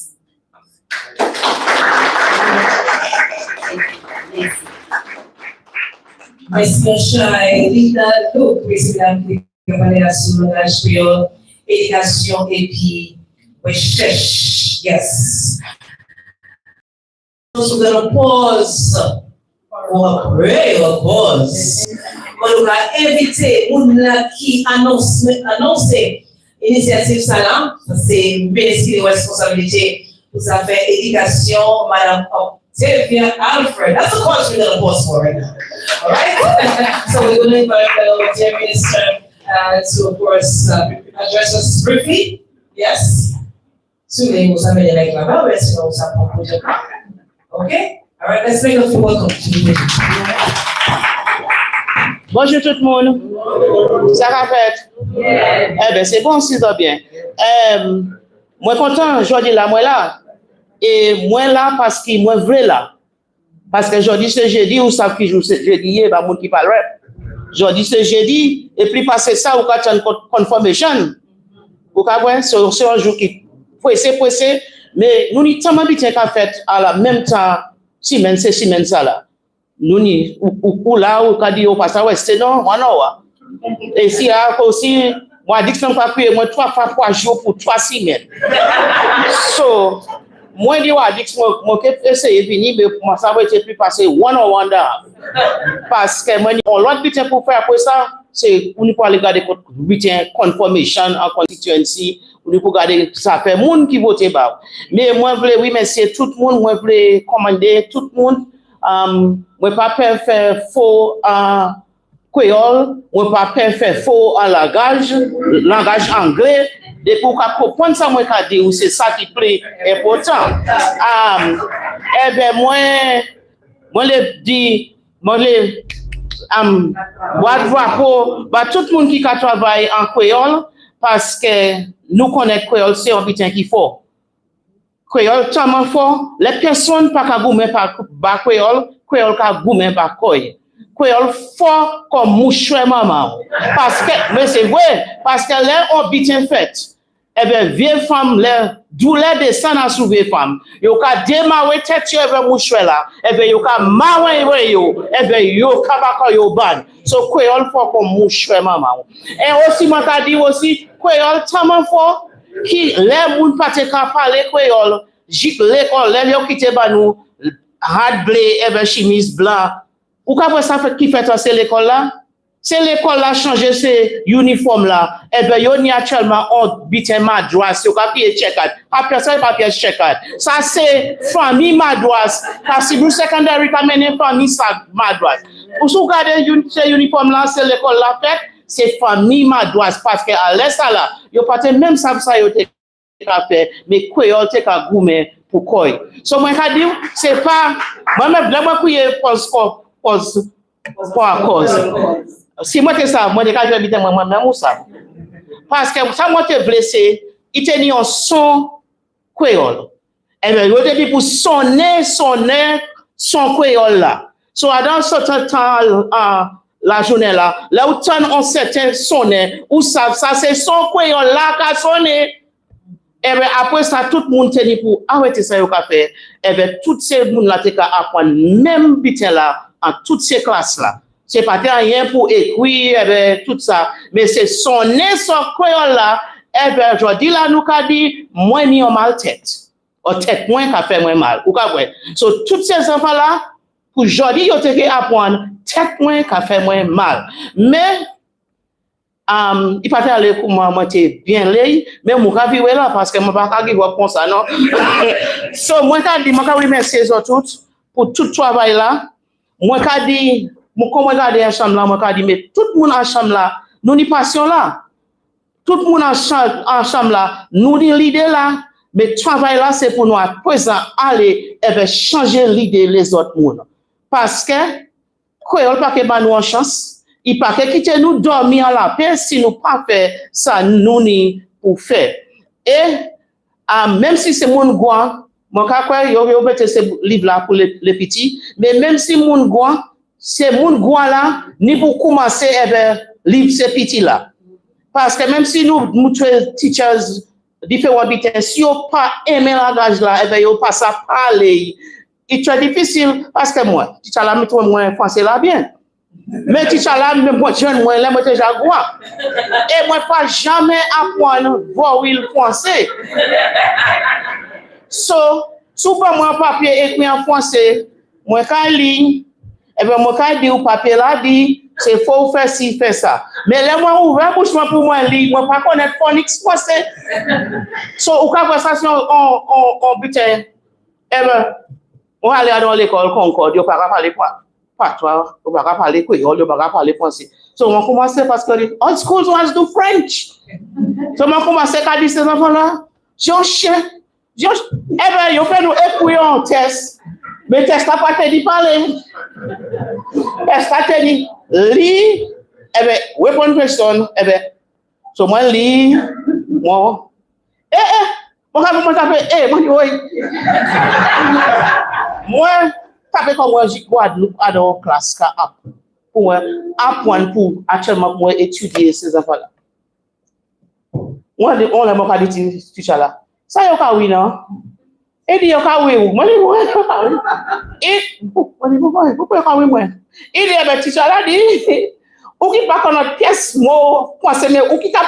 Merci, mon cher Lina, le président qui a sur le langage créole, éducation et puis recherche. Yes. Nous allons pause pour après, pause. On va inviter les qui annonce l'initiative Salam, c'est ministre de responsabilité pour sa faire éducation, Madame Sylvia Alfred. That's a question we're going to pause for right now. All right? So we're going to invite the dear minister to, of course, address us briefly. Yes? Okay? All right, let's make a few welcome to you. Bonjour tout le monde. Ça va fait? Eh bien, c'est bon si ça va bien. Moi content, aujourd'hui là, moi là. Et moi là parce que moi vrai là. Parce que aujourd'hui c'est jeudi, vous savez qui joue jeudi, il y a pas monde qui parle rap. Aujourd'hui c'est jeudi, et puis passer ça, vous avez une confirmation. Vous avez c'est un jour qui pressé, mais nous n'y sommes pas bien qu'à faire à la même temps, semaine ça là. Nous n'y, ou là, ou quand dit au passage, c'est non, moi non. Et si aussi, moi, dit que ça ne pas moi 3 fois 3 jours pour 3 semaines. So, moi, dit que moi, essayer de venir, mais moi, ça va être plus passer one down. Parce que moi, on l'autre bulletin pour faire après ça, c'est, on ne peut pas regarder bulletin confirmation en constituency, on ne peut pas regarder, ça fait monde qui vote bas. Mais moi, je voulais, oui, mais c'est tout le monde, moi, je voulais commander tout le monde. Moi pas faire faux en créole, moi pas faire faux en langage anglais. Et pour comprendre ça, moi qu'a dit, c'est ça qui est important. Eh bien moi le dit, drapeau, bah tout le monde qui travaille en créole, parce que nous connaissons créole, c'est un bitin qui faut. Créole tellement fort, les personnes pas qu'à goumer par créole qu'à goumer par koy. Créole fort comme mouche maman. Parce que, mais c'est vrai, parce que là on bitin fait. Eh bien, vieille femme, douleur descend à sous vieille femme. Yo ka démarrer tête avec mouche là. Eh bien, yo ka marrer yo. Eh bien, yo ka ba yo ban. So créole fort comme mouche maman. Et aussi moi ka dit aussi créole tellement fort qui les moun pas te parler créole, l'école, les yo qui te ba nous hard blé et ben chemise blanc. Ou ka ça fait qui fait c'est l'école là? C'est l'école là changer ces uniforme là. Et ben yo ni actuellement on bitin madras, yo ka pied check-out. Après ça pas pied check-out. Ça c'est famille madras. Parce que secondaire ka mener famille ça madras. Pour sou garder ces uniforme là, c'est l'école là fait. C'est famille madras parce que à l'est là, yo pas même ça yo te fait mais créole te ka goumer pour quoi. So moi ka dire c'est pas moi même là moi couiller pose Pour à cause. Si moi que ça, moi, je vais habiter moi-même ou ça. Parce que ça, moi, te blessé, il te dit un son créole. Et bien, il te dit pour sonner son créole là. So, dans ce temps, la journée là, là où tu as un certain sonner, où ça c'est son créole là qui a sonné. Et bien, après ça, tout le monde te dit pour arrêter ça, il a fait. Et bien, tout ces monde là, tu as apprendre même bitin là, en toutes ces classes là. C'est pas rien pour écrire, et bien, tout ça. Mais c'est sonner son créole là. Et bien, je dis là, nous qu'a dit, moi, mis en mal tête. Ou tête, moi, qu'a fait moins mal. Ou qu'a ouais. So, tous ces enfants là, pour aujourd'hui, ils ont apprendre, tête, moi, qu'a fait moins mal. Mais, il pas aller pour moi, bien lay, mais moi, je vais là, parce que moi, je ne vais pas comme ça, non? So, moi, je dis, moi, je remercie les autres pour tout le travail là. Moi, je dis, comment regarder la chambre là, moi, je dis, mais tout le monde en chambre là, nous n'y passions là. Tout le monde en chambre là, nous n'y l'idée là, mais le travail là, c'est pour nous à présent aller et changer l'idée les autres monde. Parce que, Créole pas que nous en chance, il pas que quitter nous dormir en la paix si nous pas fait ça, nous ni pour faire. Et, même si c'est mon goût, moi, quand yo mettre ce livre là pour les petits, mais même si mon goût, c'est mon goût là, ni pour commencer livre ces petits là. Parce que même si nous teachers différents bitins, si on pas aimé la langage là, et bien on passe à parler. C'est très difficile parce que moi, teacher là, moi français là bien. Mais teacher là, moi jeune, moi là, moi déjà goût. Et moi pas jamais apprendre voir le français. So, souvent moi papier écrit en français, moi quand lis, et bien moi quand dit au papier là dit c'est faut faire ci, faire ça. Mais là, moi, ouvert bouche pour moi lire, moi pas connaître phonics français. So, au conversation en butin, eh ben, on va aller dans l'école Concorde, on va parler patois, on va parler créole, on va parler français. So, on commence parce que all schools want to do French. So, on commence à dire ces enfants-là, eh ben, ils fait nous écouter un test, mais test n'a pas te dit parler. Test n'a te dit lire, eh bien, weapon question, eh bien, so moi lis, moi, moi taper comme moi, j'y Guadeloupe à dans classe, pour apprendre pour actuellement pour étudier ces enfants-là. Moi, on l'a pas dit, tu là. Ça y est, oui, non? Et dit, oui, moi, et, pourquoi oui, moi? Il dit, ben, tu là, dit, ou qui pas connaître pièce, mot, français, mais ou qui t'a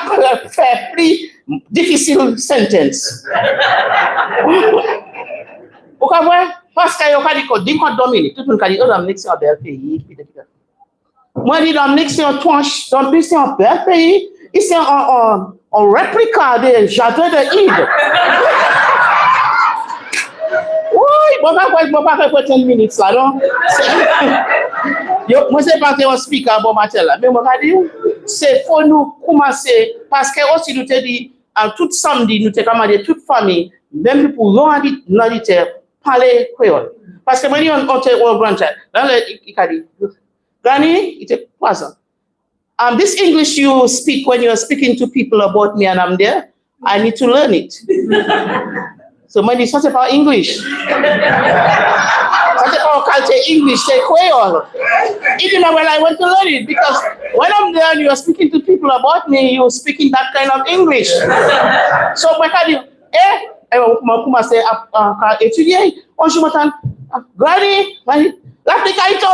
fait plus difficile sentence. Ou qu'à voir, parce qu'il y a dit qu'on domine, tout le monde a dit, oh, Dominique, c'est un bel pays. Moi, je dis, Dominique, c'est un tranche, Dominique, c'est un bel pays, et c'est un réplica des jardins de Ide. Oui, bon, pas faire 10 minutes là, non? Moi, c'est pas un speaker bon matin là, mais moi, je dis, c'est faut nous commencer, parce que aussi, nous te dit, tout samedi, nous te commandé toute famille, même pour l'auditeur, parler créole. Parce que moi, on te grand-child, là, il a dit, Granny, il était 3 ans. This English you speak when you're speaking to people about me and I'm there, I need to learn it. So when it's not about English, it's about culture English, say Creole. Even when I want to learn it, because when I'm there and you're speaking to people about me, you're speaking that kind of English. So when I do, comment c'est à étudier, on joue maintenant, Granny, l'application.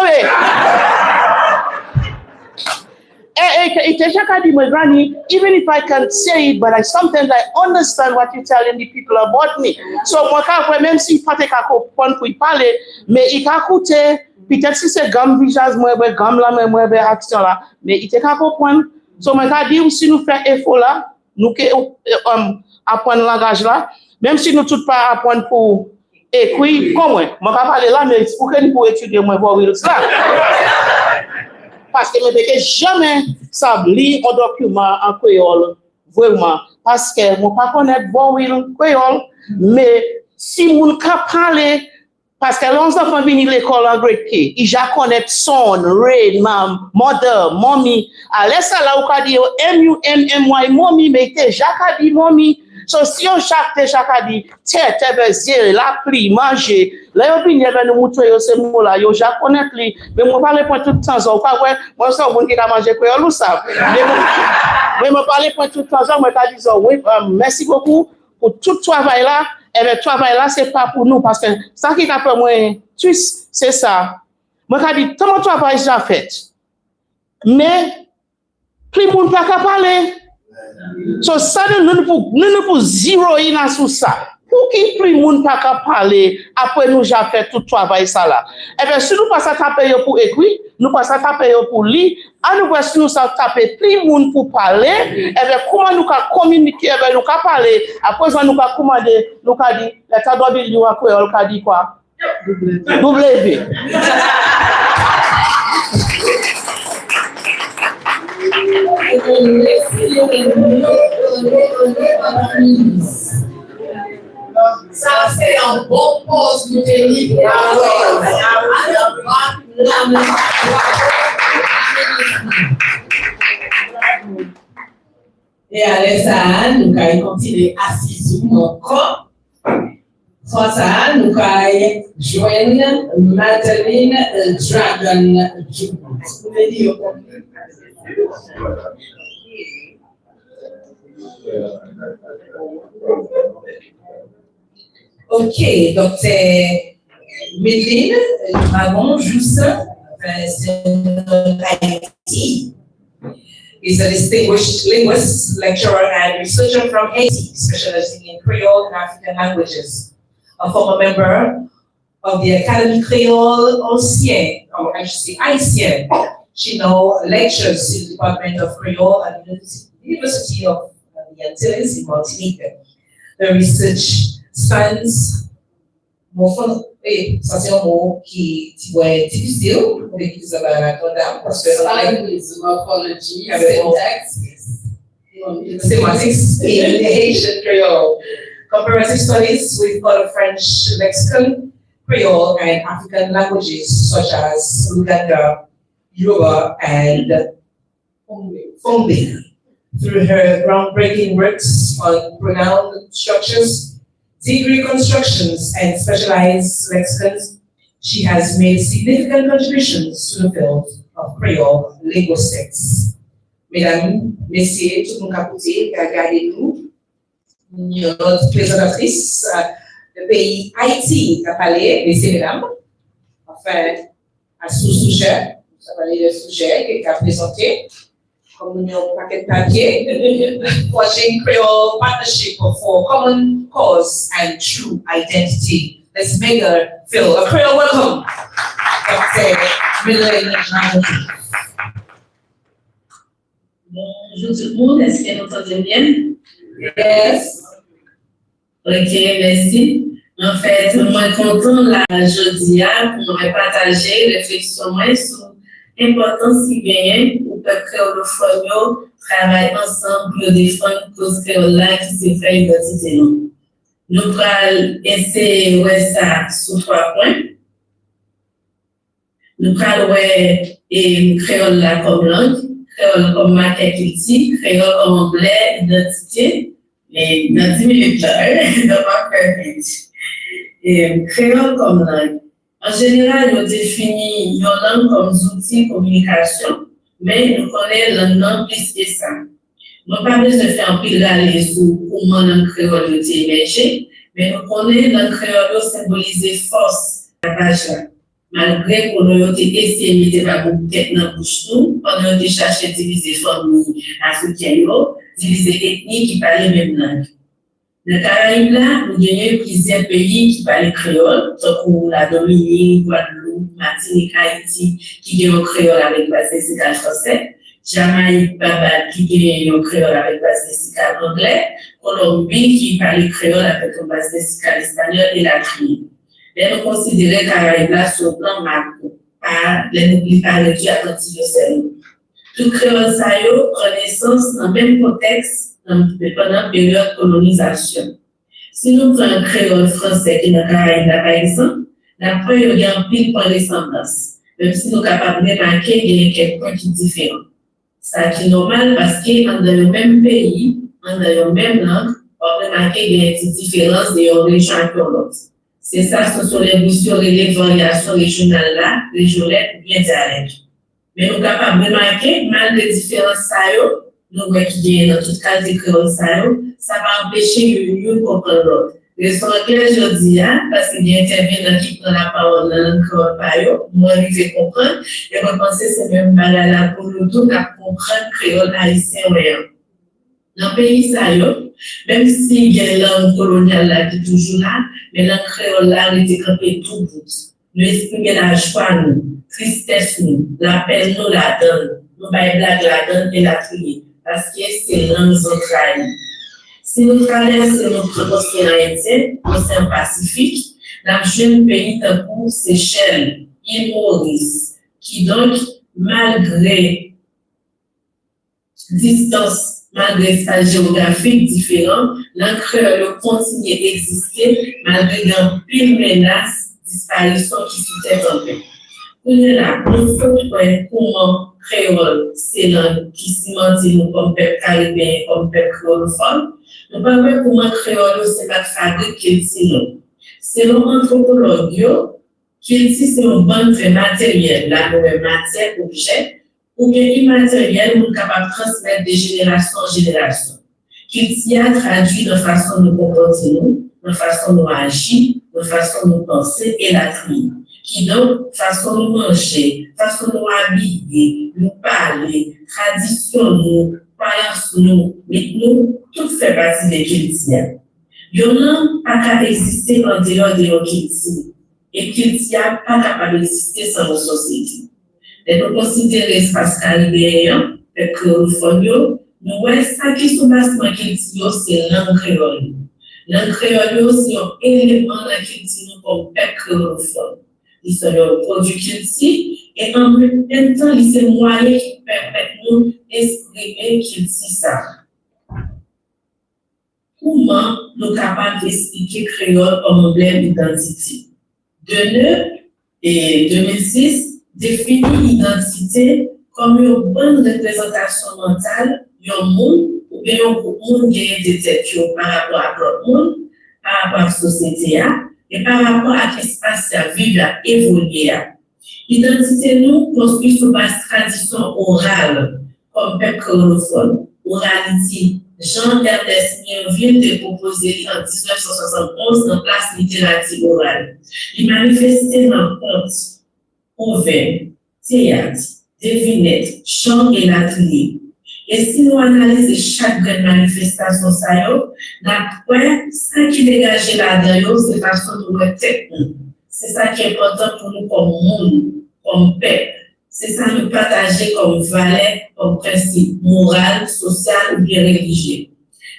Even if I can say it, but sometimes I understand what you're telling the people about me. So, moi, même si pas te comprendre pour y parler, mais il t'a écouté, peut-être si c'est gamme visage, moi, gamme là, moi, action là, mais il t'a comprendre. So, moi, je dis, si nous faisons effort là, nous apprendre le langage là, même si nous tout pas apprendre pour écrire, comme moi, je parler là, mais pour que nous pouvons étudier, moi, voir ça. Parce que je ne jamais ça lire un document en créole, vraiment. Parce que je ne connais pas le créole, mais si je ne parle Parce que les enfants viennent à l'école en grade K, ils connaissent son, rain, mam, mother, mommy. À l'aise là, on dit M-U-M-M-Y, mommy, mais t'es Jacques dit mommy. So si on chaque dit, tête, bézier, la pli, manger. Là, on vient avec nous montrer ces mots-là, yo, Jacques connaît li. Mais moi, parle pas tout le temps, ça, pas ouais, moi, ça, on qui a mangé créole ou ça. Mais moi, parle pas tout le temps, ça, moi, t'as dit, oui, merci beaucoup pour tout le travail là. Et le travail là, c'est pas pour nous, parce que ça qui a fait moi, c'est ça. Moi, je dis, tout mon travail est déjà fait. Mais, plus de monde pas qu'à parler. So, ça, nous pour zéro in sur ça. Pour qui plus de monde pas qu'à parler, après nous, j'ai fait tout le travail ça là. Et bien, si nous passons à taper pour écrire, nous passons à taper pour lire, à nous voir si nous savons taper plus de monde pour parler, et bien, comment nous pouvons communiquer, et bien, nous pouvons parler, après ça, nous pouvons commander, nous pouvons dire, l'état d'ordre du créole, nous pouvons dire quoi? W. Ça, c'est un bon poste de tenir. Et à l'aise, nous allons continuer assis sur mon corps. Sans ça, nous allons joindre Madeleine Dragon June. Ok, donc c'est Medine Dragon Justin, Haiti. He's a distinguished linguist, lecturer, and researcher from Haiti, specializing in Creole and African languages. A former member of the Academy Creole Ancien, or I should say Haitienne. She now lectures in the Department of Creole at the University of the Antilles in Martinique. The research spans ça c'est un mot qui est difficile pour l'église de la Grande parce que morphology, syntax, semantics in Haitian Creole, comparative studies with other French lexicon, Creole, and African languages such as Luganda, Yoruba, and Fombi. Through her groundbreaking works on pronoun structures, degree constructions, and specialized lexicons, she has made significant contributions to the field of Creole linguistics. Mesdames, Messieurs, tout le monde capoté, regardez-nous. Notre présentatrice du pays Haïti a parlé, messieurs, mesdames, enfin, à sous-sujet, ça va aller le sujet qu'elle a présenté. Comme nous avons un paquet de papier, Watching Creole Partnership for Common Cause and True Identity. Let's make her feel a Creole welcome. Bonjour tout le monde, est-ce que vous entendez bien? Yes. Ok, merci. En fait, moi, content là, jeudi, pour me partager réflexion sur l'importance qui gagne pour que les créoles travaillent ensemble pour défendre la cause créole là qui se fait identité. Nous allons essayer de voir ça sur 3 points. Nous allons voir créole là comme langue, créole comme marque culture, créole comme anglais, identité. Et dans 10 minutes là, dans ma créole comme langue. En général, on définit nos langues comme outils de communication, mais nous connaissons la langue plus que ça. Nous n'avons pas besoin de faire un pile d'aller sur comment la langue créole est émergée, mais nous connaissons la langue créole symboliser force la page là. Malgré qu'on ait essayé de mettre la tête dans la bouche, on a cherché à diviser famille africaine, diviser ethnie qui parlent la même langue. Dans les Caraïbes, là, nous avons plusieurs pays qui parlent créole, comme la Dominique, Guadeloupe, Martinique, Haïti, qui ont un créole avec base lexicale français, Jamaïque, Babac, qui ont un créole avec base lexicale anglais, Colombie, qui parle créole avec une base lexicale espagnole et la Caraïbe. Mais nous considérons les Caraïbes là sur le plan macro, pas les lectures attentives au cerveau. Tout créole, ça y est, connaissance dans le même contexte, pendant la période de colonisation. Si nous prenons un créole français qui est dans la Caraïbe, par exemple, D'après, il y a un pile point ressemblance. Même si nous sommes capables de remarquer qu'il y a quelques points qui sont différents. Ça qui est normal parce qu'on est dans le même pays, on est dans la même langue, on peut remarquer qu'il y a des différences de région à l'autre. C'est ça, ce sont les mesures et les variations régionales là, régionales ou bien dialectes. Mais nous sommes capables de remarquer, malgré les différences, nous voyons qu'il y a dans toute cas de créole, ça va empêcher de comprendre l'autre. Les sont clairs, je dis, parce qu'il y a intervenant qui prend la parole dans le créole, moi, je vais comprendre, et je pense que c'est même là pour nous tous à comprendre le créole haïtien. Dans le pays, même s'il y a une langue coloniale là qui est toujours là, mais la créole là, elle était campée tout bout. Nous exprimons la joie, nous, tristesse, nous, la peine, nous la donne, nous baillons blague la donne et la crier, parce que c'est langue centrale. Si nous traversons notre océan Indien, l'océan Pacifique, dans le jeune pays de Seychelles, île Maurice, qui donc, malgré distance, malgré espace géographique différent, la créole continue d'exister malgré une pile menace, disparition qui sous-tête en paix. Pour nous là, nous faut comment créole, c'est langue qui cimente nous comme peuple caribéen, comme peuple créolophone. Nous parlons comment créole, c'est pas fabrique qu'il dit. Selon l'anthropologue, qu'il dit c'est un bon très matériel, la nouvelle matière, objet, ou bien immatériel, nous sommes capables de transmettre de génération en génération. Qu'il dit a traduit de façon de nous comporter nous, de façon de nous agir, de façon de nous penser et la trier. Qui donc, façon de manger, façon de nous habiller, nous parler, tradition, nous, croyance, nous, mais nous, tout fait partie des cultures. Il n'y a pas exister en dehors de nos cultures. Et culture pas capable d'exister sans nos sociétés. Et nous considérons l'espace caribéen, le créole, nous voyons ça qui sont basement culture, c'est langue créole. Langue créole, c'est un élément de la culture comme peuple créolophone. Ils sont un produit culture et en même temps, ils sont moyens qui permettent nous d'exprimer culture ça. Comment nous sommes capables d'expliquer créole comme emblème d'identité? Deneuve et 2006 définit l'identité comme une bonne représentation mentale d'un monde ou bien un monde qui est détecté par rapport à l'autre monde, par rapport à la société et par rapport à l'espace à vivre, à évoluer. L'identité nous construit sur base tradition orale, comme peuple créolophone, oralité. Jean-Ernest Mienville a proposé en 1971 dans classe littérature orale. Il manifestait dans conte, ouvert, théâtre, devinette, chant et l'atelier. Et si nous analysons chaque grande manifestation, ça qui dégage là-dedans, c'est façon de nous technique. C'est ça qui est important pour nous comme monde, comme peuple. C'est ça nous partager comme valeur, comme principe moral, social ou bien religieux.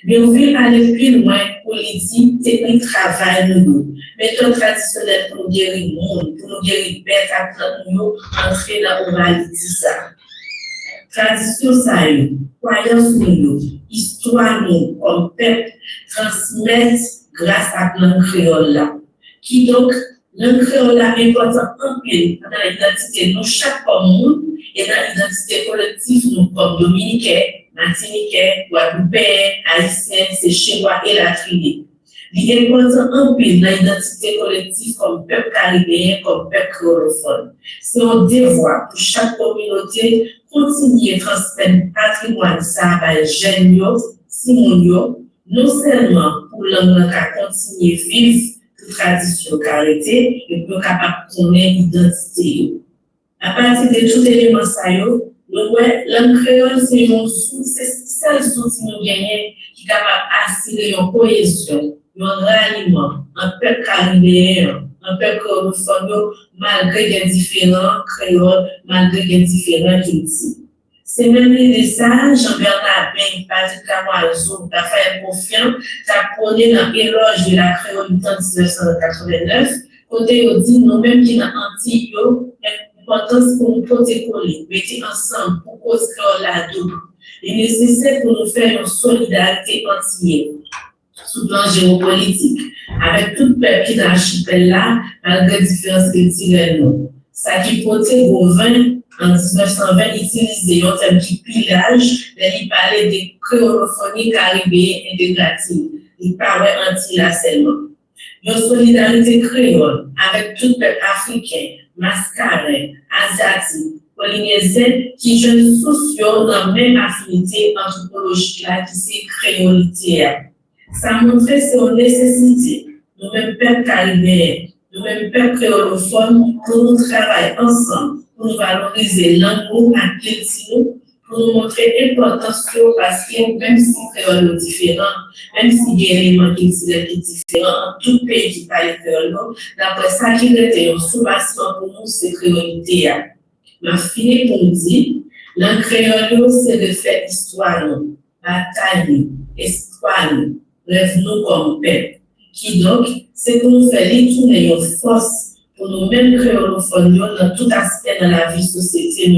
Mais on veut aller plus loin, politique, technique, travail, nous. Méthode traditionnelle pour nous guérir le monde, pour nous guérir le père, pour nous entrer dans l'oralité. Tradition, ça y est, croyance, nous, histoire, nous, comme peuple, transmettre grâce à la créole là. Qui donc, le créole est important en pile dans l'identité nous chaque monde et dans l'identité collective nous comme Dominicains, Martiniquais, Guadeloupéens, Haïtiens, Séchélois et la tribu. Il est important en pile dans l'identité collective comme peuple caribéen, comme peuple créolophone. C'est un devoir pour chaque communauté continuer à transmettre le patrimoine ça à les jeunes, Simon, non seulement pour l'homme qui continue à vivre tradition carité et pour capable de connaître l'identité. À partir de tous les éléments, langue créole, c'est le seul outil que nous gagnons qui est capable d'assurer une cohésion, un ralliement, un peuple caribéen, un peuple créolophone, malgré les différents créoles, malgré les différents cultures. C'est même les ça, Jean-Bernard Ben, Patrick Camoiseau, Raphaël Confiant, qui a prôné dans l'éloge de la créolité en 1989, côté où dit nous-mêmes qui dans Antilles, l'importance pour nous protéger, mettre ensemble pour cause créole la double. Il est nécessaire pour nous faire une solidarité entière. sous plan géopolitique, avec tout peuple qui dans l'archipel là, malgré différences culturelles. Ça qui portait Gauvin en 1920 utilisé un terme qui pillage, mais il parlait de créolophonie caribéenne intégrative. Il parlait anti-là seulement. Une solidarité créole avec tout peuple africain, mascarin, asiatique, polynésien, qui jeunes sociaux dans la même affinité anthropologique là qui c'est créolité. Ça montrait une nécessité, nous-mêmes peuples caribéens, nous-mêmes peuples créolophones, pour nous travailler ensemble, pour nous valoriser l'amour à culture, pour nous montrer l'importance parce que même si créole est différent, même s'il y a des éléments culturels qui sont différents, en tout pays qui parle créole, d'après ça, qui était une sommation pour nous, c'est créolité. Ma fille pour nous dire, le créole, c'est de faire histoire, bataille, espoir, rêve-nous comme peuple. Qui donc, c'est pour nous faire tourner une force pour nous-mêmes créolophones dans tout aspect de la vie société,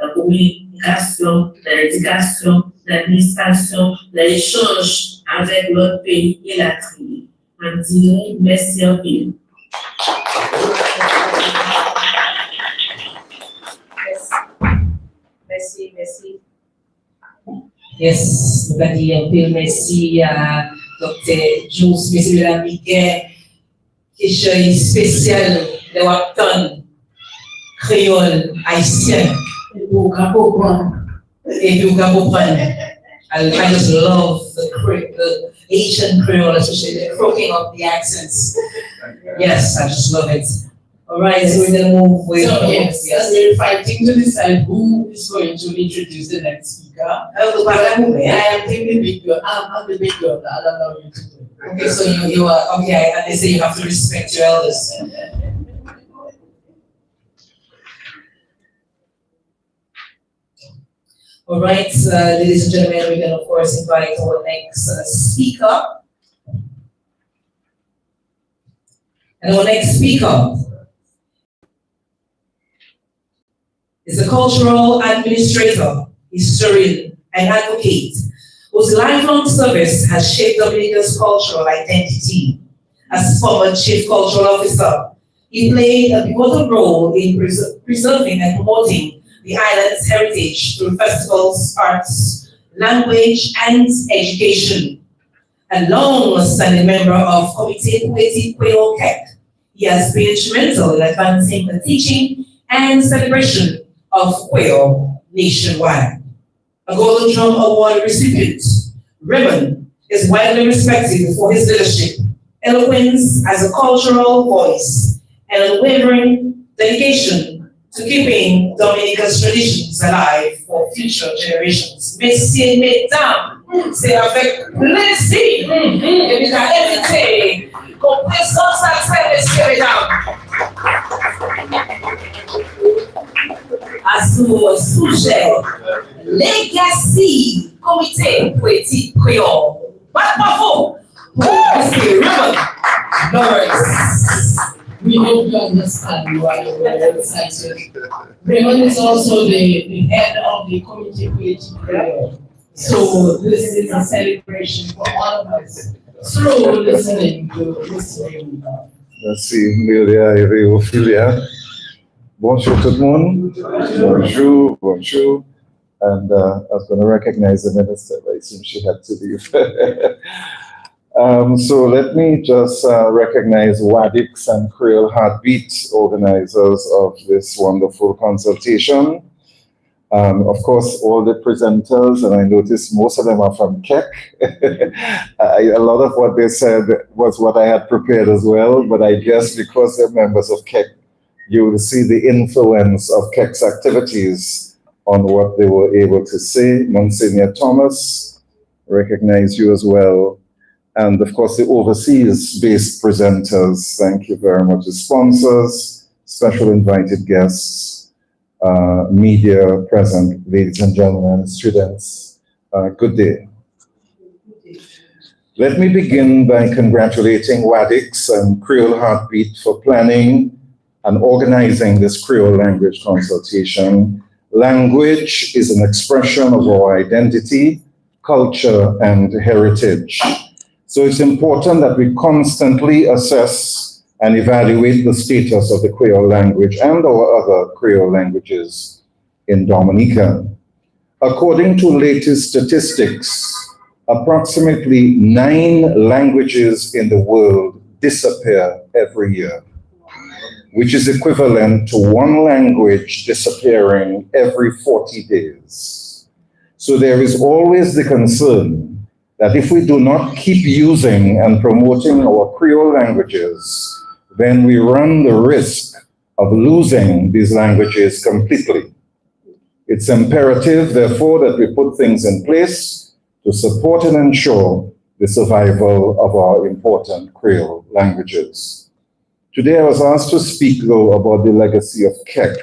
la communication, l'éducation, l'administration, l'échange avec l'autre pays et la tribu. Je dis merci en peu. Merci. Yes, nous allons dire un peu merci à Dr. Jules, monsieur de la Miguel, question spéciale de Wapton, créole, haïtien, et pour comprendre. I just love the Asian Creole, especially the croaking of the accents. Yes, I just love it. All right, so we're going to move with. So, yes, we're fighting to decide who is going to introduce the next speaker. I am the big girl. I'm the big girl. I don't know you to do. Okay, so you are, okay, and they say you have to respect your elders. All right, ladies and gentlemen, we can of course invite our next speaker. And our next speaker is a cultural administrator, historian, and advocate whose lifelong service has shaped Dominica's cultural identity. As former chief cultural officer, he played a pivotal role in preserving and promoting the island's heritage through festivals, arts, language, and education. A long-standing member of Comité Poétique Creole CAC, he has been instrumental in advancing the teaching and celebration of Creole nationwide. A Golden Drum Award recipient, Raymond is widely respected for his leadership, eloquence as a cultural voice, and unwavering dedication to keeping Dominica's traditions alive for future generations. Messieurs, mesdames, c'est avec plaisir que nous avons invité qu'on présente sa très messieurs, mesdames. À ce sujet, Legacy Comité Poétique Creole. Bravo pour Mr. Raymond Lawrence. We hope you understand why we're excited. Raymond is also the head of the Comité Poétique Creole. So this is a celebration for all of us through listening to this Raymond. Merci, Milia et Ophelia. Bonjour tout le monde. Bonjour. And I was going to recognize the minister, but I assume she had to leave. So let me just recognize Wadix and Creole Heartbeat, organizers of this wonderful consultation. Of course, all the presenters, and I noticed most of them are from Keck. A lot of what they said was what I had prepared as well, but I guess because they're members of Keck, you will see the influence of Keck's activities on what they were able to say. Monsignor Thomas, recognize you as well. And of course, the overseas-based presenters, thank you very much. The sponsors, special invited guests, media present, ladies and gentlemen, students, good day. Let me begin by congratulating Wadix and Creole Heartbeat for planning and organizing this Creole language consultation. Language is an expression of our identity, culture, and heritage. So it's important that we constantly assess and evaluate the status of the Creole language and our other Creole languages in Dominica. According to latest statistics, approximately 9 languages in the world disappear every year, which is equivalent to 1 language disappearing every 40 days. So there is always the concern that if we do not keep using and promoting our Creole languages, then we run the risk of losing these languages completely. It's imperative, therefore, that we put things in place to support and ensure the survival of our important Creole languages. Today I was asked to speak, though, about the legacy of KEC.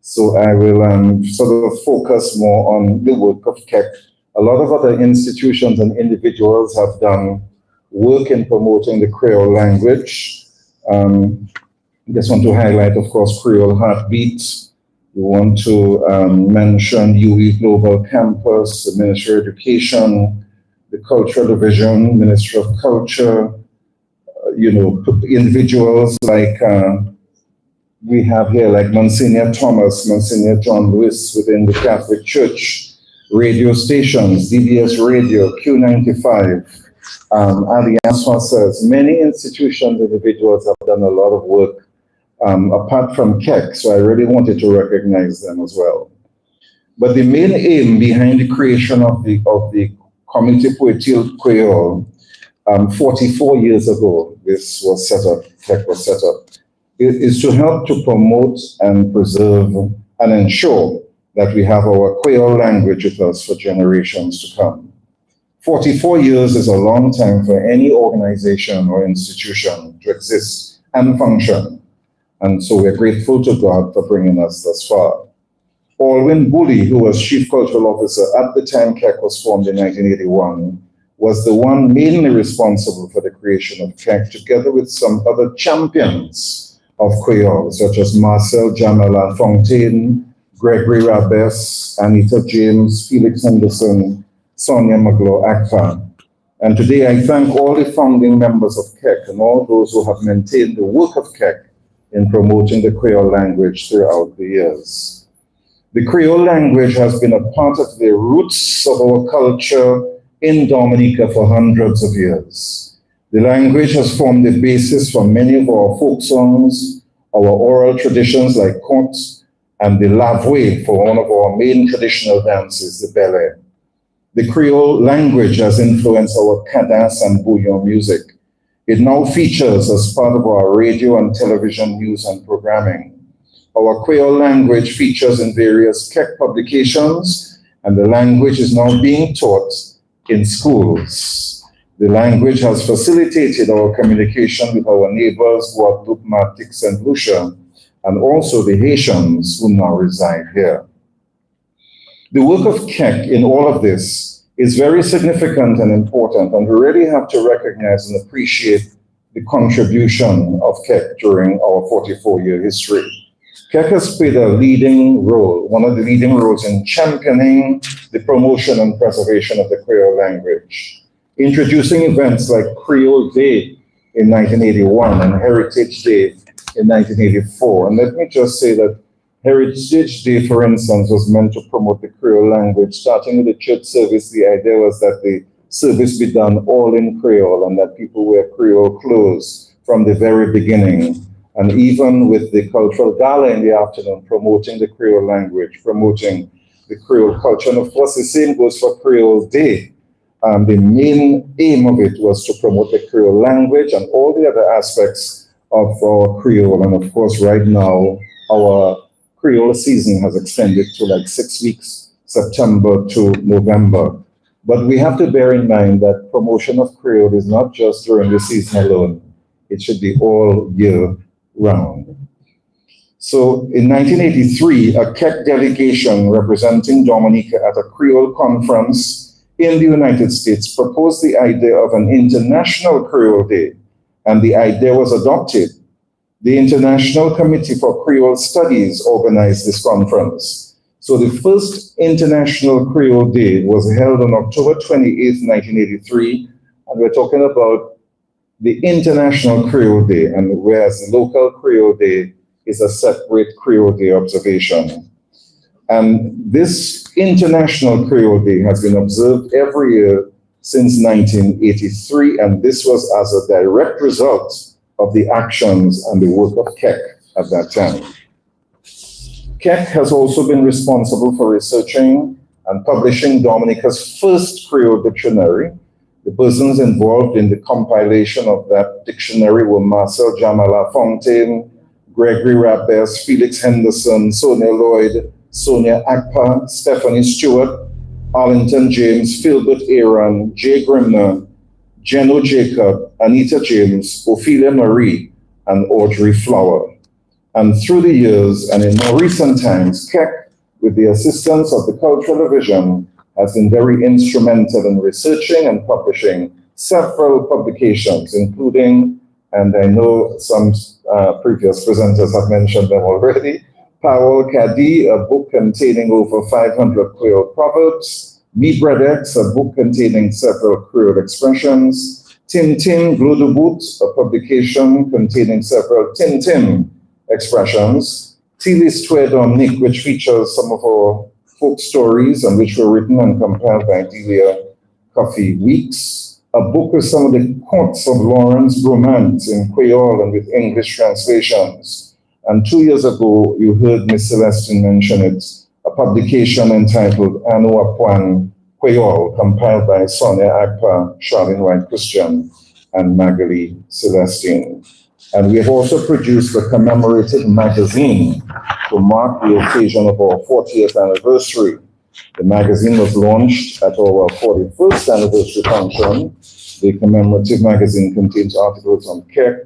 So I will sort of focus more on the work of KEC. A lot of other institutions and individuals have done work in promoting the Creole language. I just want to highlight, of course, Creole Heartbeat. We want to mention UE Global Campus, the Ministry of Education, the Cultural Division, Ministry of Culture, individuals like we have here, like Monsignor Thomas, Monsignor John Lewis within the Catholic Church, radio stations, DBS Radio, Q95, Alliance Française. Many institutions, individuals have done a lot of work apart from KEC, so I really wanted to recognize them as well. But the main aim behind the creation of the Communauté Poétique Creole 44 years ago, this was set up, KEC was set up, is to help to promote and preserve and ensure that we have our Creole language with us for generations to come. 44 years is a long time for any organization or institution to exist and function. And so we're grateful to God for bringing us thus far. Alwyn Bully, who was Chief Cultural Officer at the time KEC was formed in 1981, was the one mainly responsible for the creation of KEC, together with some other champions of Creole, such as Marcel Jamala Fontaine, Gregory Rabes, Anita James, Felix Henderson, Sonia Maglo Akpa. And today I thank all the founding members of KEC and all those who have maintained the work of KEC in promoting the Creole language throughout the years. The Creole language has been a part of the roots of our culture in Dominica for hundreds of years. The language has formed the basis for many of our folk songs, our oral traditions like contes, and the lavoué for one of our main traditional dances, the belé. The Creole language has influenced our cadence and bouillon music. It now features as part of our radio and television news and programming. Our Creole language features in various KEC publications, and the language is now being taught in schools. The language has facilitated our communication with our neighbors, Guadeloupe, Martinique, St. Lucia, and also the Haitians who now reside here. The work of KEC in all of this is very significant and important, and we really have to recognize and appreciate the contribution of KEC during our 44-year history. KEC has played a leading role, one of the leading roles in championing the promotion and preservation of the Creole language, introducing events like Creole Day in 1981 and Heritage Day in 1984. And let me just say that Heritage Day, for instance, was meant to promote the Creole language. Starting with the church service, the idea was that the service be done all in Creole and that people wear Creole clothes from the very beginning. And even with the cultural gala in the afternoon, promoting the Creole language, promoting the Creole culture. And of course, the same goes for Creole Day. The main aim of it was to promote the Creole language and all the other aspects of our Creole. And of course, right now, our Creole season has extended to like 6 weeks, September to November. But we have to bear in mind that promotion of Creole is not just during the season alone. It should be all year round. So in 1983, a KEC delegation representing Dominica at a Creole conference in the United States proposed the idea of an International Creole Day, and the idea was adopted. The International Committee for Creole Studies organized this conference. So the first International Creole Day was held on October 28, 1983, And we're talking about the International Creole Day, and whereas the local Creole Day is a separate Creole Day observation. And this International Creole Day has been observed every year since 1983, and this was as a direct result of the actions and the work of KEC at that time. KEC has also been responsible for researching and publishing Dominica's first Creole dictionary. The persons involved in the compilation of that dictionary were Marcel Jamala Fontaine, Gregory Rabes, Felix Henderson, Sonia Lloyd, Sonia Akpa, Stephanie Stewart, Arlington James, Philbert Aaron, Jay Grimner, Jeno Jacob, Anita James, Ophelia Marie, and Audrey Flower. And through the years, and in more recent times, KEC, with the assistance of the Cultural Division, has been very instrumental in researching and publishing several publications, including, and I know some previous presenters have mentioned them already, Powell Cadi, a book containing over 500 Creole proverbs, Mi Bredex, a book containing several Creole expressions, Tim Tim Glou de Bout, a publication containing several Tim Tim expressions, Tilis Tue Dominique, which features some of our folk stories and which were written and compiled by Delia Coffee Weeks, a book with some of the quotes of Lawrence Bromant in Creole and with English translations. And 2 years ago, you heard Miss Celestine mention it, a publication entitled Anu Apwan Creole, compiled by Sonia Akpa, Charlene White Christian, and Magali Celestine. And we have also produced a commemorative magazine to mark the occasion of our 40th anniversary. The magazine was launched at our 41st anniversary function. The commemorative magazine contains articles on KEC,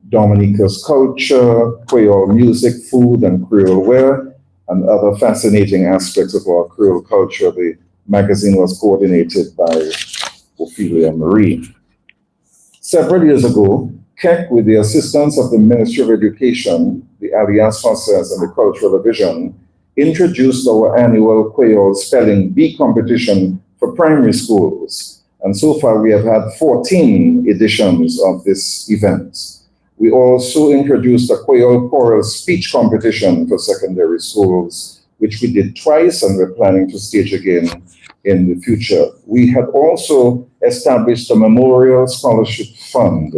Dominica's culture, Creole music, food, and Creole wear, and other fascinating aspects of our Creole culture. The magazine was coordinated by Ophelia Marie. Several years ago, KEC, with the assistance of the Ministry of Education, the Alliance Française, and the Cultural Division, introduced our annual Creole Spelling Bee competition for primary schools. And so far, we have had 14 editions of this event. We also introduced a Creole choral speech competition for secondary schools, which we did twice, and we're planning to stage again in the future. We had also established a memorial scholarship fund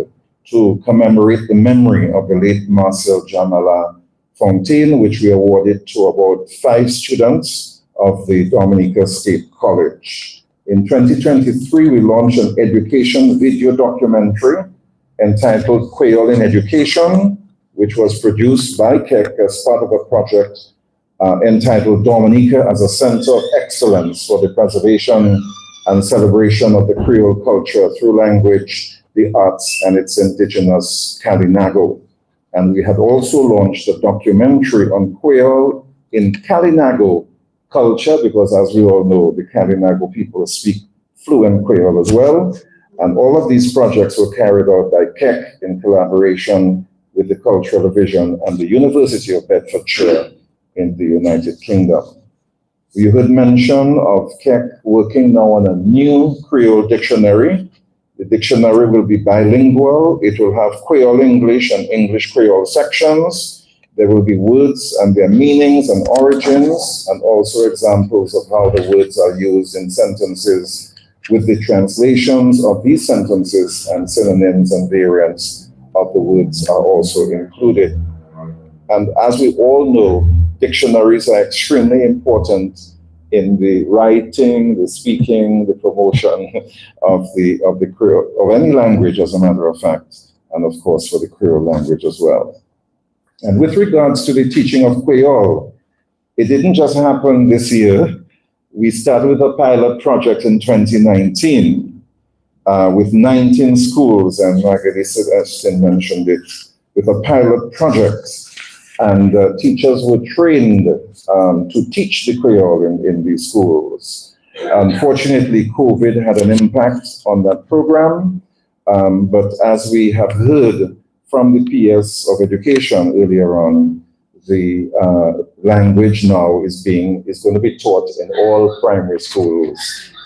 to commemorate the memory of the late Marcel Jamala Fontaine, which we awarded to about 5 students of the Dominica State College. In 2023, we launched an education video documentary entitled Creole in Education, which was produced by KEC as part of a project entitled Dominica as a Center of Excellence for the Preservation and Celebration of the Creole Culture through Language, the Arts, and its indigenous Kalinago. And we had also launched a documentary on Creole in Kalinago culture, because as we all know, the Kalinago people speak fluent Creole as well. And all of these projects were carried out by KEC in collaboration with the Cultural Division and the University of Bedfordshire in the United Kingdom. We heard mention of KEC working now on a new Creole dictionary. The dictionary will be bilingual. It will have Creole English and English Creole sections. There will be words and their meanings and origins, and also examples of how the words are used in sentences, with the translations of these sentences and synonyms and variants of the words are also included. And as we all know, dictionaries are extremely important in the writing, the speaking, the promotion of the Creole, of any language, as a matter of fact, and of course for the Creole language as well. And with regards to the teaching of Creole, it didn't just happen this year. We started with a pilot project in 2019 with 19 schools, and Marguerite Celestine mentioned it, with a pilot project. And teachers were trained to teach the Creole in these schools. Unfortunately, COVID had an impact on that program, but as we have heard from the PS of Education earlier on, the language now is going to be taught in all primary schools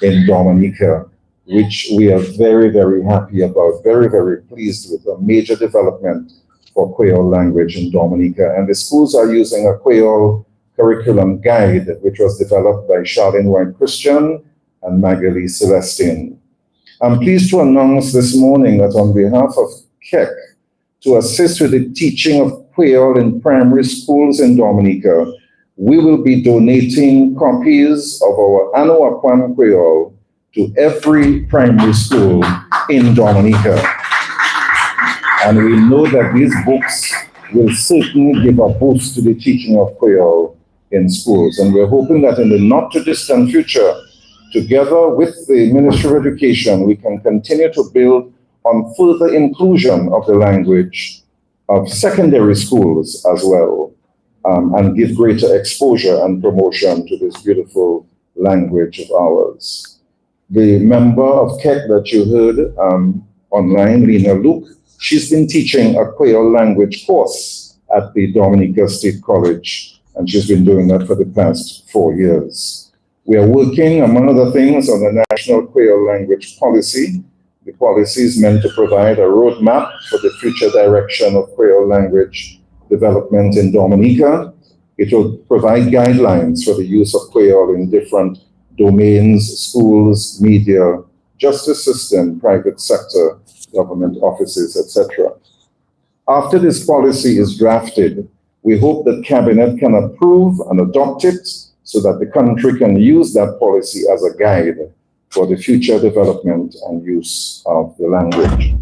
in Dominica which we are very, very happy about, very, very pleased with, a major development for Creole language in Dominica. And the schools are using a Creole curriculum guide, which was developed by Charlene White Christian and Magali Celestine. I'm pleased to announce this morning that on behalf of KEC, to assist with the teaching of Creole in primary schools in Dominica, we will be donating copies of our Anahuapan Creole to every primary school in Dominica. And we know that these books will certainly give a boost to the teaching of Creole in schools. And we're hoping that in the not too distant future, together with the Ministry of Education, we can continue to build on further inclusion of the language of secondary schools as well, and give greater exposure and promotion to this beautiful language of ours. The member of KEC that you heard online, Lena Luke, she's been teaching a Creole language course at the Dominica State College, and she's been doing that for the past 4 years. We are working, among other things, on the National Creole Language Policy. The policy is meant to provide a roadmap for the future direction of Creole language development in Dominica. It will provide guidelines for the use of Creole in different domains, schools, media, justice system, private sector, government offices, etc. After this policy is drafted, we hope that Cabinet can approve and adopt it so that the country can use that policy as a guide for the future development and use of the language.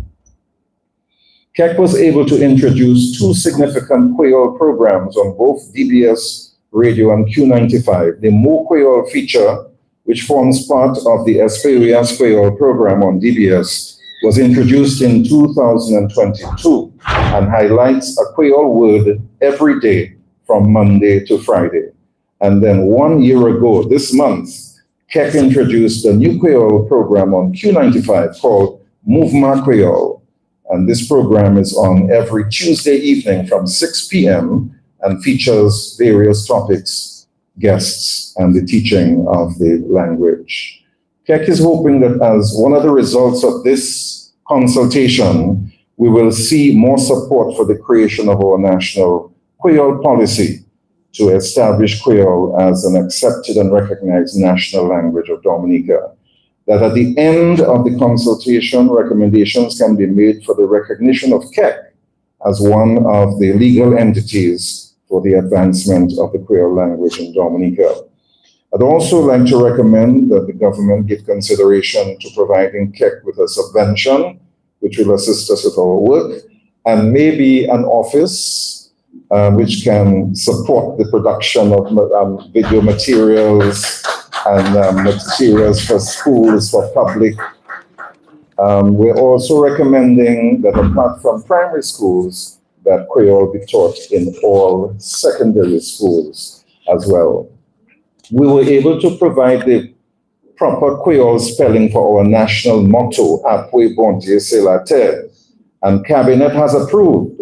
KEC was able to introduce 2 significant Creole programs on both DBS Radio and Q95. The Mo Creole feature, which forms part of the Experience Creole program on DBS, was introduced in 2022 and highlights a Creole word every day from Monday to Friday. And then 1 year ago, this month, KEC introduced a new Creole program on Q95 called Mouvement Creole. And this program is on every Tuesday evening from 6 p.m. and features various topics, guests, and the teaching of the language. KEC is hoping that as one of the results of this consultation, we will see more support for the creation of our national Creole policy to establish Creole as an accepted and recognized national language of Dominica. That at the end of the consultation, recommendations can be made for the recognition of KEC as one of the legal entities for the advancement of the Creole language in Dominica. I'd also like to recommend that the government give consideration to providing KEC with a subvention, which will assist us with our work, and maybe an office which can support the production of video materials and materials for schools, for public. We're also recommending that apart from primary schools, that Creole be taught in all secondary schools as well. We were able to provide the proper Creole spelling for our national motto, Apwe Bon Dieu c'est la terre, and Cabinet has approved.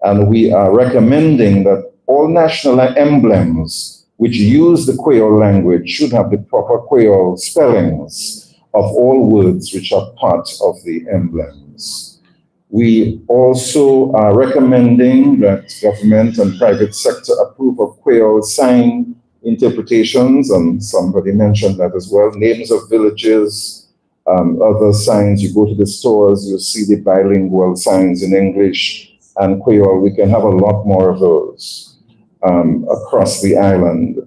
And we are recommending that all national emblems which use the Creole language should have the proper Creole spellings of all words which are part of the emblems. We also are recommending that government and private sector approve of Creole sign interpretations, and somebody mentioned that as well, names of villages, other signs. You go to the stores, you see the bilingual signs in English and Creole. We can have a lot more of those across the island.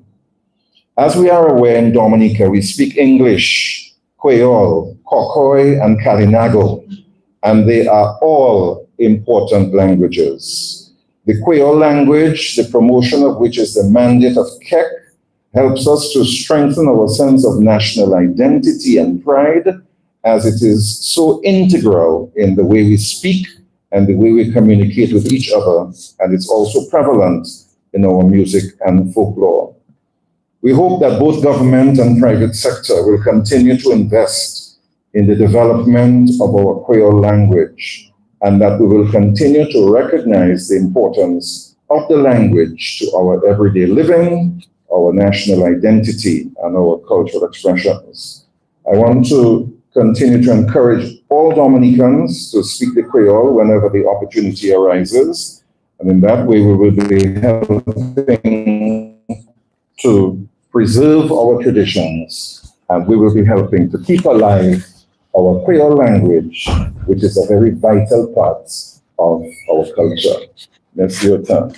As we are aware, in Dominica, we speak English, Creole, Khoikhoi, and Kalinago, and they are all important languages. The Creole language, the promotion of which is the mandate of KEC, helps us to strengthen our sense of national identity and pride, as it is so integral in the way we speak and the way we communicate with each other, and it's also prevalent in our music and folklore. We hope that both government and private sector will continue to invest in the development of our Creole language, and that we will continue to recognize the importance of the language to our everyday living, our national identity, and our cultural expressions. I want to continue to encourage all Dominicans to speak the Creole whenever the opportunity arises. And in that way, we will be helping to preserve our traditions, and we will be helping to keep alive our Creole language, which is a very vital part of our culture. Merci autant.